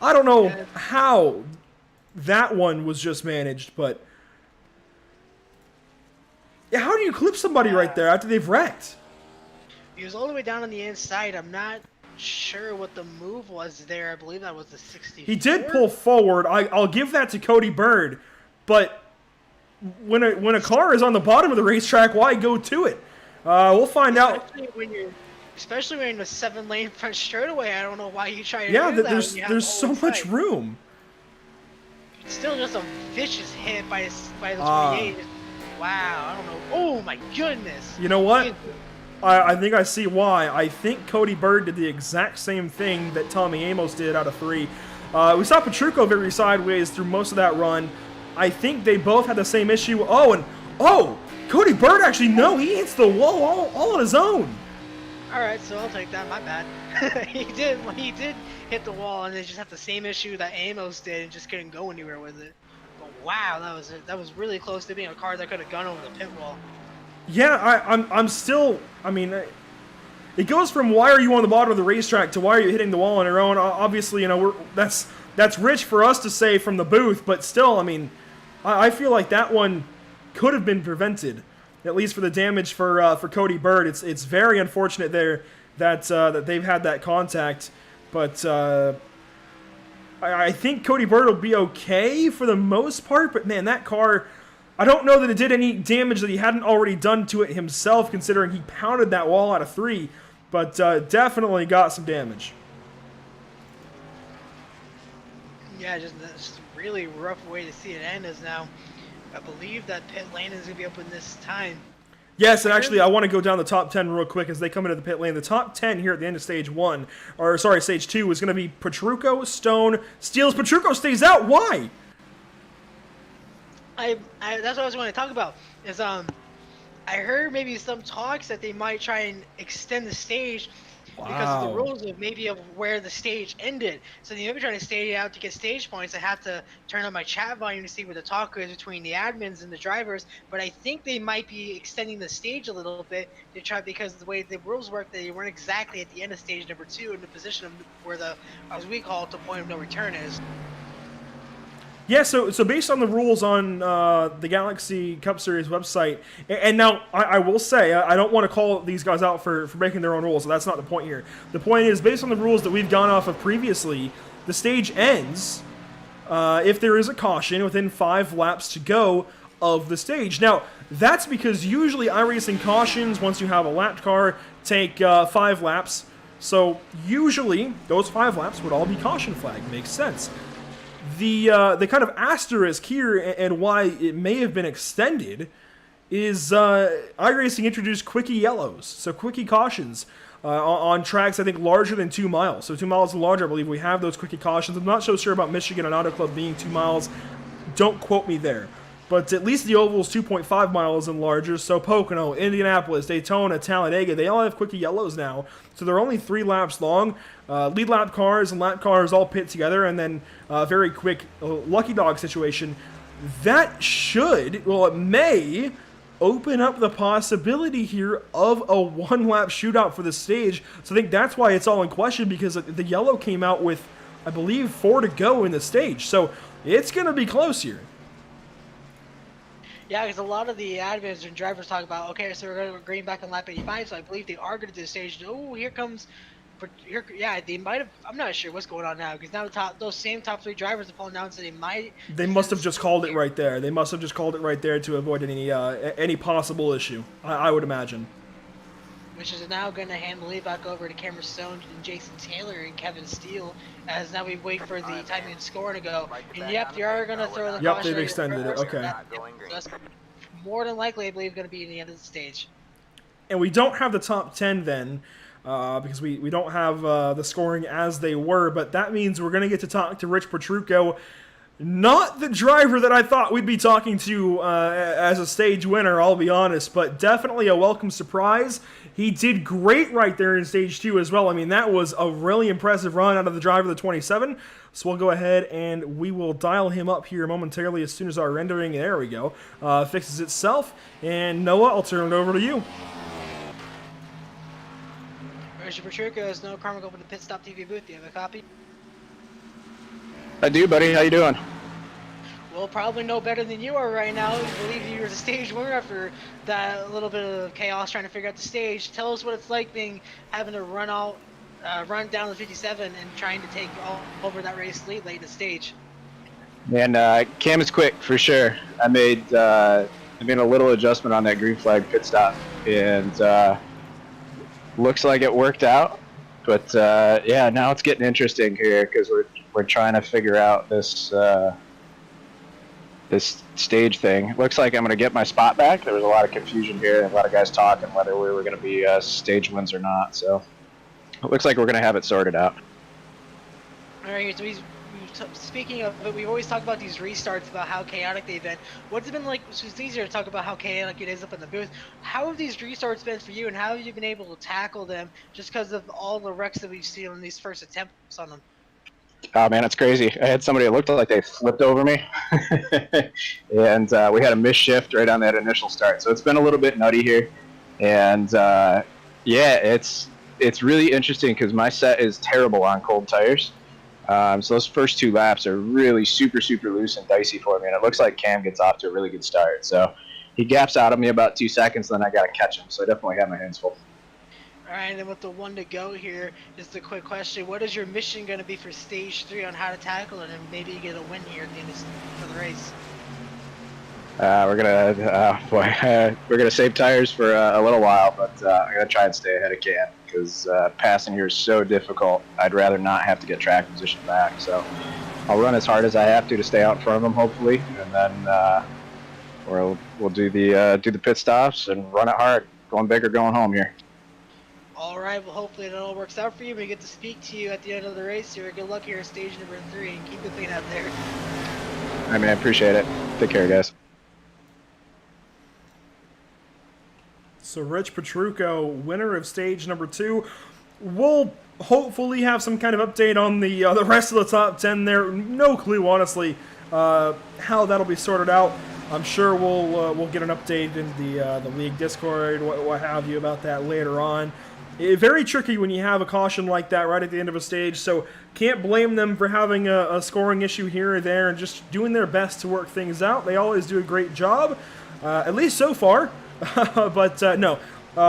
Speaker 2: I don't know how. that one was just managed, but yeah, how do you clip somebody right there after they've wrecked?
Speaker 1: He was all the way down on the inside. I'm not sure what the move was there. I believe that was the 64.
Speaker 2: He did pull forward. I'll give that to Cody Bird, but when a car is on the bottom of the racetrack, why go to it? We'll find out.
Speaker 1: Especially when you're in a 7-lane front straightaway, I don't know why you try to
Speaker 2: Yeah,
Speaker 1: do that.
Speaker 2: there's so much room.
Speaker 1: It's still just a vicious hit by the 28. Wow, I don't know. Oh my goodness.
Speaker 2: You know what? I think I see why. I think Cody Bird did the exact same thing that Tommy Amos did out of 3. We saw Petrucco very sideways through most of that run. I think they both had the same issue. Cody Bird actually, no, he hits the wall all on his own.
Speaker 1: Alright, so I'll take that. My bad. he did hit the wall, and they just had the same issue that Amos did and just couldn't go anywhere with it. But wow, that was really close to being a car that could have gone over the pit wall.
Speaker 2: Yeah, I'm still. I mean, it goes from why are you on the bottom of the racetrack to why are you hitting the wall on your own. Obviously, you know, that's rich for us to say from the booth, but still, I mean, I feel like that one could have been prevented, at least for the damage for Cody Bird. It's very unfortunate there that they've had that contact, but I think Cody Bird will be okay for the most part. But man, that car, I don't know that it did any damage that he hadn't already done to it himself, considering he pounded that wall out of 3, but definitely got some damage.
Speaker 1: Yeah, just a really rough way to see it end is now. I believe that pit lane is going to be open this time.
Speaker 2: Yes, and actually, I want to go down the top 10 real quick as they come into the pit lane. The top 10 here at the end of stage 2 is going to be Petrucco, Stone, Steels. Petrucco stays out. Why?
Speaker 1: That's what I was going to talk about. Is I heard maybe some talks that they might try and extend the stage because of the rules of where the stage ended. So they may be trying to stay out to get stage points. I have to turn on my chat volume to see where the talk is between the admins and the drivers. But I think they might be extending the stage a little bit to try, because the way the rules work, they weren't exactly at the end of stage number 2 in the position of where the, as we call it, the point of no return is.
Speaker 2: Yeah, so based on the rules on the Galaxy Cup Series website, and now I will say, I don't want to call these guys out for breaking their own rules, so that's not the point here. The point is, based on the rules that we've gone off of previously, the stage ends if there is a caution within 5 laps to go of the stage. Now, that's because usually iRacing cautions, once you have a lapped car, take 5 laps. So usually, those 5 laps would all be caution flag. Makes sense. The kind of asterisk here and why it may have been extended is iRacing introduced quickie yellows, so quickie cautions on tracks I think larger than 2 miles. So 2 miles and larger, I believe we have those quickie cautions. I'm not so sure about Michigan and Auto Club being 2 miles. Don't quote me there. But at least the oval is 2.5 miles and larger, so Pocono, Indianapolis, Daytona, Talladega, they all have quickie yellows now. So they're only 3 laps long. Lead lap cars and lap cars all pit together, and then very quick lucky dog situation. That it may open up the possibility here of a 1-lap shootout for the stage. So I think that's why it's all in question, because the yellow came out with, I believe, 4 to go in the stage. So it's going to be close here.
Speaker 1: Yeah, because a lot of the admins and drivers talk about, okay, so we're going to green back on lap 85, so I believe they are going to do the stage. Oh, here comes, yeah, they might have, I'm not sure what's going on now, because now those same top 3 drivers have announced that they
Speaker 2: must have just called it right there. They must have just called it right there to avoid any possible issue, I would imagine.
Speaker 1: Which is now going to hand the lead back over to Cameron Stone and Jason Taylor and Kevin Steele, as now we wait for the timing and score to go. And yep, they are going to throw the caution.
Speaker 2: Yep, they've extended it, okay.
Speaker 1: That's more than likely, I believe, going to be in the end of the stage.
Speaker 2: And we don't have the top 10 then, because we don't have the scoring as they were, but that means we're going to get to talk to Rich Petrucco. Not the driver that I thought we'd be talking to as a stage winner, I'll be honest, but definitely a welcome surprise. He did great right there in stage 2 as well. I mean, that was a really impressive run out of the driver of the 27. So we'll go ahead and we will dial him up here momentarily as soon as our rendering, there we go, fixes itself. And Noah, I'll turn it over to you.
Speaker 1: Richard Petrucco is no Carmichael for the Pit Stop TV booth. Do you have a copy?
Speaker 4: I do, buddy. How you doing?
Speaker 1: Well, probably know better than you are right now. I believe you were the stage winner after that little bit of chaos trying to figure out the stage. Tell us what it's like having to run down the 57 and trying to take over that race late in the stage.
Speaker 4: And Cam is quick for sure. I made a little adjustment on that green flag pit stop, and looks like it worked out. But yeah, now it's getting interesting here because we're trying to figure out this stage thing. It looks like I'm going to get my spot back. There was a lot of confusion here, and a lot of guys talking whether we were going to be stage wins or not. So it looks like we're going to have it sorted out.
Speaker 1: All right, so speaking of it, we've always talked about these restarts, about how chaotic they've been. What's it been like? So it's easier to talk about how chaotic it is up in the booth. How have these restarts been for you, and how have you been able to tackle them just because of all the wrecks that we've seen on these first attempts on them?
Speaker 4: Oh man, it's crazy. I had somebody that looked like they flipped over me, and we had a missed shift right on that initial start. So it's been a little bit nutty here, and yeah, it's really interesting because my set is terrible on cold tires. So those first 2 laps are really super loose and dicey for me, and it looks like Cam gets off to a really good start. So he gaps out of me about 2 seconds, then I got to catch him. So I definitely have my hands full.
Speaker 1: All right, and then with the 1 to go here, just a quick question. What is your mission going to be for stage 3 on how to tackle it and maybe get a win here at the end of the race?
Speaker 4: We're gonna save tires for a little while, but I'm gonna try and stay ahead of Cam because passing here is so difficult. I'd rather not have to get track position back. So I'll run as hard as I have to stay out in front of him, hopefully, and then we'll do the pit stops and run it hard, going big or going home here.
Speaker 1: All right, well, hopefully it all works out for you. We get to speak to you at the end of the race here. Good luck here at stage number 3, and keep it clean out there.
Speaker 4: I mean, I appreciate it. Take care, guys.
Speaker 2: So Rich Petrucco, winner of stage number 2. We'll hopefully have some kind of update on the rest of the top 10 there. No clue, honestly, how that'll be sorted out. I'm sure we'll get an update in the league Discord, what have you, about that later on. Very tricky when you have a caution like that right at the end of a stage, so can't blame them for having a scoring issue here or there and just doing their best to work things out. They always do a great job, at least so far. But no,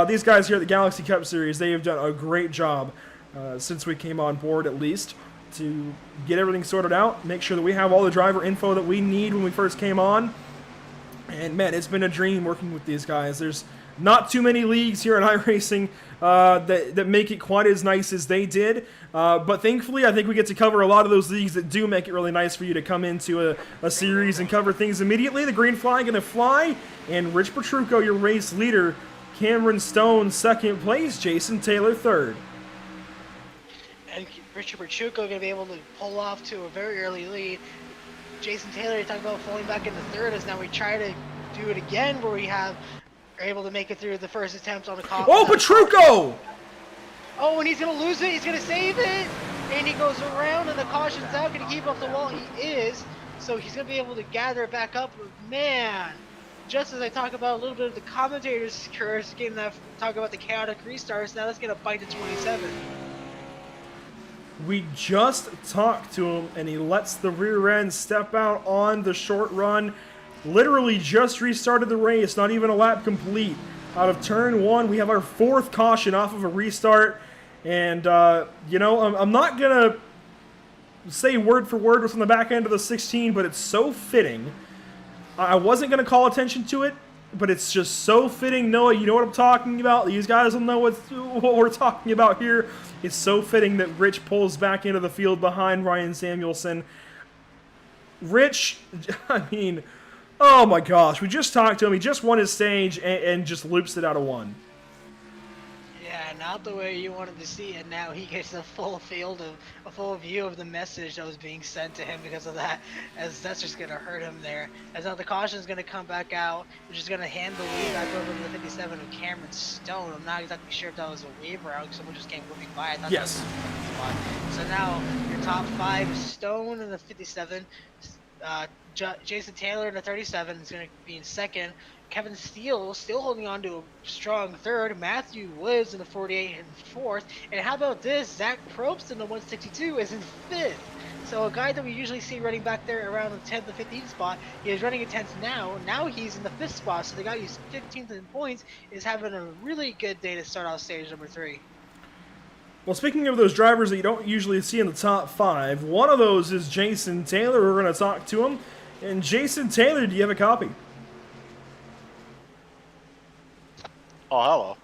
Speaker 2: these guys here at the Galaxy Cup Series, they have done a great job since we came on board, at least, to get everything sorted out, make sure that we have all the driver info that we need when we first came on. And man, it's been a dream working with these guys. There's not too many leagues here at iRacing that make it quite as nice as they did. But thankfully, I think we get to cover a lot of those leagues that do make it really nice for you to come into a series and cover things immediately. The green flag going to fly, and Rich Petrucco, your race leader. Cameron Stone, 2nd place. Jason Taylor, 3rd.
Speaker 1: And Richard Petrucco going to be able to pull off to a very early lead. Jason Taylor, you're talking about falling back into 3rd, as now we try to do it again where we are able to make it through the first attempt on the cop.
Speaker 2: Oh, Petrucco!
Speaker 1: Oh, and he's going to lose it. He's going to save it. And he goes around, and the caution's out. Going to keep off the wall. He is. So he's going to be able to gather it back up. Man, just as I talk about a little bit of the commentator's curse, getting that talk about the chaotic restarts, now that's going to bite to 27.
Speaker 2: We just talked to him, and he lets the rear end step out on the short run. Literally just restarted the race, not even a lap complete. Out of turn 1, we have our 4th caution off of a restart. And, you know, I'm not going to say word for word what's on the back end of the 16, but it's so fitting. I wasn't going to call attention to it, but it's just so fitting. Noah, you know what I'm talking about. These guys will know what we're talking about here. It's so fitting that Rich pulls back into the field behind Ryan Samuelson. Rich, I mean, oh my gosh, we just talked to him. He just won his stage and just loops it out of 1.
Speaker 1: Yeah, not the way you wanted to see it. Now he gets a full view of the message that was being sent to him because of that, as that's just going to hurt him there. As now the caution is going to come back out, which is going to hand the lead back over to the 57 of Cameron Stone. I'm not exactly sure if that was a wave route, because someone just came moving by. I thought
Speaker 2: yes.
Speaker 1: That was so now your top 5 is Stone in the 57, Jason Taylor in the 37 is going to be in 2nd. Kevin Steele still holding on to a strong 3rd. Matthew Woods in the 48 and 4th. And how about this? Zach Probst in the 162 is in 5th. So a guy that we usually see running back there around the 10th to 15th spot, he is running a 10th now. Now he's in the 5th spot. So the guy who's 15th in points is having a really good day to start off stage number 3.
Speaker 2: Well, speaking of those drivers that you don't usually see in the top 5, one of those is Jason Taylor. We're going to talk to him. And Jason Taylor, do you have a copy?
Speaker 5: Oh, hello.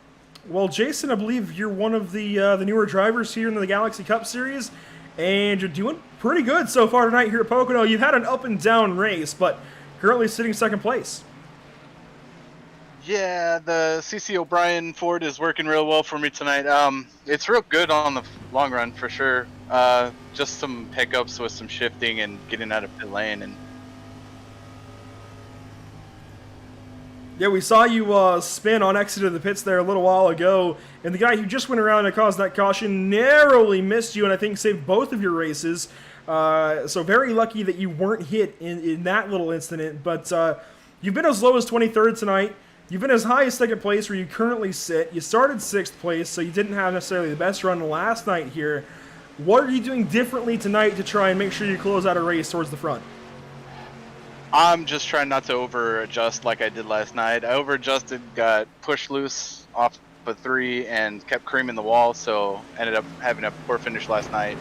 Speaker 2: Well, Jason, I believe you're one of the newer drivers here in the Galaxy Cup Series, and you're doing pretty good so far tonight here at Pocono. You've had an up and down race, but currently sitting second place.
Speaker 5: Yeah, the CC O'Brien Ford is working real well for me tonight. It's real good on the long run for sure. Just some hiccups with some shifting and getting out of pit lane. And
Speaker 2: Yeah, we saw you spin on exit of the pits there a little while ago, and the guy who just went around and caused that caution narrowly missed you and I think saved both of your races. So very lucky that you weren't hit in that little incident. But you've been as low as 23rd tonight. You've been as high as second place where you currently sit. You started 6th place, so you didn't have necessarily the best run last night here. What are you doing differently tonight to try and make sure you close out a race towards the front?
Speaker 5: I'm just trying not to over adjust like I did last night. I over adjusted, got pushed loose off of 3 and kept creaming the wall, so ended up having a poor finish last night.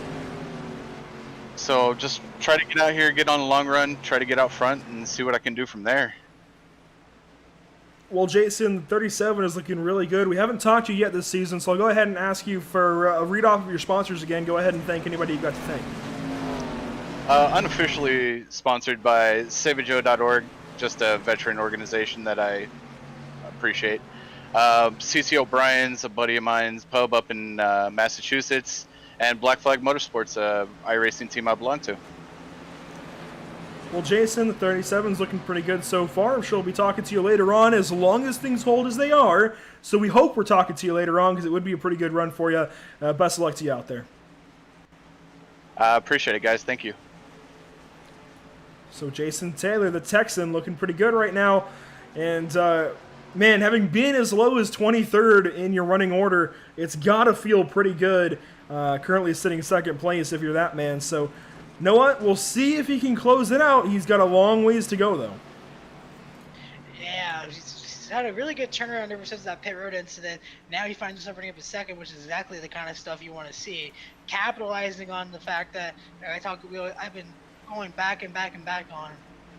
Speaker 5: So just try to get out here, get on the long run, try to get out front and see what I can do from there.
Speaker 2: Well, Jason, 37 is looking really good. We haven't talked to you yet this season, so I'll go ahead and ask you for a read-off of your sponsors again. Go ahead and thank anybody you've got to thank.
Speaker 5: Unofficially sponsored by SaveAJoe.org, just a veteran organization that I appreciate. CC O'Brien's, a buddy of mine's pub up in Massachusetts, and Black Flag Motorsports, a iRacing team I belong to.
Speaker 2: Well, Jason, the 37's looking pretty good so far. I'm sure we'll be talking to you later on as long as things hold as they are. So we hope we're talking to you later on because it would be a pretty good run for you. Best of luck to you out there.
Speaker 5: Appreciate it, guys. Thank you.
Speaker 2: So Jason Taylor, the Texan, looking pretty good right now. And, man, having been as low as 23rd in your running order, it's got to feel pretty good currently sitting second place if you're that man. So, you know what? We'll see if he can close it out. He's got a long ways to go, though.
Speaker 1: Yeah, he's had a really good turnaround ever since that pit road incident. Now he finds himself running up a second, which is exactly the kind of stuff you want to see. Capitalizing on the fact that I've been going back and back and back on,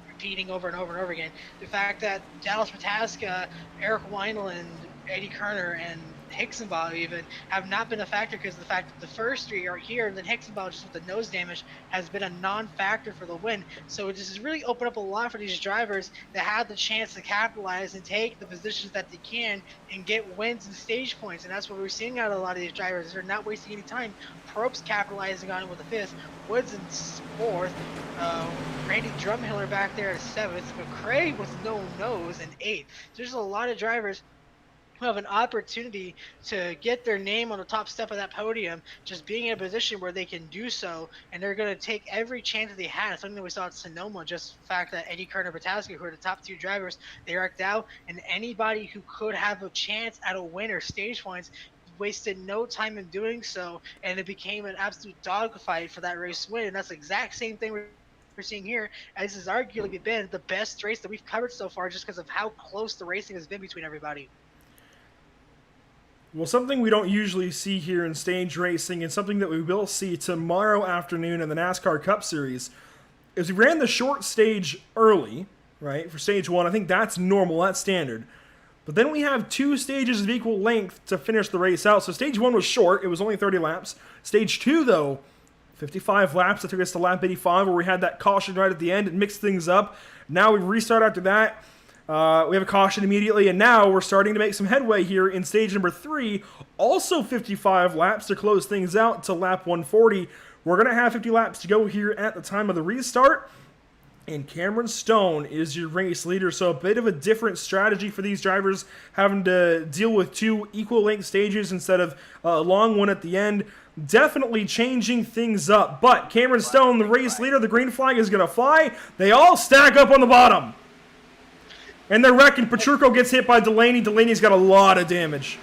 Speaker 1: repeating over and over and over again, the fact that Dallas Pataska, Eric Weinland, Eddie Kerner, and Hicksonbaugh even have not been a factor because of the fact that the first 3 are here, and then Hicksonbaugh, just with the nose damage, has been a non-factor for the win. So this has really opened up a lot for these drivers that have the chance to capitalize and take the positions that they can and get wins and stage points. And that's what we're seeing out of a lot of these drivers. They're not wasting any time. Probst's capitalizing on it with a 5th, Woods in 4th, Randy Drumhiller back there at 7th, McCrae with no nose in 8th. There's a lot of drivers who have an opportunity to get their name on the top step of that podium, just being in a position where they can do so, and they're going to take every chance that they had. Something that we saw at Sonoma, just the fact that Eddie Kerner, Pataska, who are the top 2 drivers, they wrecked out, and anybody who could have a chance at a win or stage points wasted no time in doing so, and it became an absolute dogfight for that race win. And that's the exact same thing we're seeing here, as this has arguably been the best race that we've covered so far, just because of how close the racing has been between everybody.
Speaker 2: Well, something we don't usually see here in stage racing and something that we will see tomorrow afternoon in the NASCAR Cup Series is we ran the short stage early, right, for stage 1. I think that's normal, that's standard. But then we have 2 stages of equal length to finish the race out. So stage 1 was short. It was only 30 laps. Stage 2, though, 55 laps. That took us to lap 85 where we had that caution right at the end and mixed things up. Now we restart after that. We have a caution immediately, and now we're starting to make some headway here in stage number 3. Also 55 laps to close things out to lap 140. We're going to have 50 laps to go here at the time of the restart. And Cameron Stone is your race leader, so a bit of a different strategy for these drivers, having to deal with 2 equal length stages instead of a long one at the end. Definitely changing things up. But Cameron Stone, the race leader, the green flag is going to fly. They all stack up on the bottom. And they're wrecking. Petrucco gets hit by Delaney. Delaney's got a lot of damage.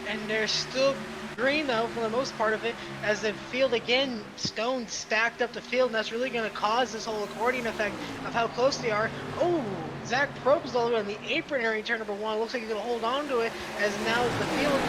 Speaker 1: And they're still green though for the most part of it, as the field again, Stone stacked up the field, and that's really going to cause this whole accordion effect of how close they are. Oh, Zach Probst all the way on the apron area in turn number 1. Looks like he's going to hold on to it, as now the field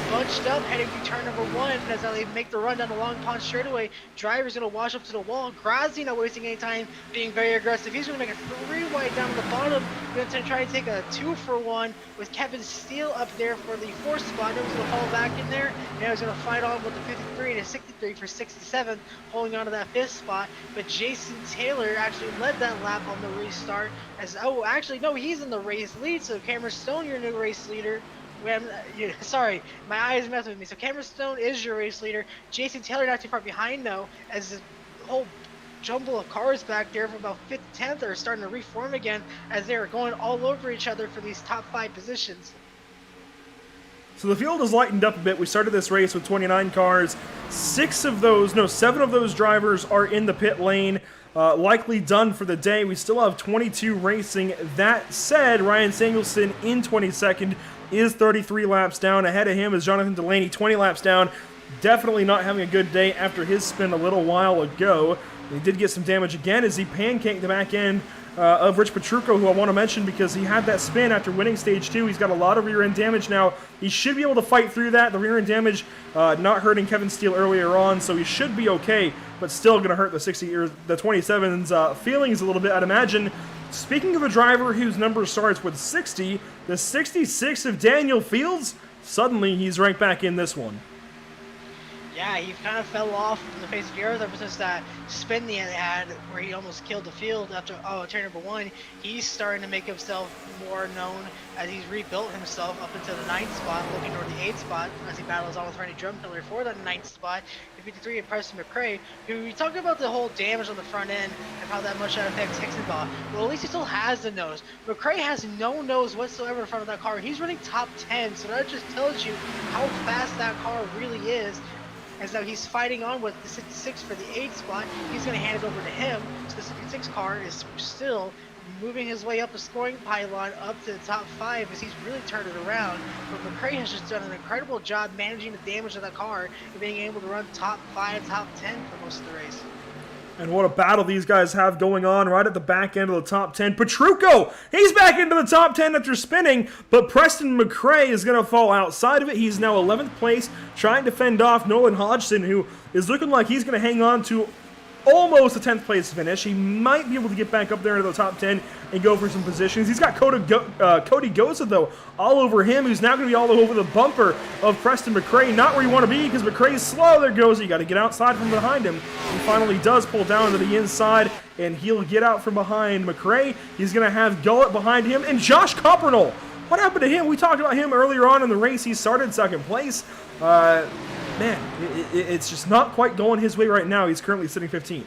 Speaker 1: bunched up heading through turn number 1, as now they make the run down the long pond straightaway. Driver's going to wash up to the wall. Grazi not wasting any time, being very aggressive. He's going to make a 3 wide down to the bottom. Going to try to take a 2-for-1 with Kevin Steele up there for the 4th spot. He's going to fall back in there. Now he's going to fight on with the 53 and a 63 for 67, holding on to that 5th spot. But Jason Taylor actually led that lap on the restart. As actually no, he's in the race lead. So Cameron Stone, your new race leader. Sorry, my eyes messed with me. So Cameron Stone is your race leader. Jason Taylor not too far behind though, as the whole jumble of cars back there from about 5th to 10th are starting to reform again, as they are going all over each other for these top 5 positions.
Speaker 2: So the field has lightened up a bit. We started this race with 29 cars. 7 of those drivers are in the pit lane. Likely done for the day. We still have 22 racing. That said, Ryan Samuelson in 22nd is 33 laps down. Ahead of him is Jonathan Delaney, 20 laps down. Definitely not having a good day after his spin a little while ago. He did get some damage again as he pancaked the back end of Rich Petrucco, who I want to mention because he had that spin after winning stage 2. He's got a lot of rear end damage now. He should be able to fight through that. The rear end damage not hurting Kevin Steele earlier on, so he should be okay, but still going to hurt the 27's feelings a little bit, I'd imagine. Speaking of a driver whose number starts with 60, the 66 of Daniel Fields, suddenly he's right back in this one.
Speaker 1: Yeah, he kind of fell off from the face of the earth ever since that spin he had where he almost killed the field after turn number 1. He's starting to make himself more known as he's rebuilt himself up into the 9th spot, looking toward the 8th spot as he battles on with Randy Drumpiller for that 9th spot. The 53 and Preston McRae, who we talk about the whole damage on the front end and how that much that affects Hixenbaugh. Well, at least he still has the nose. McRae has no nose whatsoever in front of that car. He's running top 10, so that just tells you how fast that car really is. As now he's fighting on with the 66 for the 8th spot. He's going to hand it over to him. So the 66 car is still moving his way up the scoring pylon up to the top 5 as he's really turned it around. But McRae has just done an incredible job managing the damage of that car and being able to run top 5, top 10 for most of the race.
Speaker 2: And what a battle these guys have going on right at the back end of the top 10. Petrucco, he's back into the top 10 after spinning, but Preston McRae is going to fall outside of it. He's now 11th place, trying to fend off Nolan Hodgson, who is looking like he's going to hang on to almost a 10th place finish. He might be able to get back up there into the top 10 and go for some positions. He's got Cody Goza, though, all over him, who's now going to be all over the bumper of Preston McRae. Not where you want to be because McRae's slow. There goes. You got to get outside from behind him. He finally does pull down to the inside, and he'll get out from behind McRae. He's going to have Gullett behind him, and Josh Coppernell. What happened to him? We talked about him earlier on in the race. He started 2nd place. Man, it's just not quite going his way right now. He's currently sitting 15th.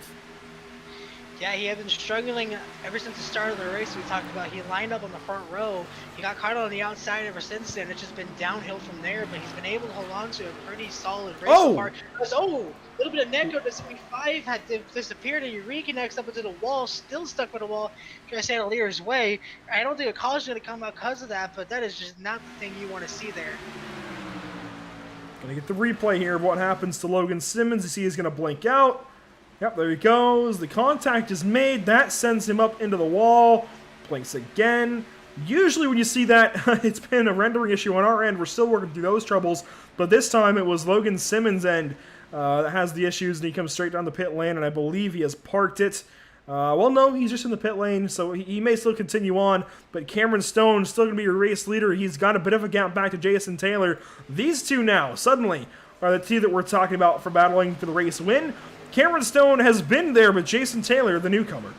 Speaker 1: Yeah, he had been struggling ever since the start of the race. We talked about he lined up on the front row. He got caught on the outside ever since then. It's just been downhill from there, but he's been able to hold on to a pretty solid race so far. A little bit of Neko to 75 had disappeared, and he reconnects up into the wall, still stuck with the wall, trying to stay out of Lear's way. I don't think a call is going to come out because of that, but that is just not the thing you want to see there.
Speaker 2: Gonna get the replay here of what happens to Logan Simmons. You see he's gonna blink out. Yep, there he goes. The contact is made. That sends him up into the wall. Blinks again. Usually when you see that, it's been a rendering issue on our end. We're still working through those troubles. But this time it was Logan Simmons' end that has the issues, and he comes straight down the pit lane, and I believe he has parked it. Well, no, he's just in the pit lane, so he may still continue on, but Cameron Stone is still going to be your race leader. He's got a bit of a gap back to Jason Taylor. These two now, suddenly, are the two that we're talking about for battling for the race win. Cameron Stone has been there, but Jason Taylor, the newcomer.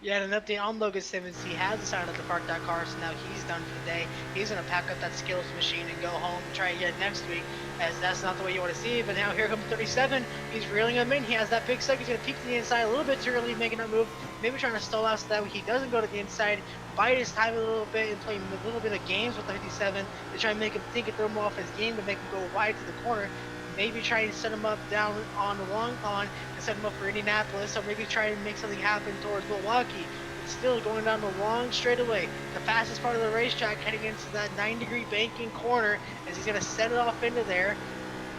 Speaker 1: Yeah, and an update on Logan Simmons. He has decided to park that car, so now he's done for the day. He's going to pack up that skills machine and go home and try again next week, as that's not the way you want to see it. But now here comes 37. He's reeling him in. He has that big second. He's going to peek to the inside a little bit too early, making that move. Maybe trying to stall out so that way he doesn't go to the inside, bide his time a little bit, and play a little bit of games with the 57 to try and make him think and throw him off his game, to make him go wide to the corner. Maybe try and set him up down on the long pond and set him up for Indianapolis, or maybe try and make something happen towards Milwaukee. Still going down the long straightaway, the fastest part of the racetrack, heading into that 9-degree banking corner, as he's going to set it off into there.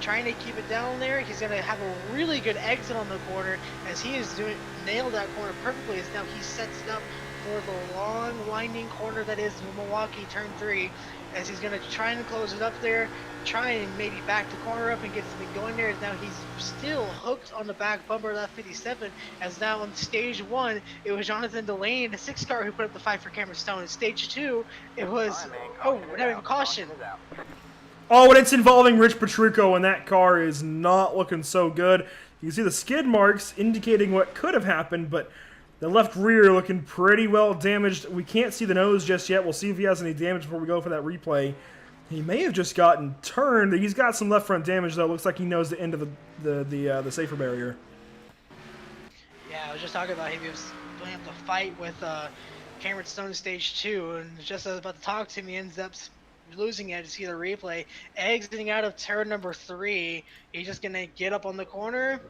Speaker 1: trying to keep it down there. He's going to have a really good exit on the corner as he is nailed that corner perfectly, as now he sets it up for the long winding corner that is Milwaukee turn 3, as he's going to try and close it up there, try and maybe back the corner up and get something going there. As now he's still hooked on the back bumper of that 57, as now on stage 1 it was Jonathan Delaney, the 6 car, who put up the fight for Cameron Stone. In stage 2 it was we're having a caution.
Speaker 2: Oh, and it's involving Rich Petrucco, and that car is not looking so good. You can see the skid marks indicating what could have happened, but the left rear looking pretty well damaged. We can't see the nose just yet. We'll see if he has any damage before we go for that replay. He may have just gotten turned. He's got some left front damage, though. Looks like he knows the end of the safer barrier.
Speaker 1: Yeah, I was just talking about him. He was going up to fight with Cameron Stone in stage 2, and just as I was about to talk to him, he ends up losing it. To see the replay, exiting out of turn number 3. He's just gonna get up on the corner,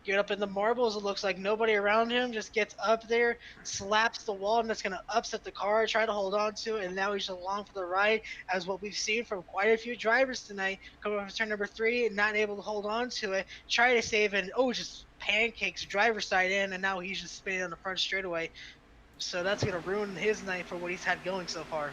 Speaker 1: get up in the marbles. It looks like nobody around him, just gets up there, slaps the wall, and that's gonna upset the car, try to hold on to it, and now he's along for the ride, as what we've seen from quite a few drivers tonight, coming up from turn number 3 and not able to hold on to it, try to save it, and just pancakes driver's side in, and now he's just spinning on the front straightaway. So that's gonna ruin his night for what he's had going so far.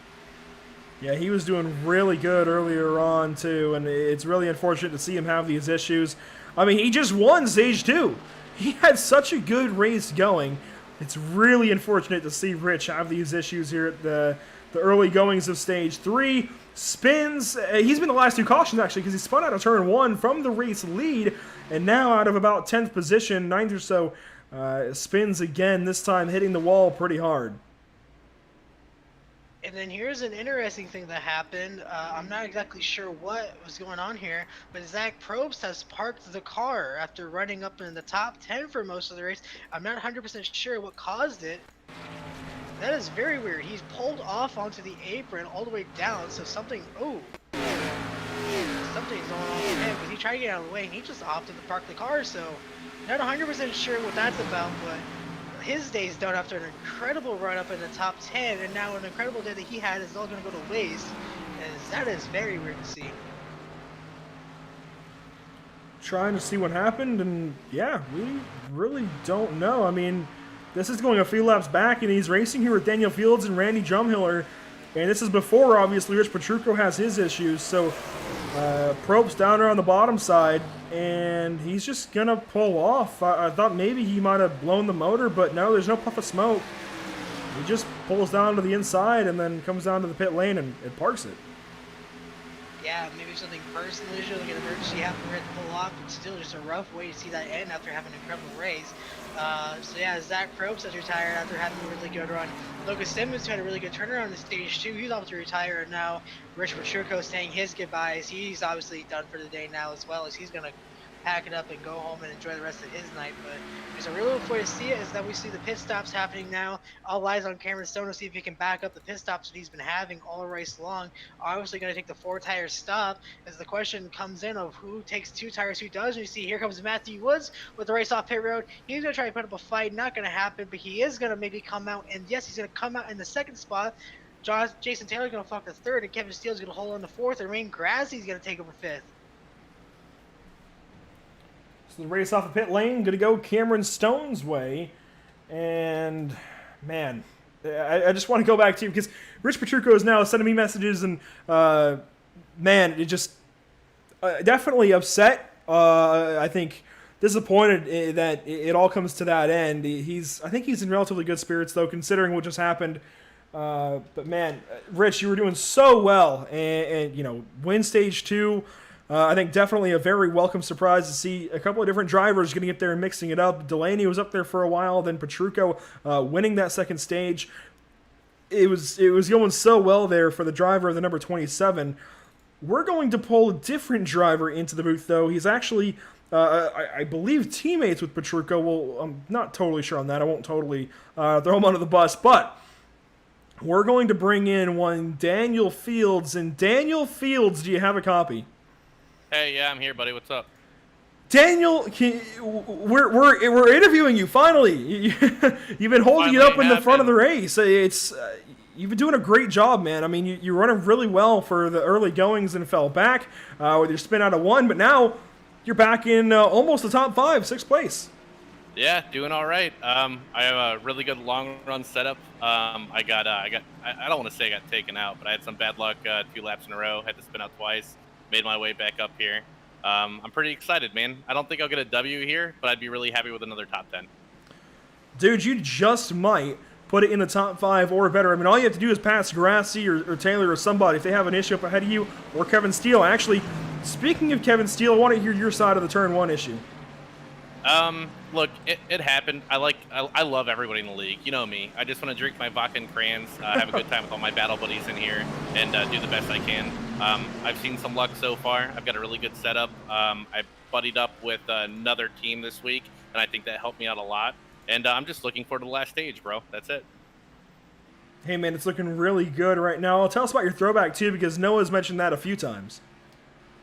Speaker 2: Yeah, he was doing really good earlier on, too, and it's really unfortunate to see him have these issues. I mean, he just won stage 2. He had such a good race going. It's really unfortunate to see Rich have these issues here at the early goings of stage 3. Spins. He's been the last 2 cautions, actually, because he spun out of turn 1 from the race lead, and now out of about 10th position, 9th or so, spins again, this time hitting the wall pretty hard.
Speaker 1: And then here's an interesting thing that happened. I'm not exactly sure what was going on here, but Zach Probst has parked the car after running up in the top 10 for most of the race. I'm not 100% sure what caused it. That is very weird. He's pulled off onto the apron all the way down, so something's going on with him, because he tried to get out of the way and he just opted to park the car, so not 100% sure what that's about, but his day's done after an incredible run up in the top 10, and now an incredible day that he had is all going to go to waste, as that is very weird to see.
Speaker 2: Trying to see what happened, and yeah, we really don't know. I mean, this is going a few laps back, and he's racing here with Daniel Fields and Randy Drumhiller, and this is before, obviously, Rich Petrucco has his issues, so Probst down there on the bottom side, and he's just gonna pull off. I thought maybe he might have blown the motor, but no, there's no puff of smoke. He just pulls down to the inside and then comes down to the pit lane and parks it.
Speaker 1: Yeah, maybe something personal issue, like an emergency happened where he had to pull off, but still just a rough way to see that end after having an incredible race. So yeah, Zach Probst has retired after having a really good run. Lucas Simmons, who had a really good turnaround in stage 2, he's off to retire, and now Rich Petrucco saying his goodbyes. He's obviously done for the day now, as well as he's going to pack it up and go home and enjoy the rest of his night. But there's a really good way to see it, is that we see the pit stops happening now. All eyes on Cameron Stone to see if he can back up the pit stops that he's been having all race long. Obviously going to take the 4-tire stop, as the question comes in of who takes 2 tires, who does. And you see here comes Matthew Woods with the race off pit road. He's going to try to put up a fight. Not going to happen, but he is going to maybe come out, and yes, he's going to come out in the 2nd spot. Jason Taylor's going to fuck the 3rd, and Kevin Steele's going to hold on the 4th, and Rain Grassie's going to take over 5th.
Speaker 2: So the race off the pit lane, going to go Cameron Stone's way. And, man, I just want to go back to you, because Rich Petrucco is now sending me messages, and, man, it just definitely upset. I think disappointed that it all comes to that end. I think he's in relatively good spirits, though, considering what just happened. But, man, Rich, you were doing so well, and you know, win stage 2. I think definitely a very welcome surprise to see a couple of different drivers getting up there and mixing it up. Delaney was up there for a while, then Petrucco winning that 2nd stage. It was going so well there for the driver of the number 27. We're going to pull a different driver into the booth, though. He's actually, I believe, teammates with Petrucco. Well, I'm not totally sure on that. I won't totally throw him under the bus, but we're going to bring in one Daniel Fields. And Daniel Fields, do you have a copy?
Speaker 6: Hey, yeah, I'm here, buddy. What's up?
Speaker 2: Daniel, we're interviewing you finally. You've been holding it up in the front of the race. It's You've been doing a great job, man. I mean, you're running really well for the early goings and fell back with your spin out of 1, but now you're back in almost the top 5, 6th place.
Speaker 6: Yeah, doing all right. I have a really good long run setup. I don't want to say I got taken out, but I had some bad luck 2 laps in a row. Had to spin out twice. Made my way back up here. I'm pretty excited, man. I don't think I'll get a W here, but I'd be really happy with another top 10.
Speaker 2: Dude, you just might put it in the top 5 or better. I mean, all you have to do is pass Grassi or Taylor or somebody if they have an issue up ahead of you, or Kevin Steele. Actually, speaking of Kevin Steele, I want to hear your side of the turn 1 issue.
Speaker 6: Look, it happened. I love everybody in the league. You know me. I just want to drink my vodka and crayons, have a good time with all my battle buddies in here, and do the best I can. I've seen some luck so far. I've got a really good setup. I buddied up with another team this week, and I think that helped me out a lot. And I'm just looking forward to the last stage, bro. That's it.
Speaker 2: Hey, man, it's looking really good right now. Tell us about your throwback, too, because Noah's mentioned that a few times.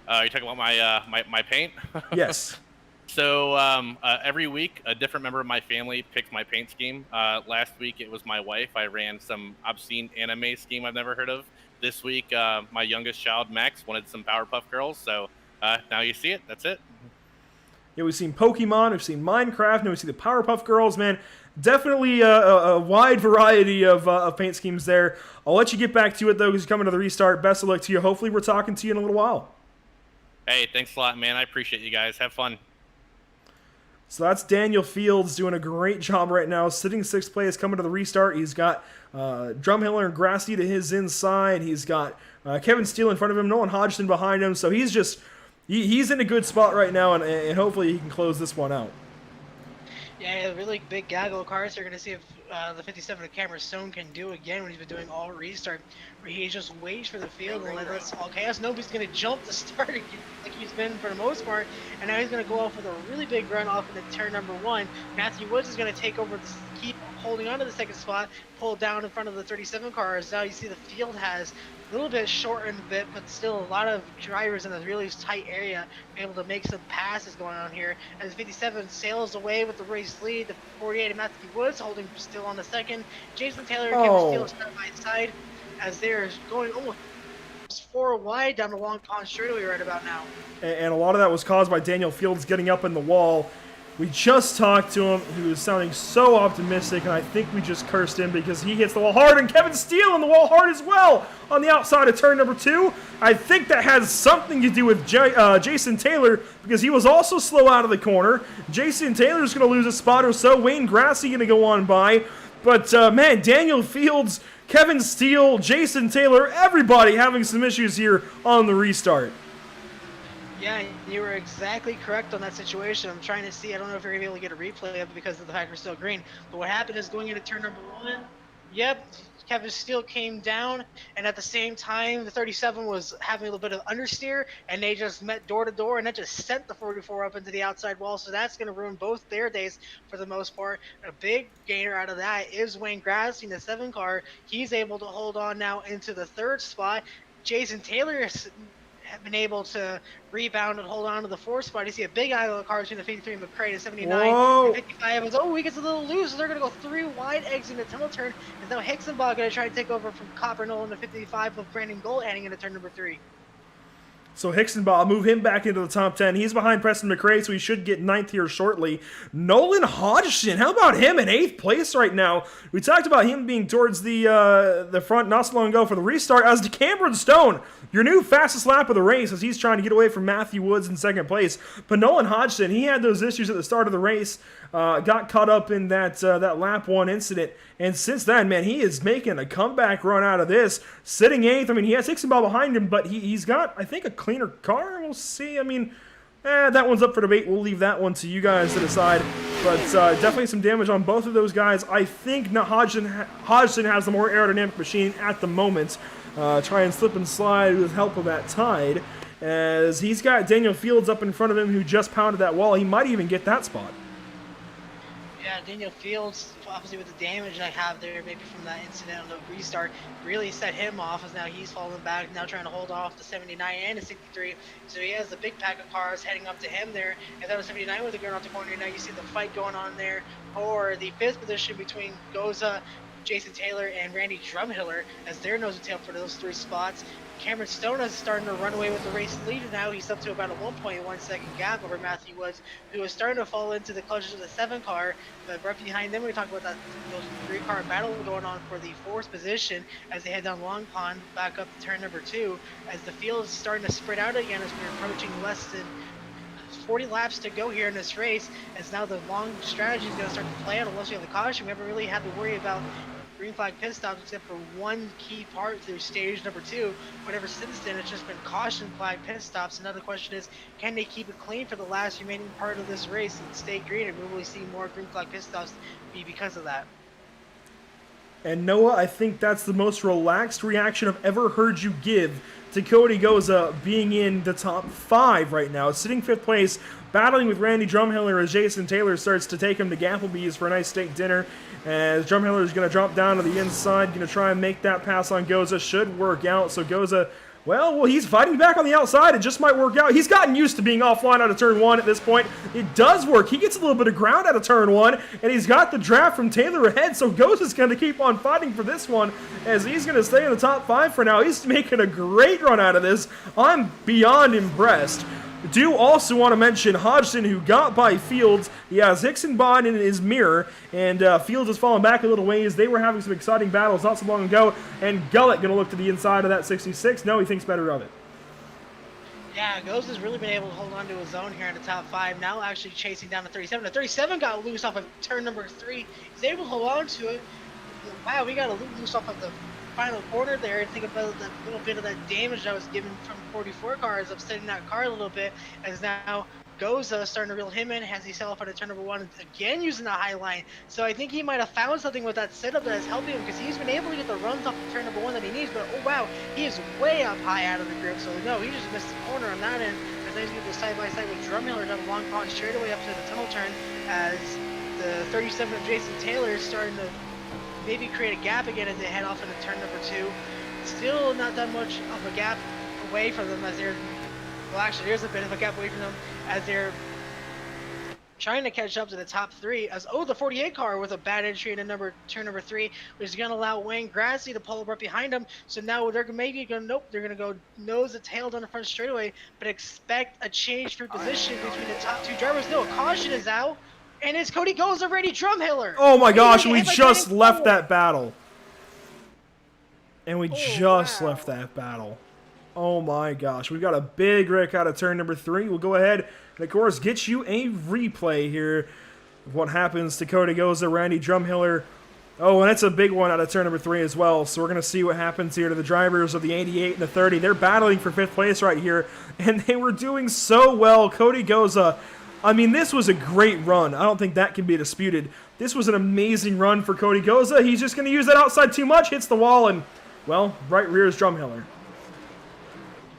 Speaker 6: You're talking about my paint?
Speaker 2: Yes.
Speaker 6: So every week, a different member of my family picks my paint scheme. Last week, it was my wife. I ran some obscene anime scheme I've never heard of. This week, my youngest child, Max, wanted some Powerpuff Girls. So now you see it. That's it.
Speaker 2: Yeah, we've seen Pokemon, we've seen Minecraft, and we see the Powerpuff Girls, man. Definitely a wide variety of paint schemes there. I'll let you get back to it, though, because you're coming to the restart. Best of luck to you. Hopefully we're talking to you in a little while.
Speaker 6: Hey, thanks a lot, man. I appreciate you guys. Have fun.
Speaker 2: So that's Daniel Fields doing a great job right now, sitting 6th place, coming to the restart. He's got Drumhiller and Grassi to his inside. He's got Kevin Steele in front of him, Nolan Hodgson behind him. So he's just he's in a good spot right now, and hopefully he can close this one out.
Speaker 1: Yeah, a really big gaggle of cars. You're going to see if the 57 of Cameron Stone can do again what he's been doing all restart, where he just waits for the field and lets all chaos. Nobody's going to jump the start again, like he's been for the most part, and now he's going to go off with a really big run off into turn number 1. Matthew Woods is going to take over, keep holding on to the 2nd spot, pull down in front of the 37 cars. Now you see the field has a little bit shortened a bit, but still a lot of drivers in a really tight area able to make some passes going on here. As 57 sails away with the race lead, the 48 of Matthew Woods holding still on the 2nd. Jason Taylor and Kevin Steele side by side as they're going almost 4 wide down the long pond straightaway right about now.
Speaker 2: And a lot of that was caused by Daniel Fields getting up in the wall. We just talked to him. He was sounding so optimistic, and I think we just cursed him because he hits the wall hard, and Kevin Steele in the wall hard as well on the outside of turn number 2. I think that has something to do with Jason Taylor because he was also slow out of the corner. Jason Taylor's going to lose a spot or so. Wayne Grassi going to go on by. But, man, Daniel Fields, Kevin Steele, Jason Taylor, everybody having some issues here on the restart.
Speaker 1: Yeah, you were exactly correct on that situation. I'm trying to see. I don't know if you're going to be able to get a replay of it because of the fact we're still green. But what happened is going into turn number 1, yep, Kevin Steele came down, and at the same time, the 37 was having a little bit of understeer, and they just met door to door, and that just sent the 44 up into the outside wall. So that's going to ruin both their days for the most part. A big gainer out of that is Wayne Grassi in the 7 car. He's able to hold on now into the 3rd spot. Jason Taylor have been able to rebound and hold on to the 4th spot. You see a big aisle of cars between the 53 and McCray to 79.
Speaker 2: Whoa.
Speaker 1: And 55 is, he gets a little loose, so they're going to go 3 wide exiting the tunnel turn. And now Hicksonbach going to try to take over from Copper Nolan to 55 with Brandon Gold heading into turn number 3.
Speaker 2: So Hicksonbach, move him back into the top 10. He's behind Preston McRae, so he should get 9th here shortly. Nolan Hodgson, how about him in 8th place right now? We talked about him being towards the front not so long ago for the restart. As to Cameron Stone, your new fastest lap of the race as he's trying to get away from Matthew Woods in 2nd place. But Nolan Hodgson, he had those issues at the start of the race, got caught up in that lap 1 incident. And since then, man, he is making a comeback run out of this. Sitting 8th. I mean, he has Hicksonbach behind him, but he's got, I think, a cleaner car. We'll see. I mean, that one's up for debate. We'll leave that one to you guys to decide. But definitely some damage on both of those guys. I think Hodgson has the more aerodynamic machine at the moment. Try and slip and slide with help of that tide. As he's got Daniel Fields up in front of him who just pounded that wall. He might even get that spot.
Speaker 1: Yeah, Daniel Fields, obviously with the damage I have there, maybe from that incident on the restart, really set him off as now he's falling back, now trying to hold off the 79 and the 63. So he has a big pack of cars heading up to him there. And that was 79 with the going off the corner. Now you see the fight going on there for the 5th position between Goza, Jason Taylor and Randy Drumhiller as their nose and tail for those 3 spots. Cameron Stone is starting to run away with the race lead now. He's up to about a 1.1 second gap over Matthew Woods, who is starting to fall into the clutches of the 7 car. But right behind them, we talk about those 3 car battle going on for the 4th position as they head down Long Pond, back up to turn number 2, as the field is starting to spread out again as we're approaching less than 40 laps to go here in this race, as now the long strategy is going to start to play out unless we have the caution. We haven't really had to worry about green flag pit stops except for one key part through stage number 2. Whatever since then, it's just been caution flag pit stops. Another question is, can they keep it clean for the last remaining part of this race and stay green, and will we see more green flag pit stops be because of that?
Speaker 2: And Noah, I think that's the most relaxed reaction I've ever heard you give to Cody Goza being in the top 5 right now, sitting 5th place, battling with Randy Drumhiller as Jason Taylor starts to take him to Gapplebee's for a nice steak dinner. As Drumhiller is going to drop down to the inside, going to try and make that pass on Goza. Should work out. So Goza, well, he's fighting back on the outside. It just might work out. He's gotten used to being offline out of turn 1 at this point. It does work. He gets a little bit of ground out of turn 1, and he's got the draft from Taylor ahead. So Goza's going to keep on fighting for this one as he's going to stay in the top 5 for now. He's making a great run out of this. I'm beyond impressed. Do also want to mention Hodgson, who got by Fields. He has Hickson Bond in his mirror, and Fields has fallen back a little ways. They were having some exciting battles not so long ago, and Gullett going to look to the inside of that 66. No, he thinks better of it.
Speaker 1: Yeah, Ghost has really been able to hold on to his own here in the top 5. Now actually chasing down to 37. The 37 got loose off of turn number 3. He's able to hold on to it. Wow, we got a loose off of the final corner there. Think about that little bit of that damage that was given from 44 cars, upsetting that car a little bit, as now Goza starting to reel him in as he sell off on turn number 1, again using the high line. So I think he might have found something with that setup that is helping him, because he's been able to get the runs off of turn number 1 that he needs, but oh wow, he is way up high out of the grip. So no, he just missed the corner on that end, as he's going to go side by side with Drumhiller down the Long Pond straightaway up to the tunnel turn, as the 37 of Jason Taylor is starting to maybe create a gap again as they head off into turn number 2. Still not that much of a gap away from them, as they're, well actually there's a bit of a gap away from them as they're trying to catch up to the top 3, as the 48 car with a bad entry into turn number 3, which is going to allow Wayne Grassley to pull up right behind him. So now they're maybe going to, they're going to go nose to tail down the front straightaway, but expect a change for position between the top 2 drivers. No, caution is out. And it's Cody Goza already Drumhiller.
Speaker 2: Oh my gosh, we just left that battle. And we just left that battle. Oh my gosh, we've got a big wreck out of turn number 3. We'll go ahead and, of course, get you a replay here of what happens to Cody Goza, Randy Drumhiller. Oh, and that's a big one out of turn number 3 as well. So we're going to see what happens here to the drivers of the 88 and the 30. They're battling for 5th place right here, and they were doing so well. Cody Goza, I mean, this was a great run. I don't think that can be disputed. This was an amazing run for Cody Goza. He's just going to use that outside too much, hits the wall, and, well, right rear is Drumhiller.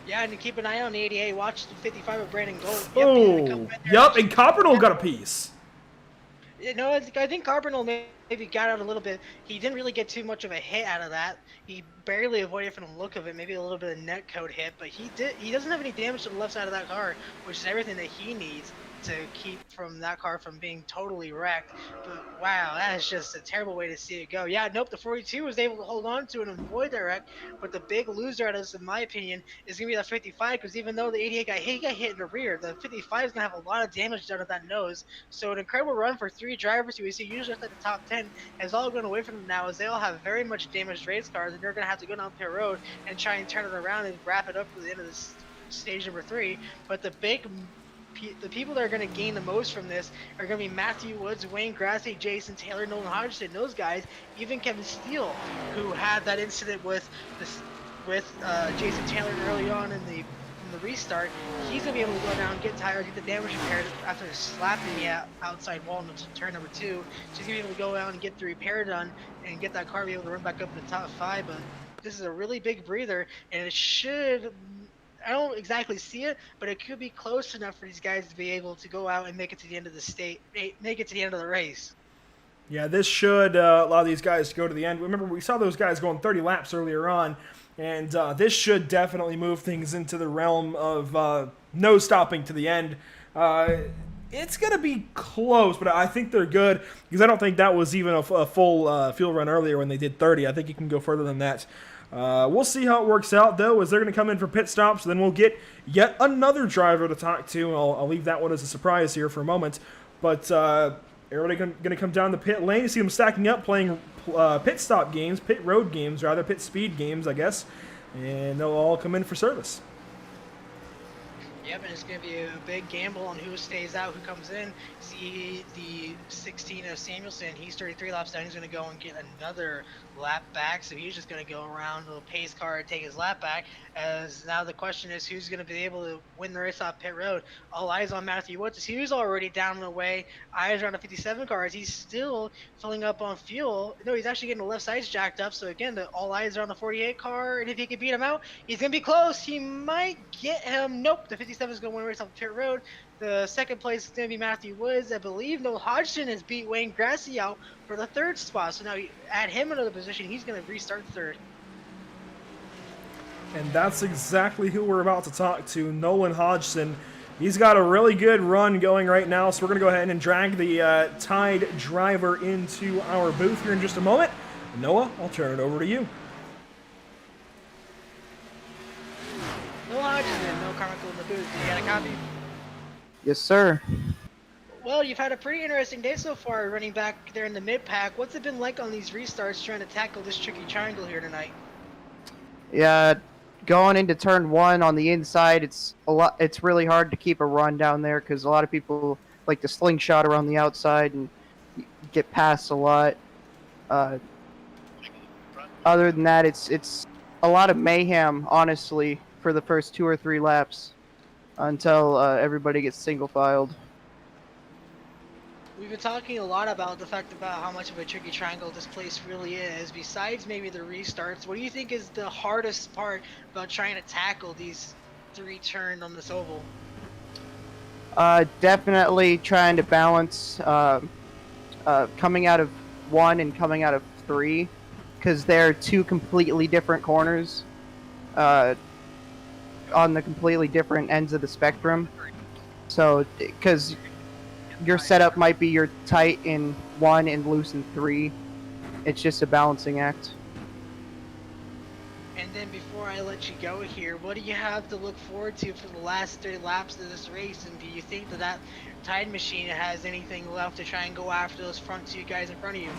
Speaker 1: Yeah, and keep an eye on the 88. Watch the 55 of Brandon Gold.
Speaker 2: Yep, and Coppernoll got a piece.
Speaker 1: You know, I think Carbonell maybe got out a little bit. He didn't really get too much of a hit out of that. He barely avoided from the look of it, maybe a little bit of net code hit, but he doesn't have any damage to the left side of that car, which is everything that he needs to keep from that car from being totally wrecked. But wow, that is just a terrible way to see it go. Yeah, nope, the 42 was able to hold on to it and avoid that wreck, but the big loser out of this, in my opinion, is going to be that 55, because even though the 88 got hit, he got hit in the rear, the 55 is going to have a lot of damage done at that nose. So an incredible run for 3 drivers who we see usually at the top 10 has all gone away from them now, as they all have very much damaged race cars, and they're going to have to go down pit road and try and turn it around and wrap it up for the end of this stage number 3. But the people that are going to gain the most from this are going to be Matthew Woods, Wayne Grassley, Jason Taylor, Nolan Hodgson, those guys, even Kevin Steele, who had that incident with Jason Taylor early on in the restart. He's going to be able to go down, get tired, get the damage repaired after slapping the outside wall in turn number 2. So he's going to be able to go out and get the repair done and get that car be able to run back up to the top 5. But this is a really big breather, and it should... I don't exactly see it, but it could be close enough for these guys to be able to go out and make it to the end of the race.
Speaker 2: Yeah, this should allow these guys to go to the end. Remember, we saw those guys going 30 laps earlier on, and this should definitely move things into the realm of no stopping to the end. It's going to be close, but I think they're good because I don't think that was even a full field run earlier when they did 30. I think you can go further than that. We'll see how it works out, though, as they're going to come in for pit stops. Then we'll get yet another driver to talk to. I'll leave that one as a surprise here for a moment. But everybody going to come down the pit lane. You see them stacking up, playing pit stop games, pit road games, rather, pit speed games, I guess. And they'll all come in for service.
Speaker 1: Yep, and it's going to be a big gamble on who stays out, who comes in. See the 16 of Samuelson, he's 33 laps down. He's going to go and get another lap back, so he's just going to go around the pace car and take his lap back. As now the question is, who's going to be able to win the race off pit road? All eyes on Matthew Woods. He was already down and away. Eyes are on the 57 cars. He's still filling up on fuel. No, he's actually getting the left sides jacked up. So again, all eyes are on the 48 car, and if he can beat him out, he's going to be close. He might get him. Nope, the 57 is going to win the race off pit road. The second place is going to be Matthew Woods. I believe Noel Hodgson has beat Wayne Grassy out for the third spot. So now you add him into the position. He's going to restart third.
Speaker 2: And that's exactly who we're about to talk to, Nolan Hodgson. He's got a really good run going right now, so we're going to go ahead and drag the Tide driver into our booth here in just a moment. Noah, I'll turn it over to you.
Speaker 1: Noel Hodgson, no Carmichael in the booth. You got a copy?
Speaker 7: Yes, sir.
Speaker 1: Well, you've had a pretty interesting day so far running back there in the mid-pack. What's it been like on these restarts trying to tackle this tricky triangle here tonight?
Speaker 7: Yeah, going into turn 1 on the inside, it's really hard to keep a run down there because a lot of people like to slingshot around the outside and get past a lot. Other than that, it's a lot of mayhem, honestly, for the first 2 or 3 laps until everybody gets single filed.
Speaker 1: We've been talking a lot about the fact about how much of a tricky triangle this place really is. Besides maybe the restarts, what do you think is the hardest part about trying to tackle these 3 turns on this oval?
Speaker 7: Definitely trying to balance coming out of 1 and coming out of 3, because they're 2 completely different corners on the completely different ends of the spectrum. So, because your setup might be you're tight in 1 and loose in 3. It's just a balancing act.
Speaker 1: And then before I let you go here, what do you have to look forward to for the last 30 laps of this race? And do you think that Tide machine has anything left to try and go after those front 2 guys in front of you?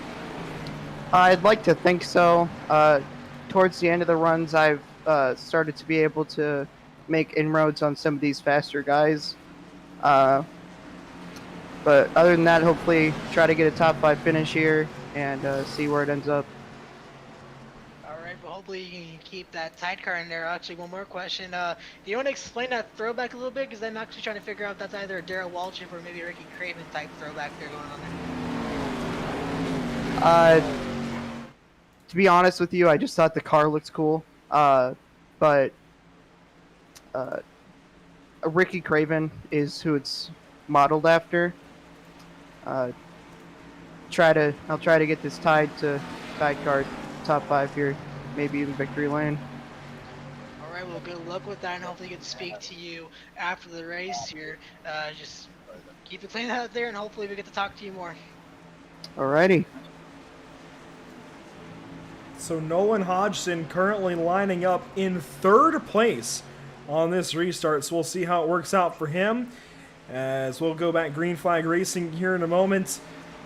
Speaker 7: I'd like to think so. Towards the end of the runs, I've started to be able to make inroads on some of these faster guys. But other than that, hopefully try to get a top 5 finish here and see where it ends up.
Speaker 1: Alright, well hopefully you can keep that Tide car in there. Actually, one more question. Do you want to explain that throwback a little bit? Because I'm actually trying to figure out if that's either a Darrell Waltrip or maybe a Ricky Craven type throwback there going on there.
Speaker 7: To be honest with you, I just thought the car looks cool. But Ricky Craven is who it's modeled after. I'll try to get this tied to sidecar top 5 here, maybe even victory lane.
Speaker 1: Alright, well good luck with that and hopefully get to speak to you after the race here. Just keep it clean out there and hopefully we get to talk to you more.
Speaker 7: Alrighty.
Speaker 2: So Nolan Hodgson currently lining up in 3rd place on this restart, so we'll see how it works out for him. As we'll go back green flag racing here in a moment.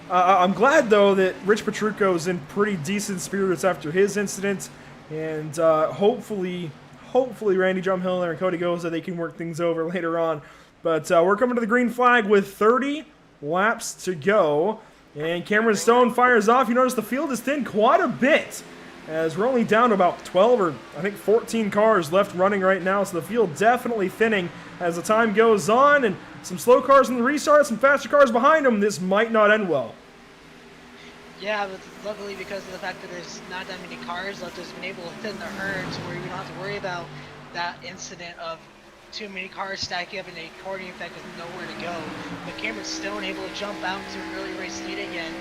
Speaker 2: I'm glad, though, that Rich Petrucco is in pretty decent spirits after his incident. And hopefully Randy Drumhiller and Cody Goza, they can work things over later on. But we're coming to the green flag with 30 laps to go. And Cameron Stone fires off. You notice the field is thin quite a bit, as we're only down to about 12 or I think 14 cars left running right now. So the field definitely thinning as the time goes on. And some slow cars in the restart, some faster cars behind them. This might not end well.
Speaker 1: Yeah, but luckily because of the fact that there's not that many cars left, there's been able to thin the herd to where you don't have to worry about that incident of too many cars stacking up and the accordion effect with nowhere to go. But Cameron Stone able to jump out to an early race lead again.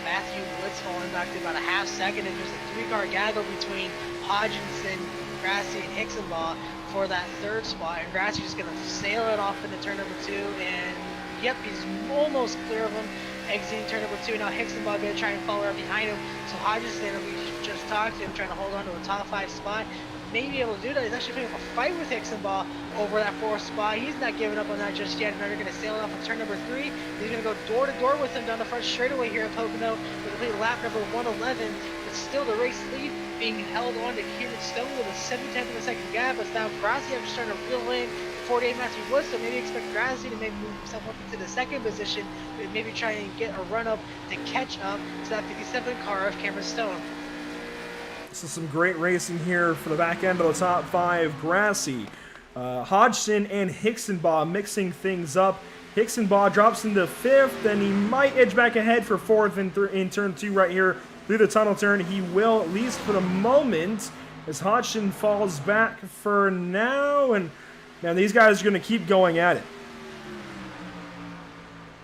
Speaker 1: Matthew Woods falling back to about a half second, and there's a 3-car gaggle between Hodgson, Grassy, and Hicksonbaugh for that 3rd spot. And Grassy just going to sail it off into turn number 2, and Yep, he's almost clear of him. Exiting turn number 2. Now Hicksonbaugh going to try and follow right behind him. So Hodgson, we just talked to him, trying to hold on to a top 5 spot. Maybe able to do that. He's actually picking up a fight with Hicksonbaugh over that 4th spot. He's not giving up on that just yet. Now they're going to sail it off on turn number 3. He's going to go door to door with him down the front straightaway here at Pocono. We're going to play lap number 111. But still the race lead being held on to Cameron Stone with a 7/10 of a second gap. But now Grassi just trying to reel in 48 Matthew Woods, so maybe expect Grassi to maybe move himself up into the 2nd position, but maybe try and get a run up to catch up to that 57 car of Cameron Stone.
Speaker 2: So some great racing here for the back end of the top 5. Grassi, Hodgson, and Hicksonbaugh mixing things up. Hicksonbaugh drops into 5th, and he might edge back ahead for 4th in turn 2 right here through the tunnel turn. He will, at least for the moment, as Hodgson falls back for now, and man, these guys are going to keep going at it.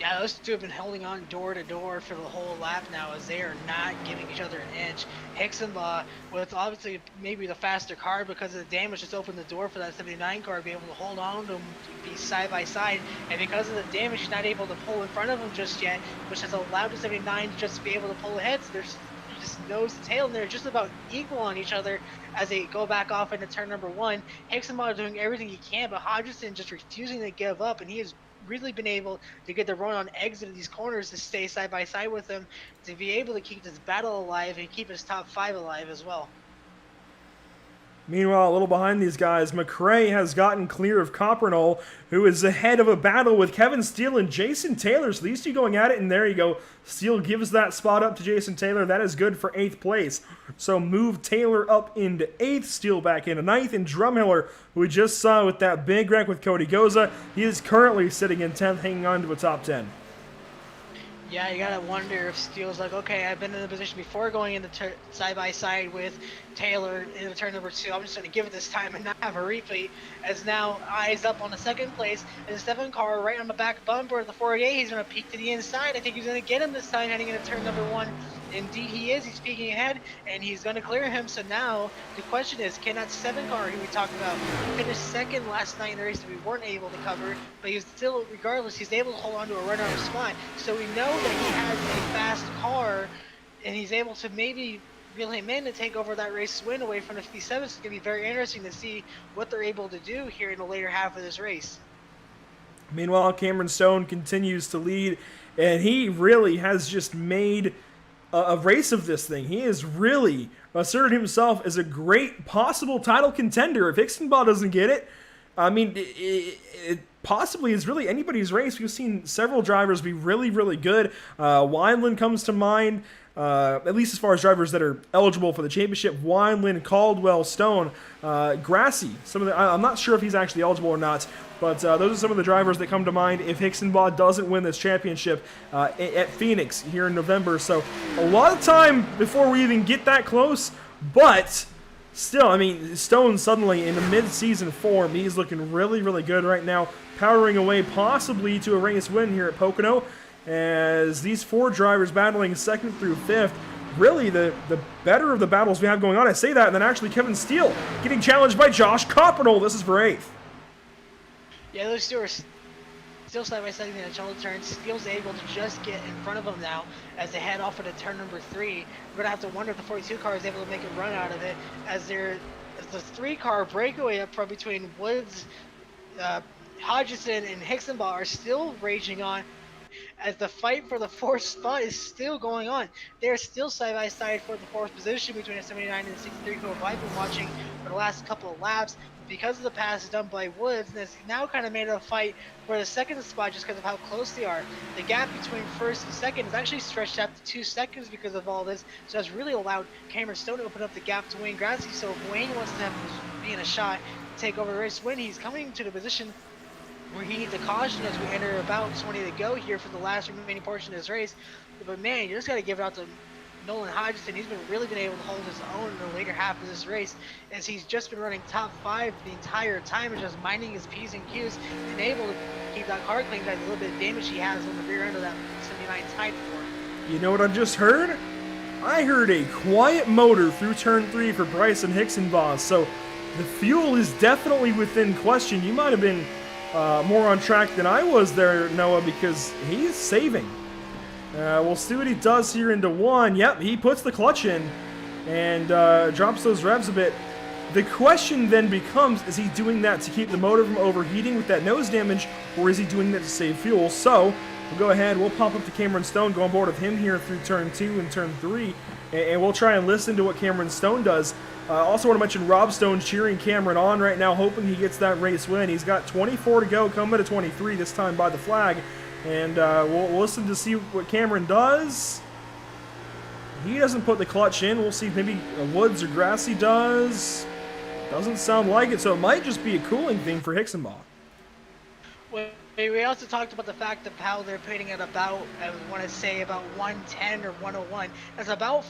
Speaker 1: Yeah, those two have been holding on door to door for the whole lap now, as they are not giving each other an inch. Hicksonbaugh, with obviously maybe the faster car because of the damage, just opened the door for that 79 car to be able to hold on to him, to be side by side. And because of the damage, he's not able to pull in front of him just yet, which has allowed the 79 to just be able to pull ahead. So there's just nose to tail, and they're just about equal on each other as they go back off into turn number 1. Hicksonbaugh doing everything he can, but Hodgson just refusing to give up, and he has really been able to get the run on exit of these corners to stay side by side with him, to be able to keep this battle alive and keep his top 5 alive as well.
Speaker 2: Meanwhile, a little behind these guys, McRae has gotten clear of Coppernoll, who is ahead of a battle with Kevin Steele and Jason Taylor. So these two going at it, and there you go. Steele gives that spot up to Jason Taylor. That is good for 8th place. So move Taylor up into 8th, Steele back into 9th, and Drumhiller, who we just saw with that big wreck with Cody Goza, he is currently sitting in 10th, hanging on to a top 10.
Speaker 1: Yeah, you gotta wonder if Steele's like, okay, I've been in the position before going into side by side with Taylor in the turn number 2. I'm just gonna give it this time and not have a repeat. As now eyes up on the 2nd place, and the 7 car right on the back bumper of the 48. He's gonna peek to the inside. I think he's gonna get him this time heading into turn number 1. Indeed he is. He's peeking ahead, and he's going to clear him. So now the question is, can that 7 car who we talked about finish 2nd last night in the race that we weren't able to cover, but he's still, regardless, he's able to hold on to a runner-up spot. So we know that he has a fast car, and he's able to maybe reel him in to take over that race win away from the 57. It's going to be very interesting to see what they're able to do here in the later half of this race.
Speaker 2: Meanwhile, Cameron Stone continues to lead, and he really has just made a race of this thing. He has really asserted himself as a great possible title contender. If Hicksonbaugh doesn't get it, I mean, it possibly is really anybody's race. We've seen several drivers be really, really good. Wineland comes to mind, at least as far as drivers that are eligible for the championship. Wineland, Caldwell, Stone, Grassi. I'm not sure if he's actually eligible or not, but those are some of the drivers that come to mind if Hicksonbaugh doesn't win this championship at Phoenix here in November. So a lot of time before we even get that close, but still, I mean, Stone suddenly in the mid-season form, he's looking really, really good right now, powering away possibly to a race win here at Pocono, as these 4 drivers battling 2nd through 5th. Really the better of the battles we have going on. I say that, and then actually Kevin Steele getting challenged by Josh Coppernoll. This is for 8th.
Speaker 1: Yeah, those two are still side by side in the tunnel turn. Steele's able to just get in front of them now as they head off into turn number 3. We're gonna have to wonder if the 42 car is able to make a run out of it, as the 3 car breakaway up front between Woods, Hodgson, and Hicksonbaugh are still raging on, as the fight for the 4th spot is still going on. They're still side by side for the 4th position between the 79 and the 63 who I've been watching for the last couple of laps. Because of the pass done by Woods, and it's now kind of made it a fight for the 2nd spot just because of how close they are. The gap between 1st and 2nd is actually stretched out to 2 seconds because of all this, so that's really allowed Cameron Stone to open up the gap to Wayne Grassi. So if Wayne wants to be in a shot to take over the race win, he's coming to the position where he needs a caution as we enter about 20 to go here for the last remaining portion of this race. But man, you just got to give it out to Nolan Hodgson. He's really been able to hold his own in the later half of this race, as he's just been running top 5 the entire time and just minding his P's and Q's and able to keep that car clean by the little bit of damage he has on the rear end of that 79 tied for.
Speaker 2: You know what I just heard? I heard a quiet motor through turn 3 for Bryson Hicksonbaugh, so the fuel is definitely within question. You might have been more on track than I was there, Noah, because he's saving. We'll see what he does here into one. Yep, he puts the clutch in and drops those revs a bit. The question then becomes, is he doing that to keep the motor from overheating with that nose damage, or is he doing that to save fuel? So, we'll go ahead, we'll pop up to Cameron Stone, go on board with him here through turn 2 and turn 3, and we'll try and listen to what Cameron Stone does. Also want to mention Rob Stone cheering Cameron on right now, hoping he gets that race win. He's got 24 to go, coming to 23 this time by the flag, and we'll listen to see what Cameron does. He doesn't put the clutch in. We'll see if maybe Woods or Grassy does. Doesn't sound like it, so it might just be a cooling thing for Hixenbaugh.
Speaker 1: Well, we also talked about the fact of how they're putting it about, I want to say about 110 or 101. That's about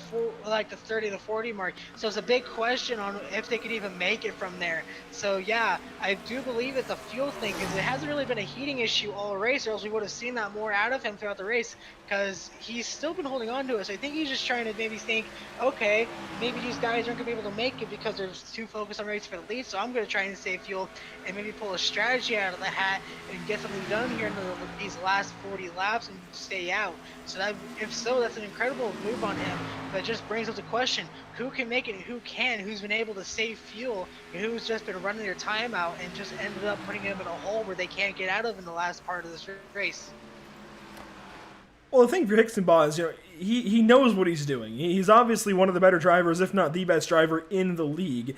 Speaker 1: like the 30 to 40 mark. So it's a big question on if they could even make it from there. So yeah, I do believe it's a fuel thing, because it hasn't really been a heating issue all race, or else we would have seen that more out of him throughout the race, because he's still been holding on to it. So I think he's just trying to maybe think, okay, maybe these guys aren't going to be able to make it because they're too focused on racing for the lead, so I'm going to try and save fuel and maybe pull a strategy out of the hat and get something done here in these last 40 laps and stay out. So that, if so, that's an incredible move on him. But it just brings up the question, who can make it and who can, who's been able to save fuel, and who's just been running their time out and just ended up putting them in a hole where they can't get out of in the last part of this race.
Speaker 2: Well, the thing for Hixenbaugh is, he knows what he's doing. He's obviously one of the better drivers, if not the best driver in the league.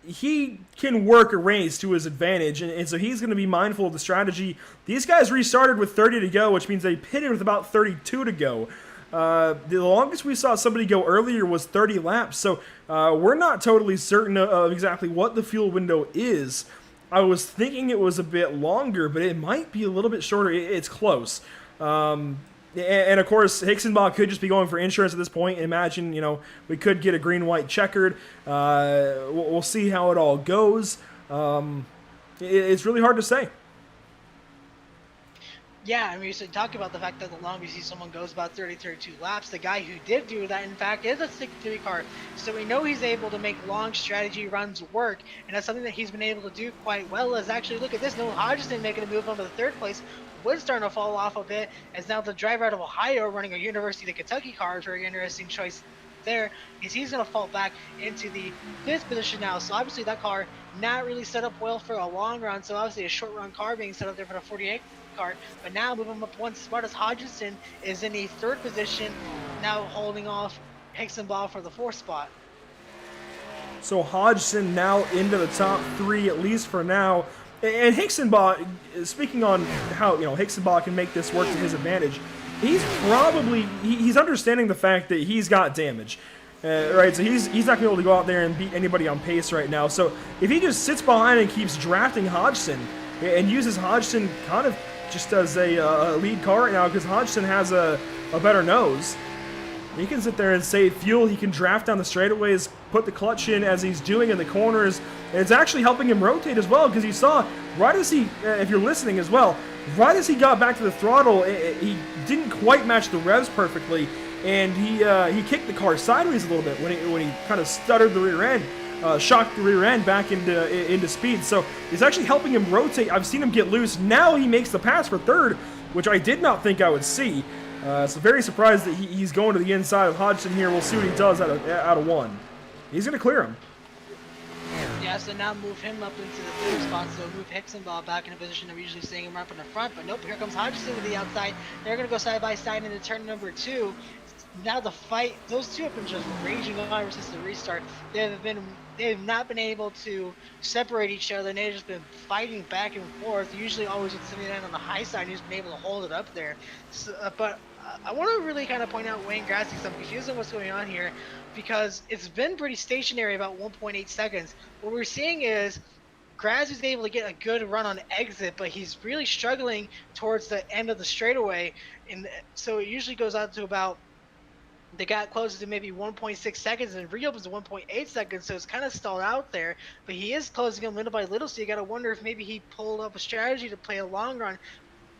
Speaker 2: He can work a race to his advantage, and so he's going to be mindful of the strategy. These guys restarted with 30 to go, which means they pitted with about 32 to go. The longest we saw somebody go earlier was 30 laps, so we're not totally certain of exactly what the fuel window is. I was thinking it was a bit longer, but it might be a little bit shorter. It's close. And of course, Hixenbaugh could just be going for insurance at this point. Imagine, we could get a green-white checkered. We'll see how it all goes. It's really hard to say.
Speaker 1: Yeah, I mean, so talk about the fact that the longest you see someone goes about 30, 32 laps. The guy who did do that, in fact, is a 63 car. So we know he's able to make long strategy runs work, and that's something that he's been able to do quite well. Is actually, look at this, Noah Hodgson making a move on to the third place. Wood's starting to fall off a bit, as now the driver out of Ohio running a University of Kentucky car is a very interesting choice there, is he's going to fall back into the 5th position now. So obviously that car not really set up well for a long run, so obviously a short run car being set up there for the 48 car, but now moving up one spot as Hodgson is in the 3rd position, now holding off Hixenbaugh for the 4th spot.
Speaker 2: So Hodgson now into the top 3, at least for now. And Hixenbaugh, speaking on how Hixenbaugh can make this work to his advantage, he's understanding the fact that he's got damage, right? So he's not gonna be able to go out there and beat anybody on pace right now. So if he just sits behind and keeps drafting Hodgson and uses Hodgson kind of just as a lead car right now, because Hodgson has a better nose, he can sit there and save fuel. He can draft down the straightaways, put the clutch in as he's doing in the corners. And it's actually helping him rotate as well, because you saw, right as he, if you're listening as well, right as he got back to the throttle, he didn't quite match the revs perfectly, and he kicked the car sideways a little bit when he kind of stuttered the rear end, shocked the rear end back into speed. So it's actually helping him rotate. I've seen him get loose. Now he makes the pass for 3rd, which I did not think I would see. So very surprised that he's going to the inside of Hodgson here. We'll see what he does out of 1. He's going to clear him.
Speaker 1: Yeah, so now move him up into the 3rd spot, so move Hixenbaugh back in a position of usually seeing him up in the front, but nope, here comes Hodgson to the outside. They're going to go side by side into turn number 2. Now the fight, those two have been just raging on ever since the restart. They've not been able to separate each other, and they've just been fighting back and forth, usually always with 79 on the high side, and he's been able to hold it up there. So, but I want to really kind of point out Wayne Grassy, so I'm confused on what's going on here, because it's been pretty stationary, about 1.8 seconds. What we're seeing is Grazzy's able to get a good run on exit, but he's really struggling towards the end of the straightaway, and so it usually goes out to about, the gap closes to maybe 1.6 seconds and reopens to 1.8 seconds, so it's kind of stalled out there, but he is closing him little by little, so you got to wonder if maybe he pulled up a strategy to play a long run.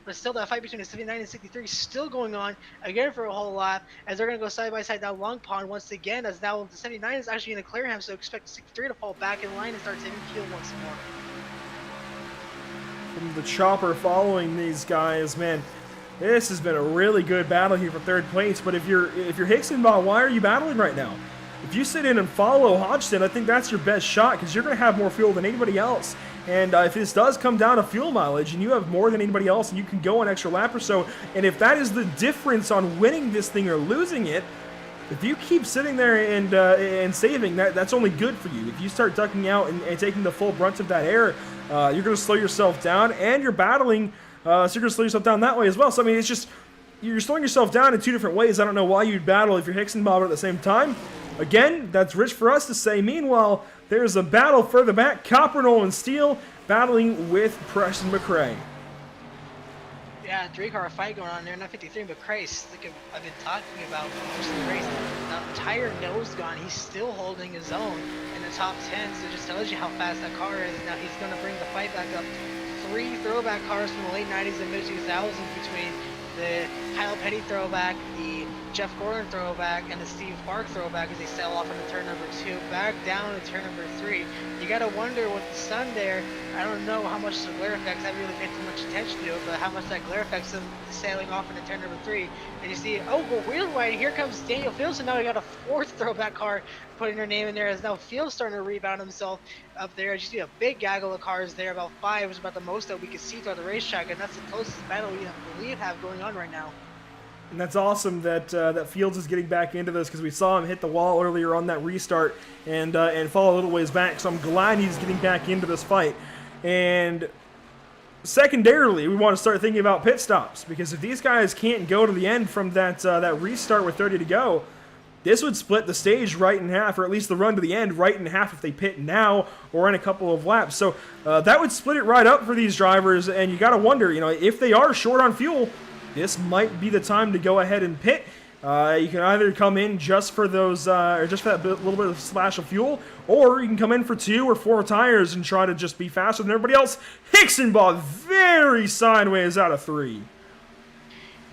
Speaker 1: But still, that fight between the 79 and 63 is still going on again for a whole lot, as they're going to go side by side down Long Pond once again, as now the 79 is actually going to clear him, so expect the 63 to fall back in line and start saving fuel once more.
Speaker 2: the chopper following these guys, man. This has been a really good battle here for third place. But if you're Hicksonbaugh, why are you battling right now? If you sit in and follow Hodgson, I think that's your best shot because you're going to have more fuel than anybody else. And if this does come down to fuel mileage and you have more than anybody else and you can go an extra lap or so, and if that is the difference on winning this thing or losing it, if you keep sitting there and saving, that's only good for you. If you start ducking out and taking the full brunt of that air, you're going to slow yourself down, and you're battling, so you're going to slow yourself down that way as well. So, I mean, it's just, you're slowing yourself down in two different ways. I don't know why you'd battle if you're Hicksonbaugh at the same time. Again, that's rich for us to say. Meanwhile, there's a battle further back. Coppernoll and Steele battling with Preston McRae.
Speaker 1: Yeah, 3-car fight going on there, not 53, but Christ, like I've been talking about most of the race. The entire nose gone, he's still holding his own in the top 10, so it just tells you how fast that car is. Now he's going to bring the fight back up. 3 throwback cars from the late 90s and mid-2000s between the Kyle Petty throwback, the Jeff Gordon throwback, and the Steve Park throwback as they sail off into turn number 2, back down to turn number 3. You gotta wonder with the sun there, I don't know how much the glare effects, I haven't really paid too much attention to it, but how much that glare effects of sailing off into turn number 3. And you see, oh, go wheel wide, and here comes Daniel Fields, and now we got a 4th throwback car putting their name in there, as now Fields starting to rebound himself up there. As you see a big gaggle of cars there, about 5 was about the most that we could see throughout the racetrack, and that's the closest battle we believe have going on right now.
Speaker 2: And that's awesome that that Fields is getting back into this because we saw him hit the wall earlier on that restart and fall a little ways back. So I'm glad he's getting back into this fight. And secondarily, we want to start thinking about pit stops because if these guys can't go to the end from that that restart with 30 to go, this would split the stage right in half, or at least the run to the end right in half if they pit now or in a couple of laps. So that would split it right up for these drivers. And you got to wonder, if they are short on fuel, this might be the time to go ahead and pit. You can either come in just for those, or just for that little bit of splash of fuel, or you can come in for 2 or 4 tires and try to just be faster than everybody else. Hicksonbaugh very sideways out of 3.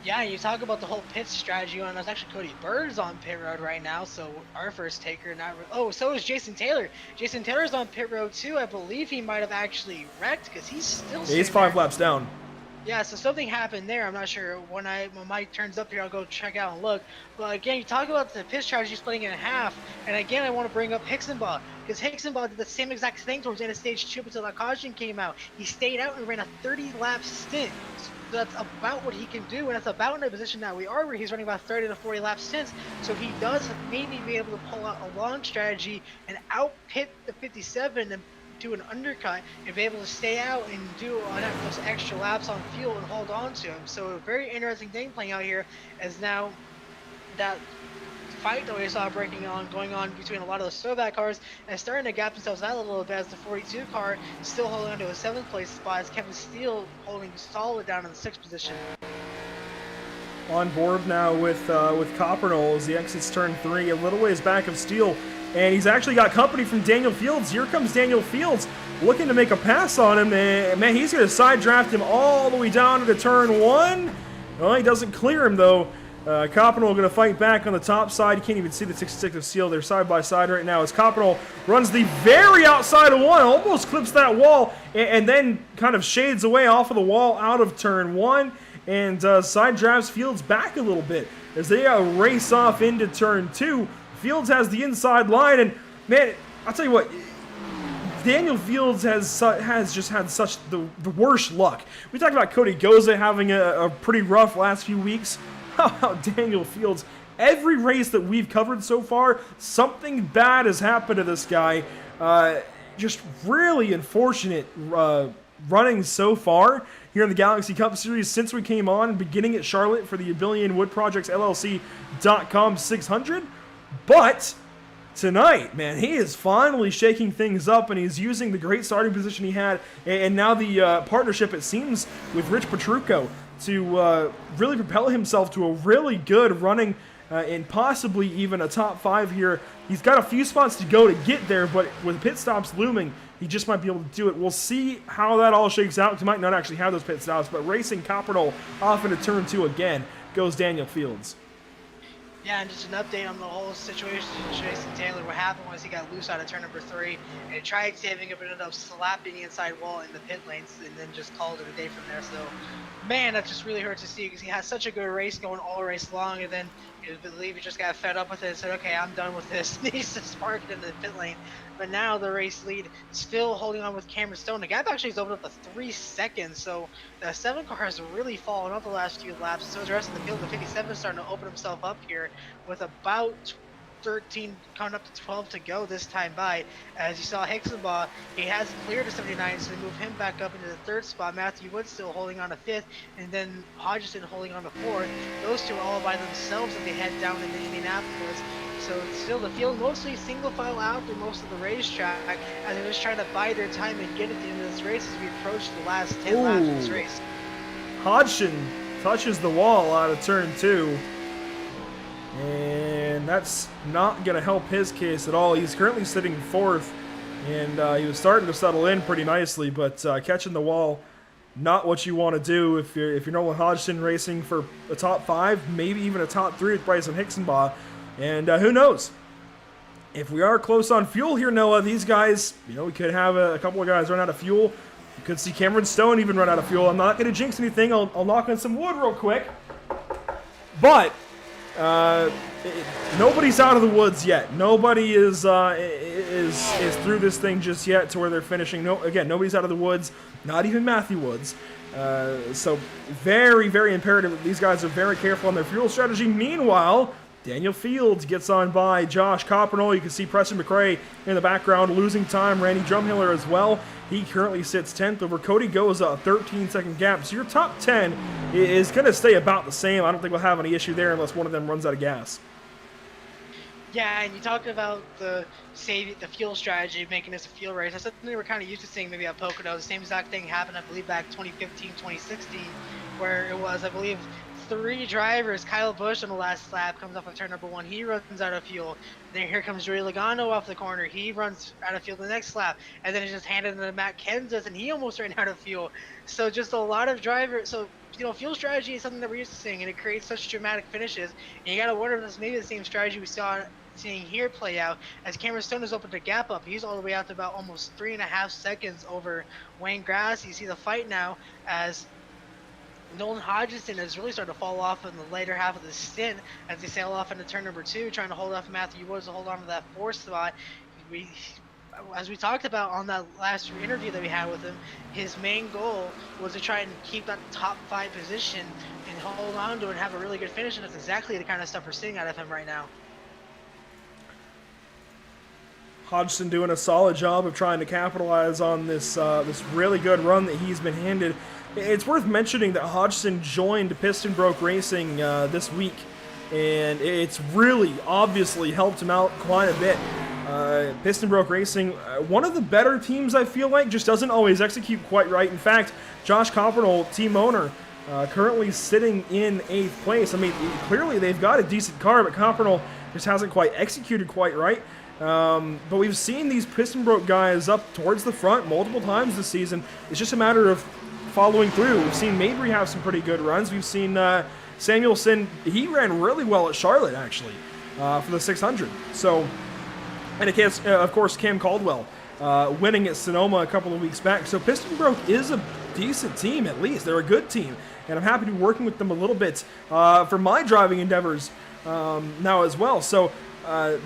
Speaker 1: Yeah, you talk about the whole pit strategy, and there's actually Cody Bird's on pit road right now, so our first taker. So is Jason Taylor. Jason Taylor's on pit road too. I believe he might have actually wrecked because he's still.
Speaker 2: Yeah, he's 5 laps down.
Speaker 1: Yeah, so something happened there. I'm not sure. When my turn's up here, I'll go check out and look. But again, you talk about the pit strategy splitting it in half. And again, I want to bring up Hicksonbaugh. Because Hicksonbaugh did the same exact thing towards the end of stage 2 until that caution came out. He stayed out and ran a 30-lap stint. So that's about what he can do. And that's about in the position that we are, where he's running about 30 to 40 lap stints. So he does maybe be able to pull out a long strategy and out-pit the 57 and do an undercut and be able to stay out and do those extra laps on fuel and hold on to him. So a very interesting thing playing out here as now that fight that we saw going on between a lot of those throwback cars and starting to gap themselves out a little bit as the 42 car still holding on to a 7th place spot as Kevin Steele holding solid down in the 6th position.
Speaker 2: On board now with Coppernoll as he exits turn 3, a little ways back of Steele. And he's actually got company from Daniel Fields. Here comes Daniel Fields looking to make a pass on him. And man, he's going to side draft him all the way down to turn 1. Well, he doesn't clear him, though. Coppernoll going to fight back on the top side. You can't even see the 66 of Steele. They're side by side right now as Coppernoll runs the very outside of 1, almost clips that wall, and then kind of shades away off of the wall out of turn 1. And side drafts Fields back a little bit as they race off into turn 2. Fields has the inside line, and man, I'll tell you what, Daniel Fields has just had such the worst luck. We talked about Cody Goza having a pretty rough last few weeks. How about Daniel Fields? Every race that we've covered so far, something bad has happened to this guy. Just really unfortunate running so far here in the Galaxy Cup Series since we came on, beginning at Charlotte for the ABillion Wood Projects LLC.com 600. But tonight, man, he is finally shaking things up, and he's using the great starting position he had, and now the partnership, it seems, with Rich Petrucco to really propel himself to a really good running and possibly even a top 5 here. He's got a few spots to go to get there, but with pit stops looming, he just might be able to do it. We'll see how that all shakes out. He might not actually have those pit stops, but racing Coppernoll off into turn 2 again goes Daniel Fields.
Speaker 1: Yeah, and just an update on the whole situation with Jason Taylor. What happened was he got loose out of turn number 3 and he tried saving it, but ended up slapping the inside wall in the pit lanes and then just called it a day from there. So, man, that just really hurts to see because he had such a good race going all race long, and then I believe he just got fed up with it and said, okay, I'm done with this. And he just parked in the pit lane. But now the race lead still holding on with Cameron Stone. The gap actually has opened up to 3 seconds, so the 7 car has really fallen off the last few laps. So the rest of the field, the 57 is starting to open himself up here with about 13 coming up to 12 to go this time by. As you saw Hixenbaugh, he has cleared to 79, so they move him back up into the 3rd spot. Matthew Wood still holding on to 5th, and then Hodgson holding on to 4th. Those two are all by themselves as they head down into Indianapolis. So it's still the field mostly single file out through most of the racetrack as they're just trying to buy their time and get at the end of this race as we approach the last 10 laps of this race.
Speaker 2: Hodgson touches the wall out of turn 2. And that's not going to help his case at all. He's currently sitting 4th, and he was starting to settle in pretty nicely, but catching the wall, not what you want to do if you're Nolan Hodgson racing for a top 5, maybe even a top 3 with Bryson Hixenbaugh. And who knows? If we are close on fuel here, Noah, these guys, we could have a couple of guys run out of fuel. You could see Cameron Stone even run out of fuel. I'm not going to jinx anything. I'll knock on some wood real quick. But nobody's out of the woods yet. Nobody is through this thing just yet to where they're finishing. Nobody's out of the woods. Not even Matthew Woods. So very, very imperative that these guys are very careful on their fuel strategy. Meanwhile, Daniel Fields gets on by Josh Coppernoll. You can see Preston McRae in the background losing time. Randy Drumhiller as well. He currently sits 10th over Cody Goza, a 13-second gap. So your top 10 is going to stay about the same. I don't think we'll have any issue there unless one of them runs out of gas.
Speaker 1: Yeah, and you talked about the fuel strategy, making this a fuel race. That's something we were kind of used to seeing maybe at Pocono. The same exact thing happened, I believe, back 2015, 2016, where it was, I believe, 3 drivers. Kyle Busch on the last lap comes off of turn number 1. He runs out of fuel. Then here comes Joey Logano off the corner. He runs out of fuel the next lap. And then it's just handed to Matt Kenseth, and he almost ran out of fuel. So just a lot of drivers. So, fuel strategy is something that we're used to seeing, and it creates such dramatic finishes. And you got to wonder if this maybe the same strategy we saw seeing here play out as Cameron Stone has opened a gap up. He's all the way out to about almost 3.5 seconds over Wayne Grass. You see the fight now as Nolan Hodgson is really starting to fall off in the later half of the stint as they sail off into turn number 2, trying to hold off Matthew Woods to hold on to that 4th spot. As we talked about on that last interview that we had with him, his main goal was to try and keep that top 5 position and hold on to it and have a really good finish, and that's exactly the kind of stuff we're seeing out of him right now.
Speaker 2: Hodgson doing a solid job of trying to capitalize on this really good run that he's been handed. It's worth mentioning that Hodgson joined Piston Broke Racing this week, and it's really obviously helped him out quite a bit. Piston Broke Racing, one of the better teams, I feel like, just doesn't always execute quite right. In fact, Josh Coppernoll, team owner, currently sitting in 8th place. I mean, clearly they've got a decent car, but Coppernoll just hasn't quite executed quite right. But we've seen these Piston Broke guys up towards the front multiple times this season. It's just a matter of following through. We've seen Mabry have some pretty good runs. We've seen Samuelson, he ran really well at Charlotte, actually, for the 600. So, and of course, Cam Caldwell winning at Sonoma a couple of weeks back. So Piston Broke is a decent team, at least. They're a good team, and I'm happy to be working with them a little bit for my driving endeavors now as well. So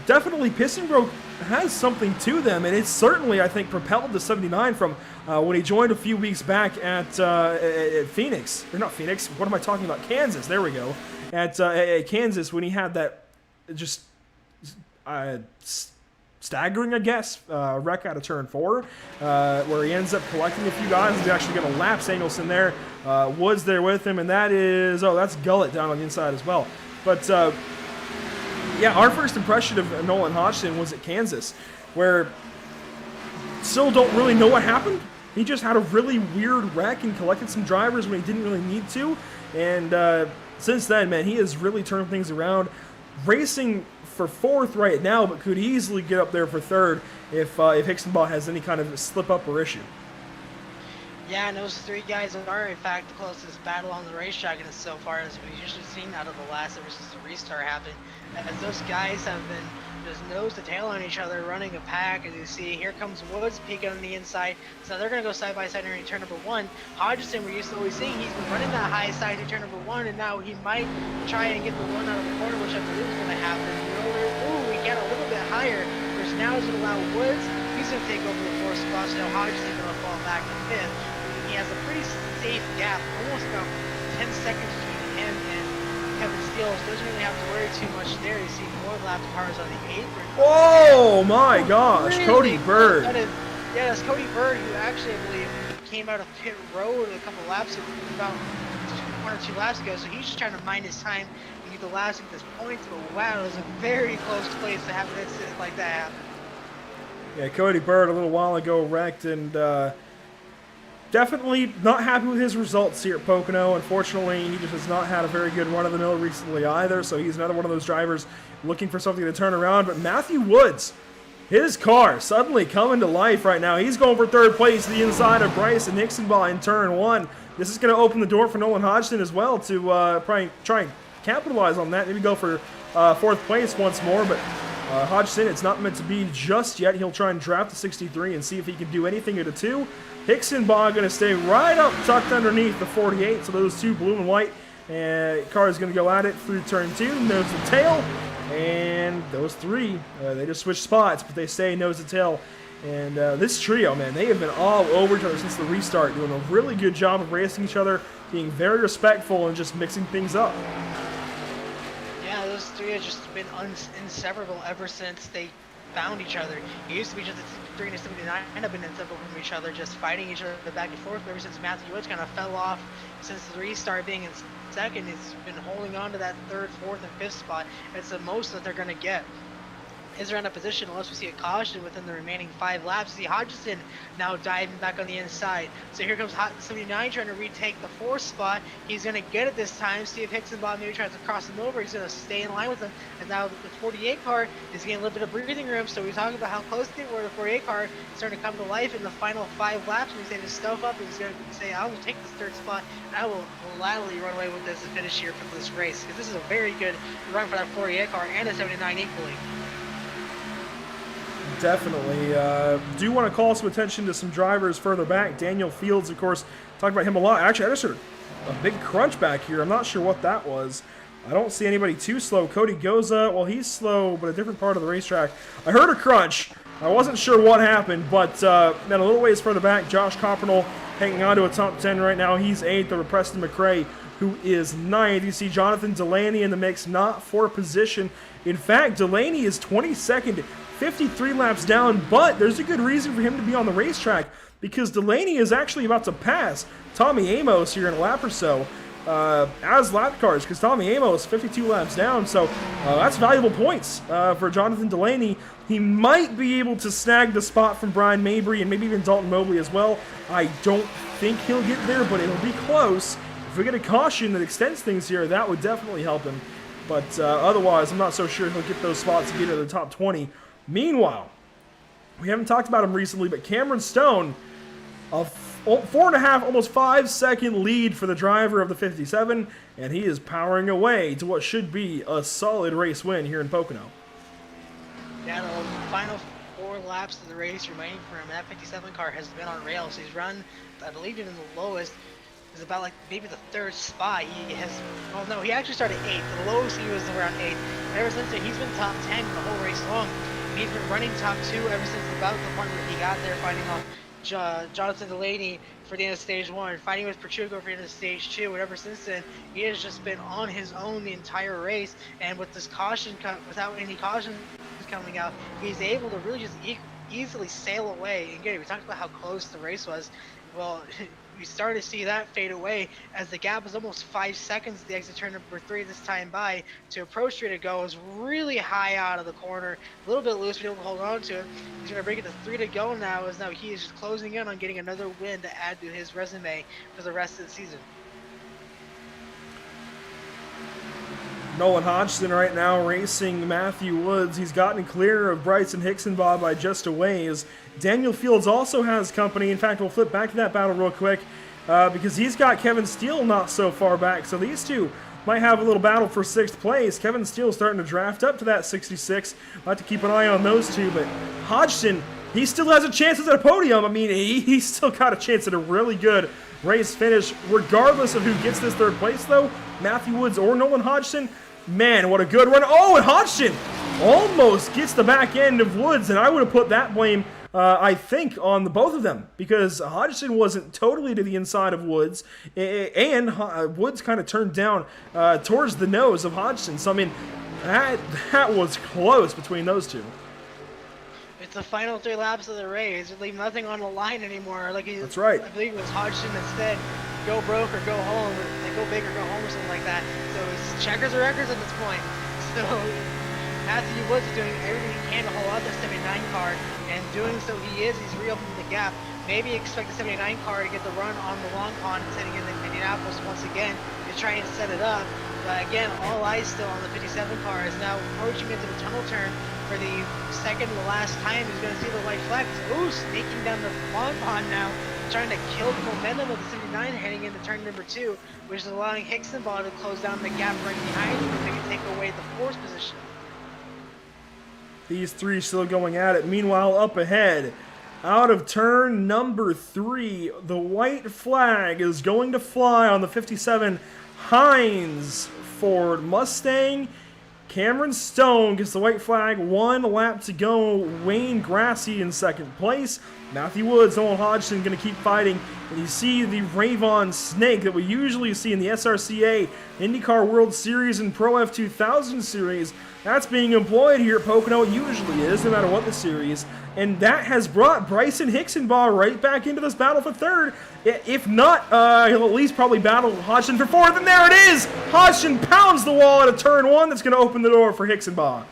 Speaker 2: definitely Piston Broke has something to them, and it's certainly, I think, propelled to 79 from when he joined a few weeks back at Phoenix. Or not Phoenix, what am I talking about? Kansas, there we go. At Kansas, when he had that just staggering, I guess, wreck out of turn 4, where he ends up collecting a few guys. He's actually going to lap Samuelson there. Woods there with him, and that's Gullett down on the inside as well. But yeah, our first impression of Nolan Hodgson was at Kansas, where still don't really know what happened. He just had a really weird wreck and collected some drivers when he didn't really need to. And since then, man, he has really turned things around. Racing for 4th right now, but could easily get up there for 3rd if Hixenbaugh has any kind of slip up or issue.
Speaker 1: Yeah, and those three guys are in fact the closest battle on the racetrack and so far as we've usually seen out of the last ever since the restart happened. As those guys have been just nose to tail on each other, running a pack. As you see, here comes Woods peeking on the inside. So they're going to go side by side during turn number one. Hodgson, we're used to always seeing, he's been running that high side in turn number one, and now he might try and get the one out of the corner, which I believe is going to happen. Ooh, we get a little bit higher, which now is going to allow Woods. He's going to take over the fourth spot, so now Hodgson's going to fall back to fifth. He has a pretty safe gap, almost about 10 seconds between him and Kevin Steele, so doesn't really have to worry too much there. You see more lapped cars on the apron.
Speaker 2: Oh my gosh,
Speaker 1: Really
Speaker 2: Cody Bird.
Speaker 1: Yeah, that's Cody Bird, who actually, I believe, came out of pit road a couple laps, about 1 or 2 laps ago, so he's just trying to mind his time and get the laps at this point. But wow, it was a very close place to have an incident like that happen.
Speaker 2: Yeah, Cody Bird a little while ago wrecked, and definitely not happy with his results here at Pocono. Unfortunately, he just has not had a very good run of the mill recently either, so he's another one of those drivers looking for something to turn around. But Matthew Woods, his car suddenly coming to life right now. He's going for third place to the inside of Bryson Nixonbaugh in turn one. This is going to open the door for Nolan Hodgson as well to probably try and capitalize on that. Maybe go for fourth place once more, but Hodgson, it's not meant to be just yet. He'll try and draft the 63 and see if he can do anything at a 2. Nixonbaugh going to stay right up tucked underneath the 48, so those two blue and white car is going to go at it through turn 2, nose to tail, and those three, they just switch spots, but they stay nose to tail. And this trio, man, they have been all over each other since the restart, doing a really good job of racing each other, being very respectful, and just mixing things up.
Speaker 1: Yeah, those three have just been inseparable ever since they found each other. It used to be just the 3 and the 79 have been inseparable from each other, just fighting each other back and forth. But ever since Matthew Woods kind of fell off since the restart, being in second, it's been holding on to that 3rd, 4th, and 5th spot. It's the most that they're going to get. Is around a position unless we see a caution within the remaining 5 laps. See Hodgson now diving back on the inside. So here comes 79 trying to retake the 4th spot. He's going to get it this time. See if Nixonbaugh maybe tries to cross him over. He's going to stay in line with him. And now the 48 car is getting a little bit of breathing room. So we're talking about how close they were. The 48 car is starting to come to life in the final 5 laps. And he's saying his stuff up. And he's going to say, I will take this 3rd spot. And I will gladly run away with this and finish here for this race. Because this is a very good run for that 48 car and the 79 equally.
Speaker 2: Definitely. Do want to call some attention to some drivers further back. Daniel Fields, of course, talked about him a lot. Actually, I just heard a big crunch back here. I'm not sure what that was. I don't see anybody too slow. Cody Goza, well, he's slow, but a different part of the racetrack. I heard a crunch. I wasn't sure what happened, but then a little ways further back, Josh Coppernell hanging on to a top 10 right now. He's 8th over Preston McRae, who is 9th. You see Jonathan Delaney in the mix, not for position. In fact, Delaney is 22nd, 53 laps down, but there's a good reason for him to be on the racetrack because Delaney is actually about to pass Tommy Amos here in a lap or so as lap cars because Tommy Amos 52 laps down, so that's valuable points for Jonathan Delaney. He might be able to snag the spot from Brian Mabry and maybe even Dalton Mobley as well. I don't think he'll get there, but it'll be close. If we get a caution that extends things here, that would definitely help him. But otherwise, I'm not so sure he'll get those spots to get into the top 20. Meanwhile, we haven't talked about him recently, but Cameron Stone, a 4.5, almost 5 second lead for the driver of the 57, and he is powering away to what should be a solid race win here in Pocono.
Speaker 1: Yeah, the final 4 laps of the race remaining for him. That 57 car has been on rails. He's run, I believe, even the lowest is about like maybe the 3rd spot. He has, well, no, he actually started 8th. The lowest he was around 8th. And ever since then, he's been top 10 the whole race long. He's been running top 2 ever since about the point where he got there, fighting off Jonathan Delaney for the end of stage 1, fighting with Petrucco for the end of stage 2, and ever since then, he has just been on his own the entire race, and with this caution, without any caution coming out, he's able to really just easily sail away and get it. We talked about how close the race was. Well, we started to see that fade away as the gap was almost 5 seconds at the exit turn number 3 this time by. To approach 3 to go is really high out of the corner, a little bit loose, but able to hold on to it. He's going to bring it to 3 to go now, as now he is just closing in on getting another win to add to his resume for the rest of the season.
Speaker 2: Nolan Hodgson right now racing Matthew Woods. He's gotten clear of Bryson Hixenbaugh by just a ways. Daniel Fields also has company. In fact, we'll flip back to that battle real quick because he's got Kevin Steele not so far back. So these two might have a little battle for 6th place. Kevin Steele starting to draft up to that 66. We'll have to keep an eye on those two. But Hodgson, he still has a chance at a podium. I mean, he's still got a chance at a really good race finish. Regardless of who gets this 3rd place, though, Matthew Woods or Nolan Hodgson, man, what a good run. Oh, and Hodgson almost gets the back end of Woods, and I would have put that blame, I think, on the both of them, because Hodgson wasn't totally to the inside of Woods, and Woods kind of turned down towards the nose of Hodgson. So, I mean, that was close between those two.
Speaker 1: It's the final 3 laps of the race. You leave nothing on the line anymore.
Speaker 2: That's right.
Speaker 1: I believe it was Hodgson that said, go broke or go home, or go big or go home, or something like that. So it's checkers or records at this point. So Matthew Woods is doing everything he can to hold out the 79 car, and doing so he's reopening the gap. Maybe expect the 79 car to get the run on the long pond and heading into Indianapolis once again to try and set it up. But again, all eyes still on the 57 car is now approaching into the tunnel turn for the second to last time. He's going to see the white flag. Ooh, sneaking down the long pond now, trying to kill the momentum of the 79 heading into turn number 2, which is allowing Hixenbaugh to close down the gap right behind him, so they can take away the 4th position.
Speaker 2: These three still going at it. Meanwhile, up ahead, out of turn number 3, the white flag is going to fly on the 57 Heinz Ford Mustang. Cameron Stone gets the white flag, 1 lap to go. Wayne Grassy in 2nd place. Matthew Woods, Nolan Hodgson going to keep fighting. And you see the Ravon Snake that we usually see in the SRCA, IndyCar World Series, and Pro F2000 Series. That's being employed here at Pocono. It usually is, no matter what the series. And that has brought Bryson Hixenbaugh right back into this battle for 3rd. If not, he'll at least probably battle Hodgson for 4th. And there it is! Hodgson pounds the wall at a turn 1. That's going to open the door for Hixenbaugh.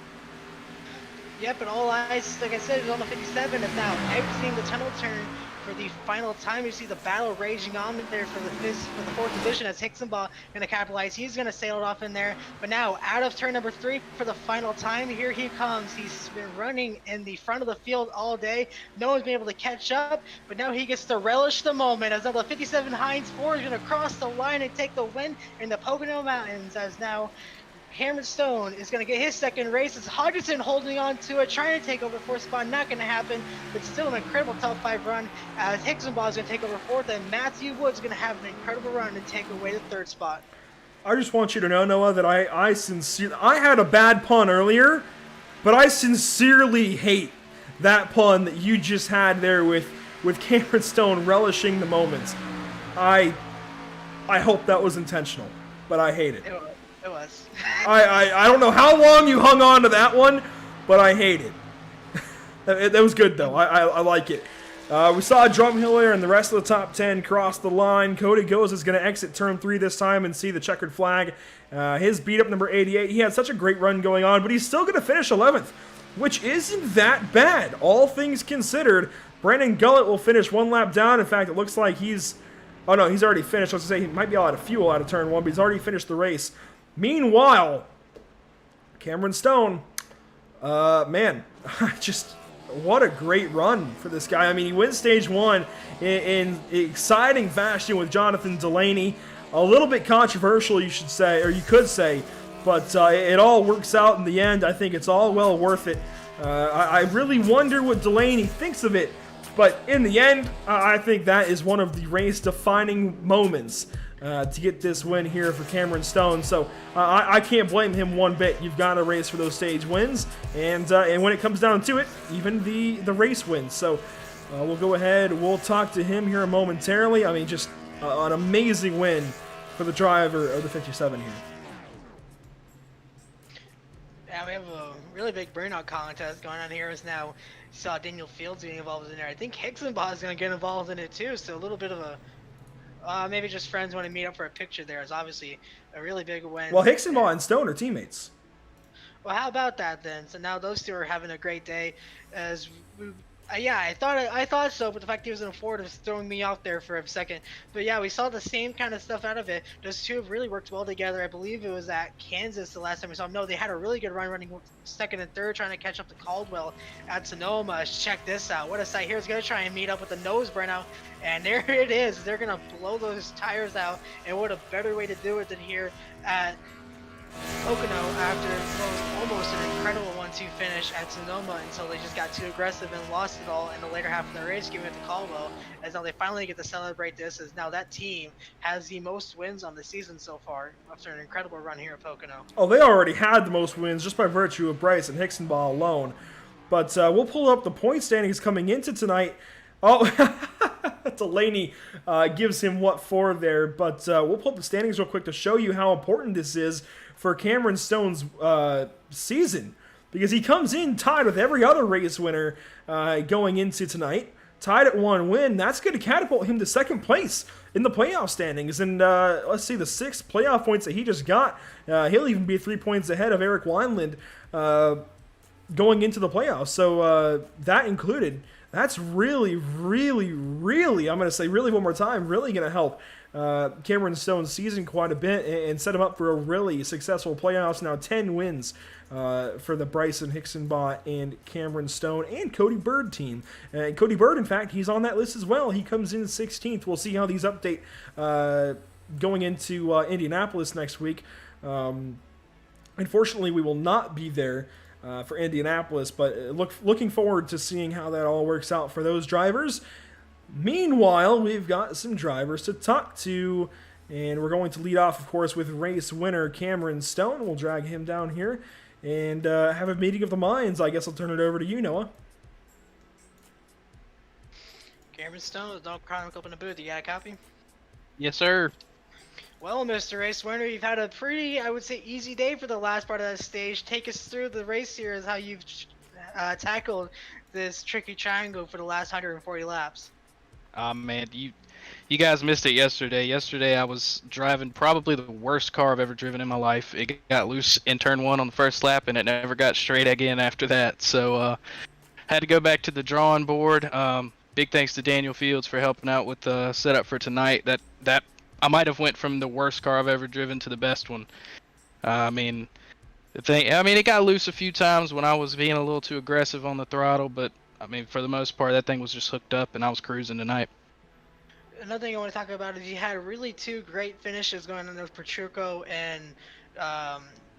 Speaker 1: Yep, and all eyes, like I said, is on the 57, and now exiting the tunnel turn for the final time. You see the battle raging on there for the 4th position as Hixenbaugh going to capitalize. He's going to sail it off in there, but now out of turn number 3 for the final time. Here he comes. He's been running in the front of the field all day. No one's been able to catch up, but now he gets to relish the moment as now the 57 Heinz Ford is going to cross the line and take the win in the Pocono Mountains, as now Cameron Stone is going to get his 2nd race. It's Hodgson holding on to it, trying to take over 4th spot. Not going to happen, but still an incredible top 5 run as Hixenbaugh is going to take over 4th, and Matthew Woods is going to have an incredible run and take away the 3rd spot.
Speaker 2: I just want you to know, Noah, that I had a bad pun earlier, but I sincerely hate that pun that you just had there with Cameron Stone relishing the moments. I hope that was intentional, but I hate it.
Speaker 1: It was.
Speaker 2: I don't know how long you hung on to that one, but I hate it. That was good, though. I like it. We saw Drumhiller and the rest of the top 10 cross the line. Cody Goes is going to exit turn 3 this time and see the checkered flag. His beat-up number 88. He had such a great run going on, but he's still going to finish 11th, which isn't that bad, all things considered. Brandon Gullett will finish 1 lap down. In fact, it looks like he's... Oh, no, he's already finished. I was going to say he might be out of fuel out of turn 1, but he's already finished the race. Meanwhile, Cameron Stone, man, just what a great run for this guy. I mean, he wins stage 1 in exciting fashion with Jonathan Delaney. A little bit controversial, you should say, or you could say, but it all works out in the end. I think it's all well worth it. I really wonder what Delaney thinks of it, but in the end, I think that is one of the race-defining moments to get this win here for Cameron Stone. So I can't blame him one bit. You've got to race for those stage wins, and when it comes down to it, even the race wins. So we'll go ahead. We'll talk to him here momentarily. I mean, just an amazing win for the driver of the 57 here.
Speaker 1: Yeah, we have a really big burnout contest going on here. As now you saw Daniel Fields getting involved in there. I think Hixenbaugh is going to get involved in it too. So a little bit of a maybe just friends want to meet up for a picture there. It's obviously a really big win.
Speaker 2: Well, Hixenbaugh and Stone are teammates.
Speaker 1: Well, how about that then? So now those two are having a great day. As we Yeah, I thought so, but the fact he was in a Ford was throwing me off there for a second. But yeah, we saw the same kind of stuff out of it. Those two have really worked well together. I believe it was at Kansas the last time we saw them. No, they had a really good run running second and third, trying to catch up to Caldwell at Sonoma. Check this out. What a sight. Here's going to try and meet up with the nose burnout. And there it is. They're going to blow those tires out. And what a better way to do it than here at Pocono after what was almost an incredible 1-2 finish at Sonoma until they just got too aggressive and lost it all in the later half of the race, giving it to Caldwell. As now they finally get to celebrate this, as now that team has the most wins on the season so far after an incredible run here at Pocono.
Speaker 2: Oh, they already had the most wins just by virtue of Bryce and Hicksonball alone. But we'll pull up the point standings coming into tonight. Oh, Delaney gives him what for there, but we'll pull up the standings real quick to show you how important this is for Cameron Stone's season, because he comes in tied with every other race winner going into tonight, tied at 1 win. That's going to catapult him to second place in the playoff standings, and let's see the 6 playoff points that he just got. He'll even be 3 points ahead of Eric Wineland going into the playoffs, so that included. That's really, really, really, I'm going to say really one more time, really going to help Cameron Stone's season quite a bit and set him up for a really successful playoffs. Now 10 wins for the Bryson Hicksonbaugh and Cameron Stone and Cody Bird team. Cody Bird, in fact, he's on that list as well. He comes in 16th. We'll see how these update going into Indianapolis next week. Unfortunately, we will not be there for Indianapolis, but looking forward to seeing how that all works out for those drivers. Meanwhile, we've got some drivers to talk to, and we're going to lead off, of course, with race winner Cameron Stone. We'll drag him down here and have a meeting of the minds. I guess I'll turn it over to you, Noah.
Speaker 1: Cameron Stone with Dog Chronicle up in the booth. You got a copy?
Speaker 3: Yes, sir.
Speaker 1: Well, Mr. Race Winner, you've had a pretty, I would say, easy day for the last part of that stage. Take us through the race here as how you've tackled this tricky triangle for the last 140 laps.
Speaker 3: Man, you guys missed it yesterday. Yesterday I was driving probably the worst car I've ever driven in my life. It got loose in turn 1 on the first lap, and it never got straight again after that. So had to go back to the drawing board. Big thanks to Daniel Fields for helping out with the setup for tonight. That I might have went from the worst car I've ever driven to the best one. It got loose a few times when I was being a little too aggressive on the throttle, but I mean, for the most part, that thing was just hooked up, and I was cruising tonight.
Speaker 1: Another thing I want to talk about is you had really 2 great finishes going on with Petrucco and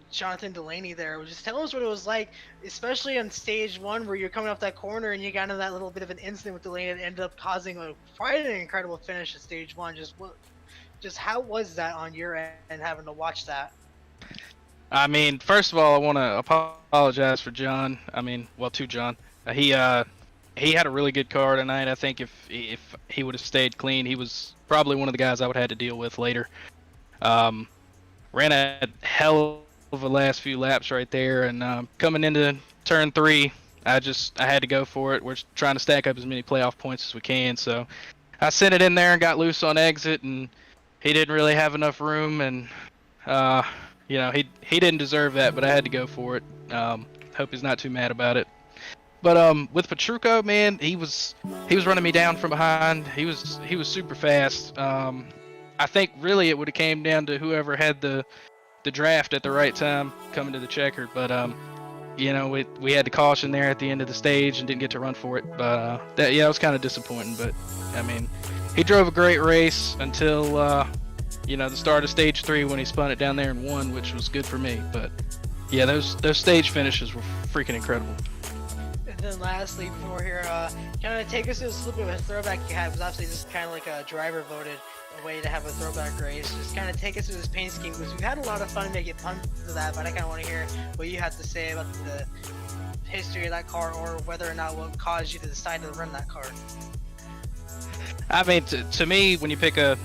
Speaker 1: Jonathan Delaney there. Just tell us what it was like, especially on stage 1 where you're coming off that corner and you got into that little bit of an incident with Delaney that ended up causing quite an incredible finish at stage 1. Just how was that on your end, having to watch that?
Speaker 3: I mean, first of all, I want to apologize for John. To John. He had a really good car tonight. I think if he would have stayed clean, he was probably one of the guys I would have had to deal with later. Ran a hell of a last few laps right there, and coming into turn 3, I had to go for it. We're trying to stack up as many playoff points as we can, so I sent it in there and got loose on exit, and he didn't really have enough room, and he didn't deserve that, but I had to go for it. Hope he's not too mad about it. But with Petrucco, man, he was running me down from behind. He was super fast. I think really it would have came down to whoever had the draft at the right time coming to the checker. But we had the caution there at the end of the stage and didn't get to run for it. But it was kind of disappointing. But I mean, he drove a great race until the start of stage 3 when he spun it down there and won, which was good for me. But yeah, those stage finishes were freaking incredible.
Speaker 1: And then lastly, before here, kind of take us to a little bit of a throwback you had. It was obviously just kind of like a driver voted a way to have a throwback race. Just kind of take us through this paint scheme, because we've had a lot of fun making puns to that, but I kind of want to hear what you have to say about the history of that car, or whether or not what caused you to decide to run that car.
Speaker 3: I mean, to me, when you pick a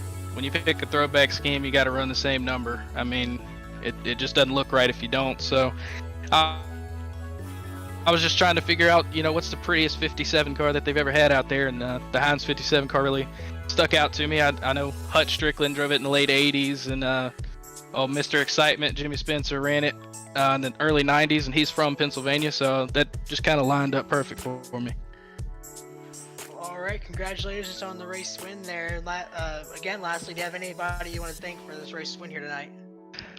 Speaker 3: throwback scheme, you got to run the same number. I mean, it just doesn't look right if you don't. So I was just trying to figure out, what's the prettiest 57 car that they've ever had out there, and the Heinz 57 car really stuck out to me. I know Hutch Strickland drove it in the late 80s, and Mr. Excitement, Jimmy Spencer, ran it in the early 90s, and he's from Pennsylvania, so that just kind of lined up perfect for me.
Speaker 1: right, congratulations on the race win there. Again, lastly, do you have anybody you want to thank for this race win here tonight?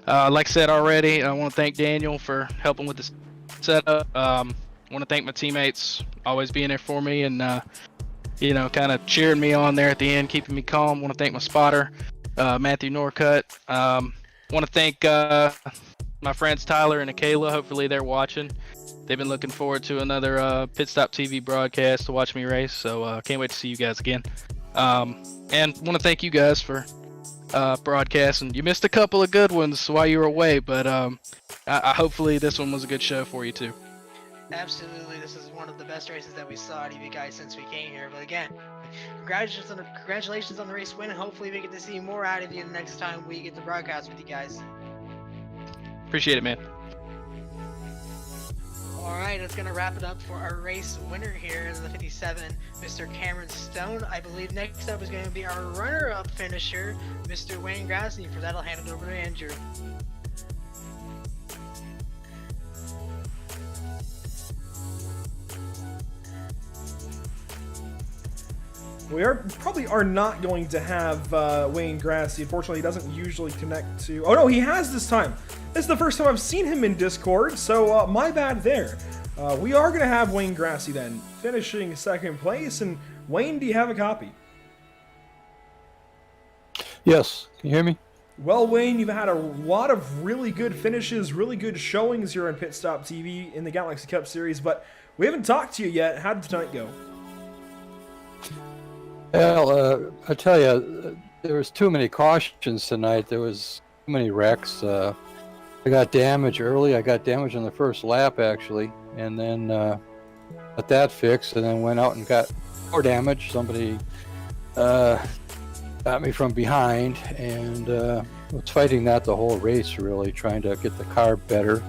Speaker 3: Like I said already, I want to thank Daniel for helping with the setup. I want to thank my teammates, always being there for me and, kind of cheering me on there at the end, keeping me calm. I want to thank my spotter, Matthew Norcutt. Want to thank my friends Tyler and Akela. Hopefully they're watching. They've been looking forward to another Pit Stop TV broadcast to watch me race, so can't wait to see you guys again. And want to thank you guys for broadcasting. You missed a couple of good ones while you were away, but I hopefully this one was a good show for you too.
Speaker 1: Absolutely, this is one of the best races that we saw out of you guys since we came here. But again, congratulations on the race win, and hopefully we get to see more out of you the next time we get to broadcast with you guys.
Speaker 3: Appreciate it, man.
Speaker 1: Alright, that's going to wrap it up for our race winner here in the 57, Mr. Cameron Stone. I believe next up is going to be our runner-up finisher, Mr. Wayne Grassley. For that, I'll hand it over to Andrew.
Speaker 2: We probably are not going to have Wayne Grassley. Unfortunately, he doesn't usually connect to... Oh no, he has this time. This is the first time I've seen him in Discord, so my bad there. We are going to have Wayne Grassley then, finishing second place. And Wayne, do you have a copy?
Speaker 8: Yes. Can you hear me?
Speaker 2: Well, Wayne, you've had a lot of really good finishes, really good showings here on Pit Stop TV in the Galaxy Cup Series, but we haven't talked to you yet. How did tonight go?
Speaker 8: Well, I tell you, there was too many cautions tonight. There was too many wrecks. I got damage early. I got damage on the first lap, actually, and then got that fixed, and then went out and got more damage. Somebody got me from behind, and was fighting that the whole race, really, trying to get the car better.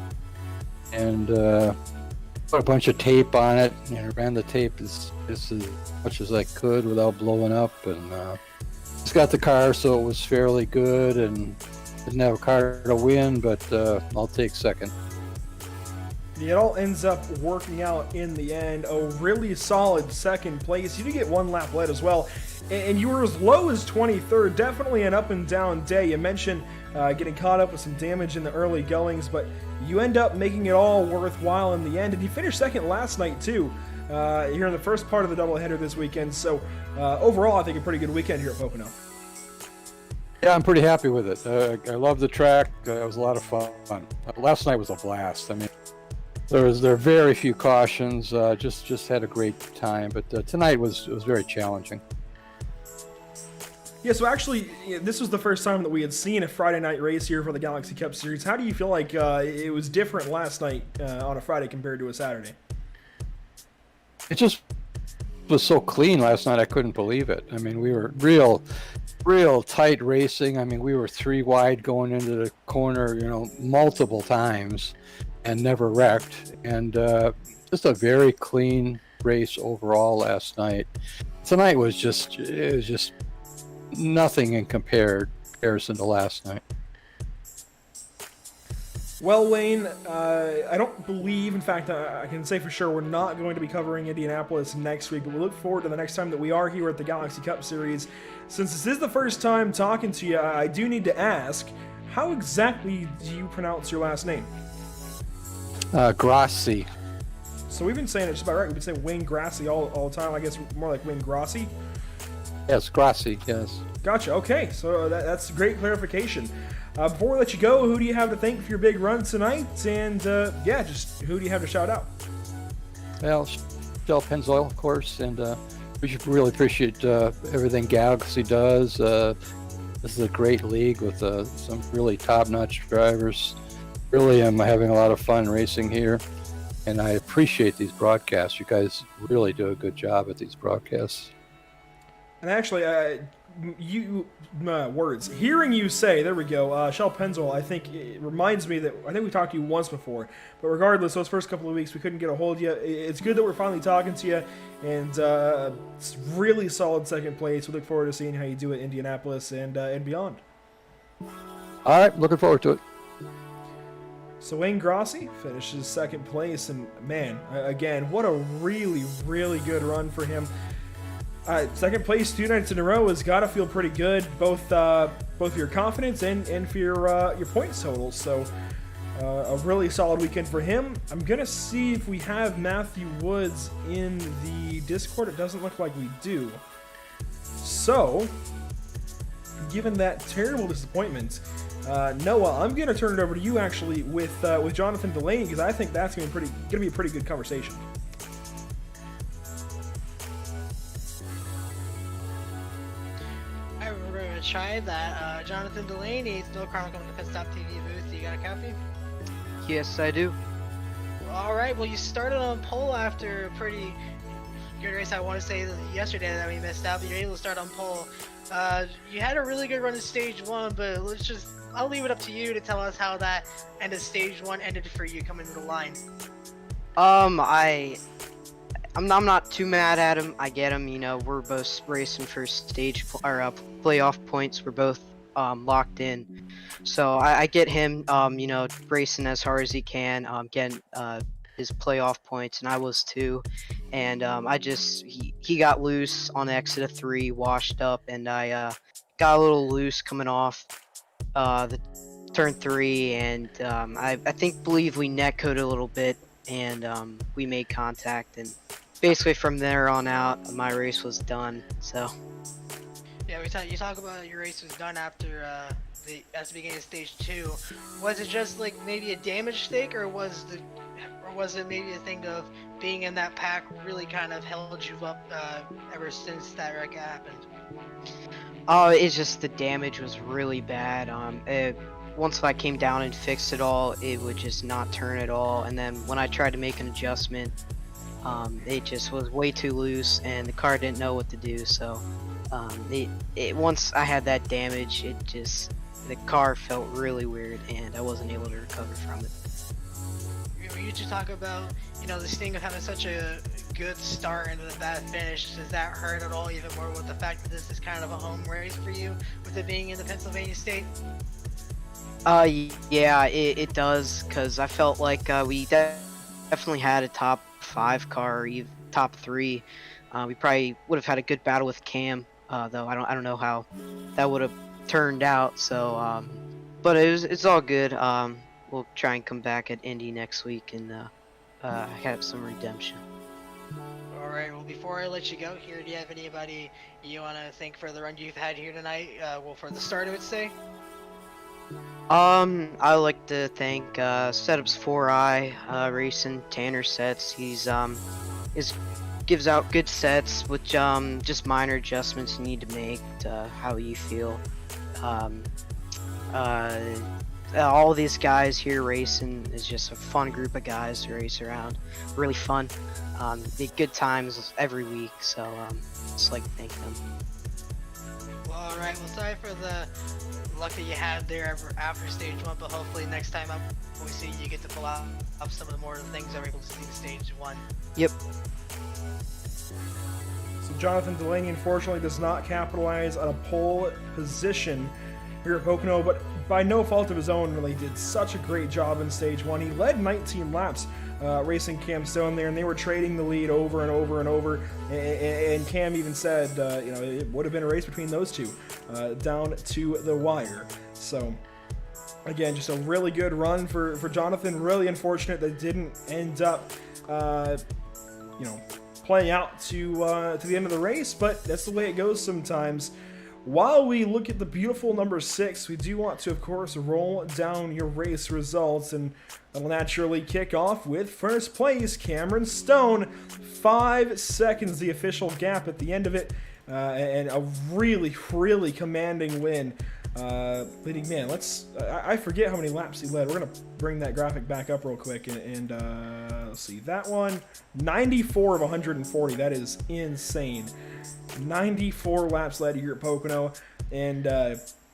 Speaker 8: And put a bunch of tape on it, and ran the tape as much as I could without blowing up, and just got the car so it was fairly good, and didn't have a car to win, but I'll take second.
Speaker 2: It all ends up working out in the end. A really solid second place. You did get one lap led as well, and you were as low as 23rd. Definitely an up and down day. You mentioned getting caught up with some damage in the early goings, but you end up making it all worthwhile in the end. And you finished second last night too, here in the first part of the doubleheader this weekend. So overall, I think a pretty good weekend here at Pocono.
Speaker 8: Yeah, I'm pretty happy with it. I love the track. It was a lot of fun. Last night was a blast. I mean, there are very few cautions. Just had a great time. But tonight was very challenging.
Speaker 2: Yeah, so actually, this was the first time that we had seen a Friday night race here for the Galaxy Cup Series. How do you feel like it was different last night on a Friday compared to a Saturday?
Speaker 8: It just was so clean last night. I couldn't believe it. I mean, we were real tight racing. I mean, we were 3 wide going into the corner, multiple times, and never wrecked. And just a very clean race overall last night. Tonight was just nothing in comparison to last night.
Speaker 2: Well, Wayne, I don't believe, in fact, I can say for sure we're not going to be covering Indianapolis next week, but we look forward to the next time that we are here at the Galaxy Cup Series. Since this is the first time talking to you, I do need to ask, how exactly do you pronounce your last name?
Speaker 8: Grassi.
Speaker 2: So we've been saying it just about right. We've been saying Wayne Grassi all the time. I guess more like Wayne Grassi.
Speaker 8: Yes, Grassi, yes.
Speaker 2: Gotcha. Okay, so that's great clarification. Before we let you go, who do you have to thank for your big run tonight? And just who do you have to shout out?
Speaker 8: Well, Shell Pennzoil, of course, and we really appreciate everything Galaxy does. This is a great league with some really top-notch drivers. Really am having a lot of fun racing here, and I appreciate these broadcasts. You guys really do a good job at these broadcasts.
Speaker 2: And actually, hearing you say, there we go, Shell Pennzoil, I think it reminds me that, I think we talked to you once before, but regardless, those first couple of weeks we couldn't get a hold of you. It's good that we're finally talking to you, and it's really solid second place. We look forward to seeing how you do at Indianapolis and beyond.
Speaker 8: All right, looking forward to it.
Speaker 2: So Wayne Grassi finishes second place, and man, again, what a really, really good run for him. Second place 2 nights in a row has got to feel pretty good, both for your confidence and for your points totals. So a really solid weekend for him. I'm gonna see if we have Matthew Woods in the Discord. It doesn't look like we do. So, given that terrible disappointment, Noah, I'm gonna turn it over to you actually with Jonathan Delaney, because I think that's gonna be a pretty good conversation.
Speaker 1: Alright, we're going to try that. Jonathan Delaney, No Chronicle from the Pit Stop TV booth. You got a copy?
Speaker 7: Yes, I do.
Speaker 1: Alright, well, you started on pole after a pretty good race. I want to say yesterday that we missed out, but you're able to start on pole. You had a really good run in stage 1, but I'll leave it up to you to tell us how that end of stage 1 ended for you coming to the line.
Speaker 9: I'm not too mad at him. I get him. You know, we're both racing for playoff points. We're both locked in, so I get him. You know, racing as hard as he can, getting his playoff points, and I was too. And he got loose on the exit of 3, washed up, and I got a little loose coming off the turn 3, and I believe we netcoded a little bit, and we made contact, and basically from there on out, my race was done. So.
Speaker 1: Yeah, you talk about your race was done after the beginning of stage 2. Was it just like maybe a damage stake, or was it maybe a thing of being in that pack really kind of held you up ever since that wreck happened?
Speaker 9: Oh, it's just the damage was really bad. Once I came down and fixed it all, it would just not turn at all. And then when I tried to make an adjustment, it just was way too loose, and the car didn't know what to do. So once I had that damage, the car felt really weird, and I wasn't able to recover from it.
Speaker 1: You just talk about, you know, the sting of having such a good start and a bad finish. Does that hurt at all, even more with the fact that this is kind of a home race for you, with it being in the Pennsylvania state?
Speaker 9: Yeah, it does, because I felt like we definitely had a top 5 car, or even top 3. We probably would have had a good battle with Cam, though I don't know how that would have turned out. So, but it's all good. We'll try and come back at Indy next week and have some redemption.
Speaker 1: Alright, well, before I let you go here, do you have anybody you want to thank for the run you've had here tonight? Well, for the start, I would say.
Speaker 9: I would like to thank Setups 4i Racing, Tanner Sets. He's gives out good sets with just minor adjustments you need to make to how you feel. All these guys here racing is just a fun group of guys to race around. Really fun. They good times every week, so just like to thank them.
Speaker 1: Well, alright, well, sorry for the luck that you had there after stage 1, but hopefully next time up we see you get to pull out some of the more things that we're able to see in stage 1.
Speaker 9: Yep.
Speaker 2: So Jonathan Delaney unfortunately does not capitalize on a pole position here at Pocono, but by no fault of his own, really did such a great job in stage 1. He led 19 laps racing Cam Stone there, and they were trading the lead over and over and over, and Cam even said, you know, it would have been a race between those two down to the wire. So again, just a really good run for Jonathan. Really unfortunate that it didn't end up you know, playing out to the end of the race, but that's the way it goes sometimes. While we look at the beautiful number 6, we do want to, of course, roll down your race results, and that'll naturally kick off with first place, Cameron Stone. 5 seconds, the official gap at the end of it, and a really, really commanding win. Leading man, I forget how many laps he led. We're going to bring that graphic back up real quick, and let's see, that one, 94 of 140, that is insane. 94 laps led here at Pocono, and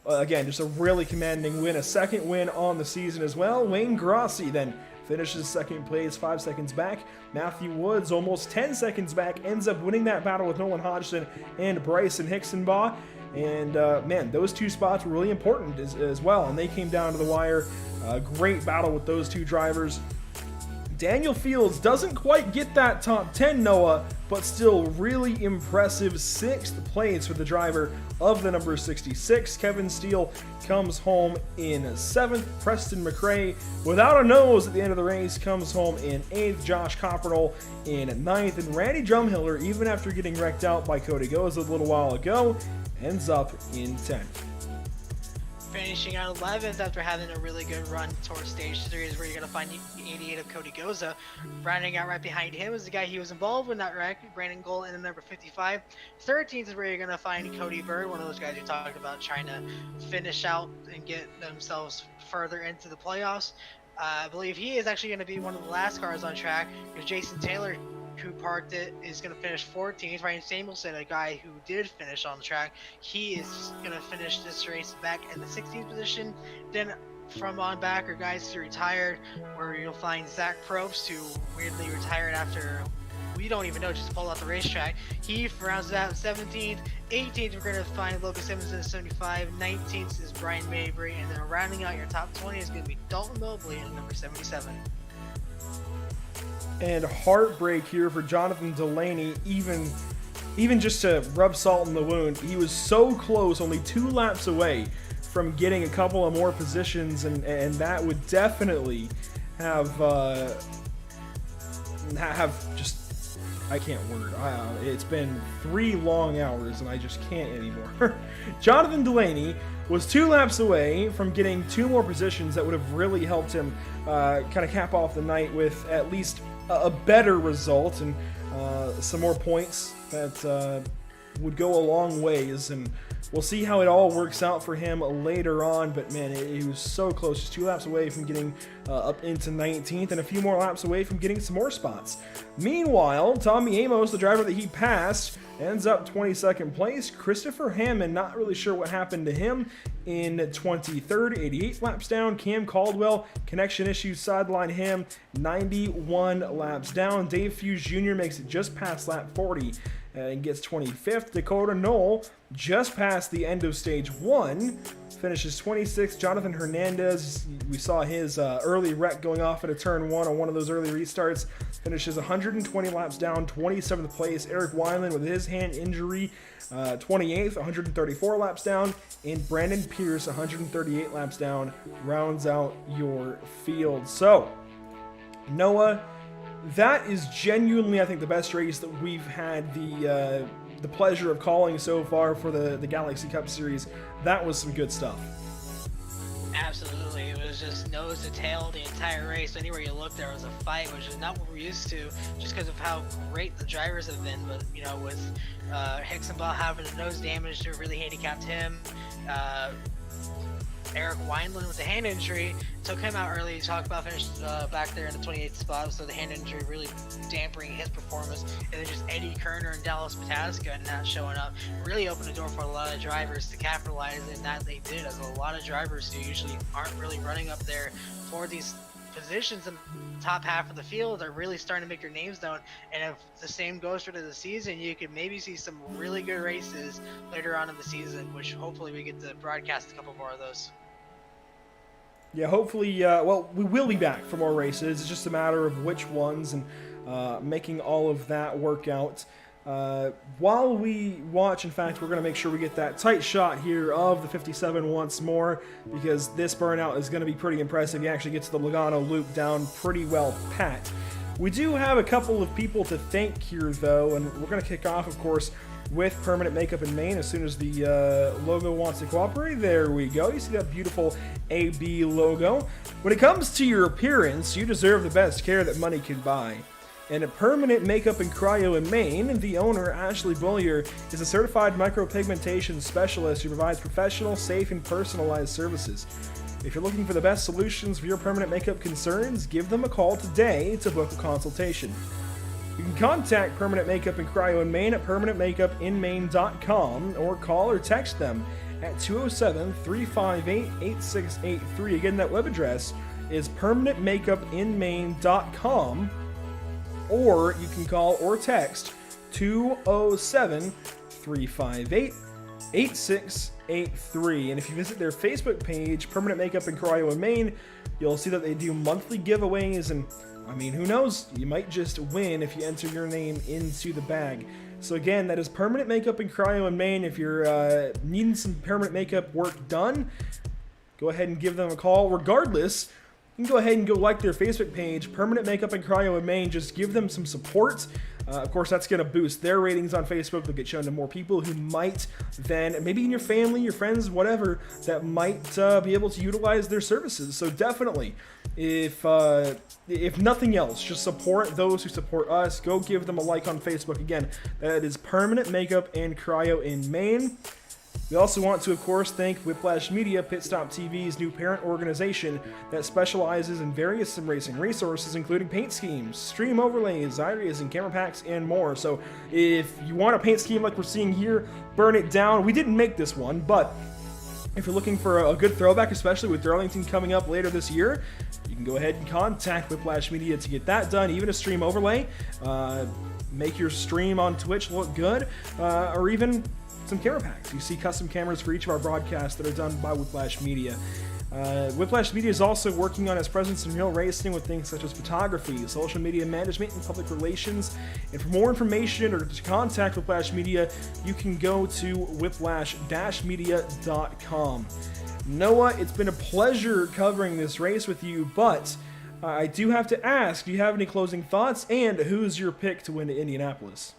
Speaker 2: again, just a really commanding win, a second win on the season as well. Wayne Grossi then finishes second place, 5 seconds back. Matthew Woods almost 10 seconds back, ends up winning that battle with Nolan Hodgson and Bryson Hicksonbaugh. And man, those 2 spots were really important as well, and they came down to the wire. Great battle with those 2 drivers. Daniel Fields doesn't quite get that top 10, Noah, but still really impressive 6th place for the driver of the number 66. Kevin Steele comes home in 7th. Preston McRae, without a nose at the end of the race, comes home in 8th. Josh Coppernoll in 9th. And Randy Drumhiller, even after getting wrecked out by Cody Goza a little while ago, ends up in 10th.
Speaker 1: Finishing out 11th after having a really good run towards stage 3 is where you're going to find 88 of Cody Goza. Rounding out right behind him is the guy he was involved with that wreck, Brandon Gold, in the number 55. 13th is where you're going to find Cody Bird, one of those guys who talked about trying to finish out and get themselves further into the playoffs. I believe he is actually going to be one of the last cars on track, because Jason Taylor, who parked it, is going to finish 14th. Ryan Samuelson, a guy who did finish on the track, he is going to finish this race back in the 16th position. Then from on back are guys who retired, where you'll find Zach Probst, who weirdly retired after, we don't even know, just pulled off the racetrack. He rounds it out in 17th. 18th, we're going to find Lucas Simmons in 75. 19th is Brian Mabry. And then rounding out your top 20 is going to be Dalton Mobley in number 77.
Speaker 2: And heartbreak here for Jonathan Delaney, even just to rub salt in the wound. He was so close, only 2 laps away from getting a couple of more positions, and that would definitely have just, I can't word. It's been 3 long hours and I just can't anymore. Jonathan Delaney was 2 laps away from getting 2 more positions that would have really helped him kind of cap off the night with at least a better result and some more points that would go a long ways, and we'll see how it all works out for him later on. But man, he was so close, just 2 laps away from getting up into 19th and a few more laps away from getting some more spots. Meanwhile, Tommy Amos, the driver that he passed, ends up 22nd place. Christopher Hammond, not really sure what happened to him, in 23rd, 88 laps down. Cam Caldwell, connection issues sideline him, 91 laps down. Dave Fuse Jr. makes it just past lap 40 and gets 25th. Dakota Knoll, just past the end of stage 1, finishes 26th. Jonathan Hernandez, we saw his early wreck going off at a turn 1 on one of those early restarts, finishes 120 laps down, 27th place. Eric Wineland with his hand injury, 28th, 134 laps down. And Brandon Pierce, 138 laps down, rounds out your field. So, Noah, that is genuinely, I think, the best race that we've had the pleasure of calling so far for the Galaxy Cup Series. That was some good stuff.
Speaker 1: Absolutely, it was just nose to tail the entire race. Anywhere you look, there was a fight, which is not what we're used to, just because of how great the drivers have been. But you know, with Hixenbaugh having a nose damage, it really handicapped him. Eric Wineland with the hand injury took him out early. He talked about finished back there in the 28th spot, so the hand injury really dampering his performance. And then just Eddie Kerner and Dallas Pataska not showing up really opened the door for a lot of drivers to capitalize, and that they did, as a lot of drivers who usually aren't really running up there for these positions in the top half of the field are really starting to make their names known. And if the same goes for the season, you could maybe see some really good races later on in the season, which hopefully we get to broadcast a couple more of those.
Speaker 2: Yeah, hopefully, well, we will be back for more races. It's just a matter of which ones and making all of that work out. While we watch, in fact, we're going to make sure we get that tight shot here of the 57 once more, because this burnout is going to be pretty impressive. You actually get to the Logano loop down pretty well pat. We do have a couple of people to thank here, though, and we're going to kick off, of course, with Permanent Makeup in Maine as soon as the logo wants to cooperate. There we go. You see that beautiful AB logo. When it comes to your appearance, you deserve the best care that money can buy. And at Permanent Makeup and Cryo in Maine, the owner, Ashley Bullier, is a certified micropigmentation specialist who provides professional, safe, and personalized services. If you're looking for the best solutions for your permanent makeup concerns, give them a call today to book a consultation. You can contact Permanent Makeup and Cryo in Maine at permanentmakeupinmaine.com or call or text them at 207-358-8683. Again, that web address is permanentmakeupinmaine.com, or you can call or text 207-358-8683. 8683. And if you visit their Facebook page, Permanent Makeup in Cryo in Maine, you'll see that they do monthly giveaways, and I mean, who knows? You might just win if you enter your name into the bag. So again, that is Permanent Makeup in Cryo in Maine. If you're needing some permanent makeup work done, go ahead and give them a call. Regardless, you can go ahead and go like their Facebook page, Permanent Makeup in Cryo in Maine. Just give them some support. Of course, that's going to boost their ratings on Facebook. They'll get shown to more people who might then, maybe in your family, your friends, whatever, that might be able to utilize their services. So definitely, if nothing else, just support those who support us. Go give them a like on Facebook. Again, that is Permanent Makeup and Cryo in Maine. We also want to, of course, thank Whiplash Media, Pit Stop TV's new parent organization that specializes in various sim racing resources, including paint schemes, stream overlays, iRacing, camera packs, and more. So if you want a paint scheme like we're seeing here, burn it down. We didn't make this one, but if you're looking for a good throwback, especially with Darlington coming up later this year, you can go ahead and contact Whiplash Media to get that done, even a stream overlay. Make your stream on Twitch look good, or even some camera packs. You see custom cameras for each of our broadcasts that are done by Whiplash Media. Whiplash Media is also working on its presence in real racing with things such as photography, social media management, and public relations. And for more information or to contact Whiplash Media, you can go to whiplash-media.com. Noah, it's been a pleasure covering this race with you, but I do have to ask, do you have any closing thoughts, and who's your pick to win Indianapolis?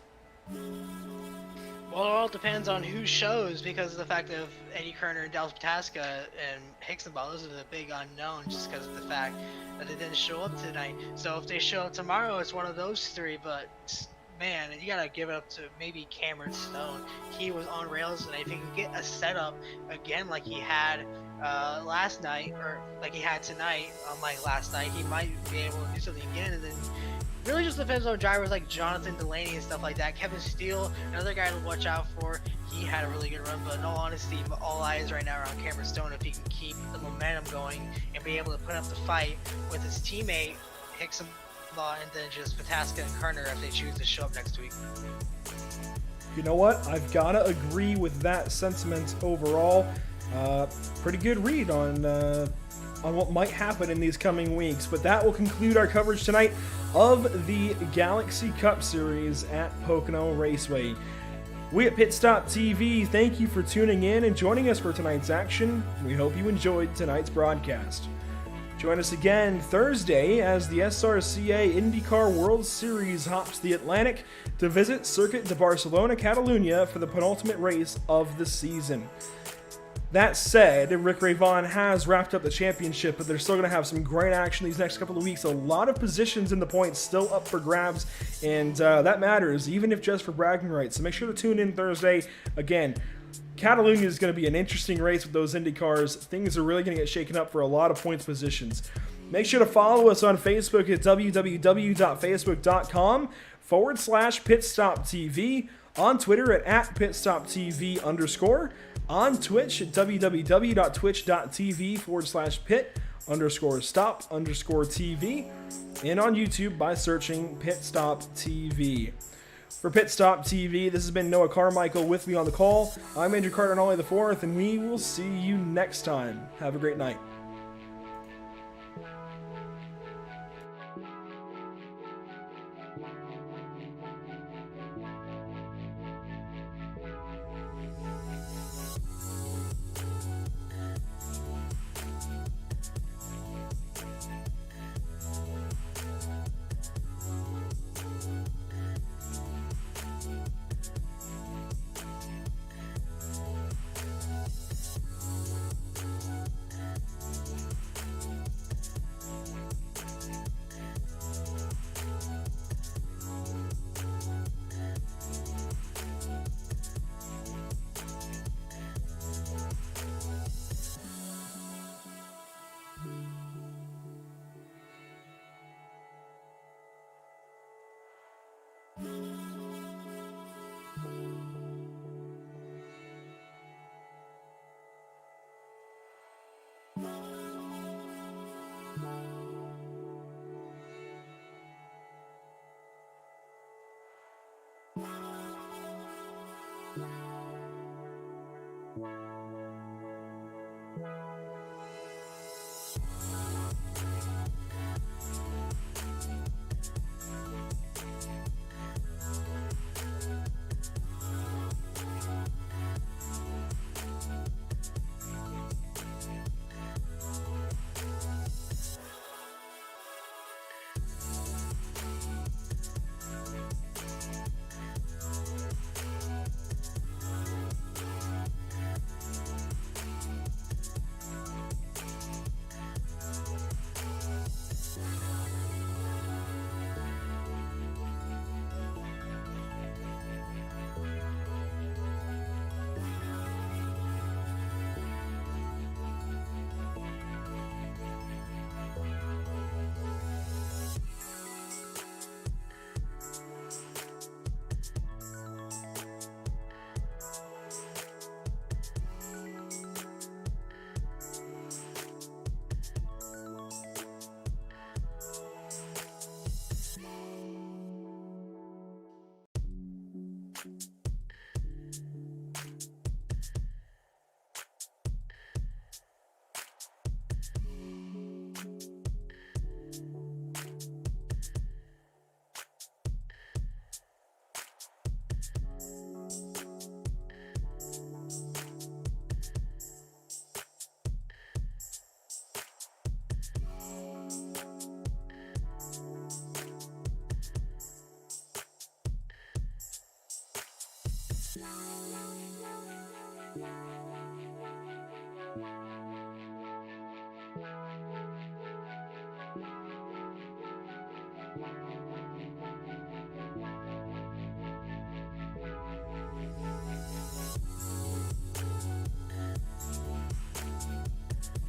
Speaker 1: Well, it all depends on who shows, because of the fact of Eddie Kerner and Dallas Pataska and Hicksonball. Those are the big unknowns, just because of the fact that they didn't show up tonight. So if they show up tomorrow, it's one of those three. But man, you gotta give it up to maybe Cameron Stone. He was on rails tonight. If he can get a setup again like he had last night, or like he had tonight, unlike last night, he might be able to do something again. And then really just depends on drivers like Jonathan Delaney and stuff like that. Kevin Steele, another guy to watch out for. He had a really good run, but in all honesty, all eyes right now are on Cameron Stone. If he can keep the momentum going and be able to put up the fight with his teammate Hicksonball, and then just Pataska and Kerner if they choose to show up next week.
Speaker 2: You know what? I've got to agree with that sentiment overall. Pretty good read on what might happen in these coming weeks. But that will conclude our coverage tonight of the Galaxy Cup Series at Pocono Raceway. We at Pit Stop TV thank you for tuning in and joining us for tonight's action. We hope you enjoyed tonight's broadcast. Join us again Thursday as the SRCA IndyCar World Series hops the Atlantic to visit Circuit de Barcelona, Catalunya for the penultimate race of the season. That said, Rick Ray Vaughn has wrapped up the championship, but they're still going to have some great action these next couple of weeks. A lot of positions in the points still up for grabs, and that matters, even if just for bragging rights. So make sure to tune in Thursday. Again, Catalunya is going to be an interesting race with those Indy cars. Things are really going to get shaken up for a lot of points positions. Make sure to follow us on Facebook at www.facebook.com/pitstoptv, on Twitter at pitstoptv_, on Twitch at www.twitch.tv/pit_stop_TV, and on YouTube by searching Pit Stop TV. For Pit Stop TV, this has been Noah Carmichael. With me on the call, I'm Andrew Cardinale IV, and we will see you next time. Have a great night.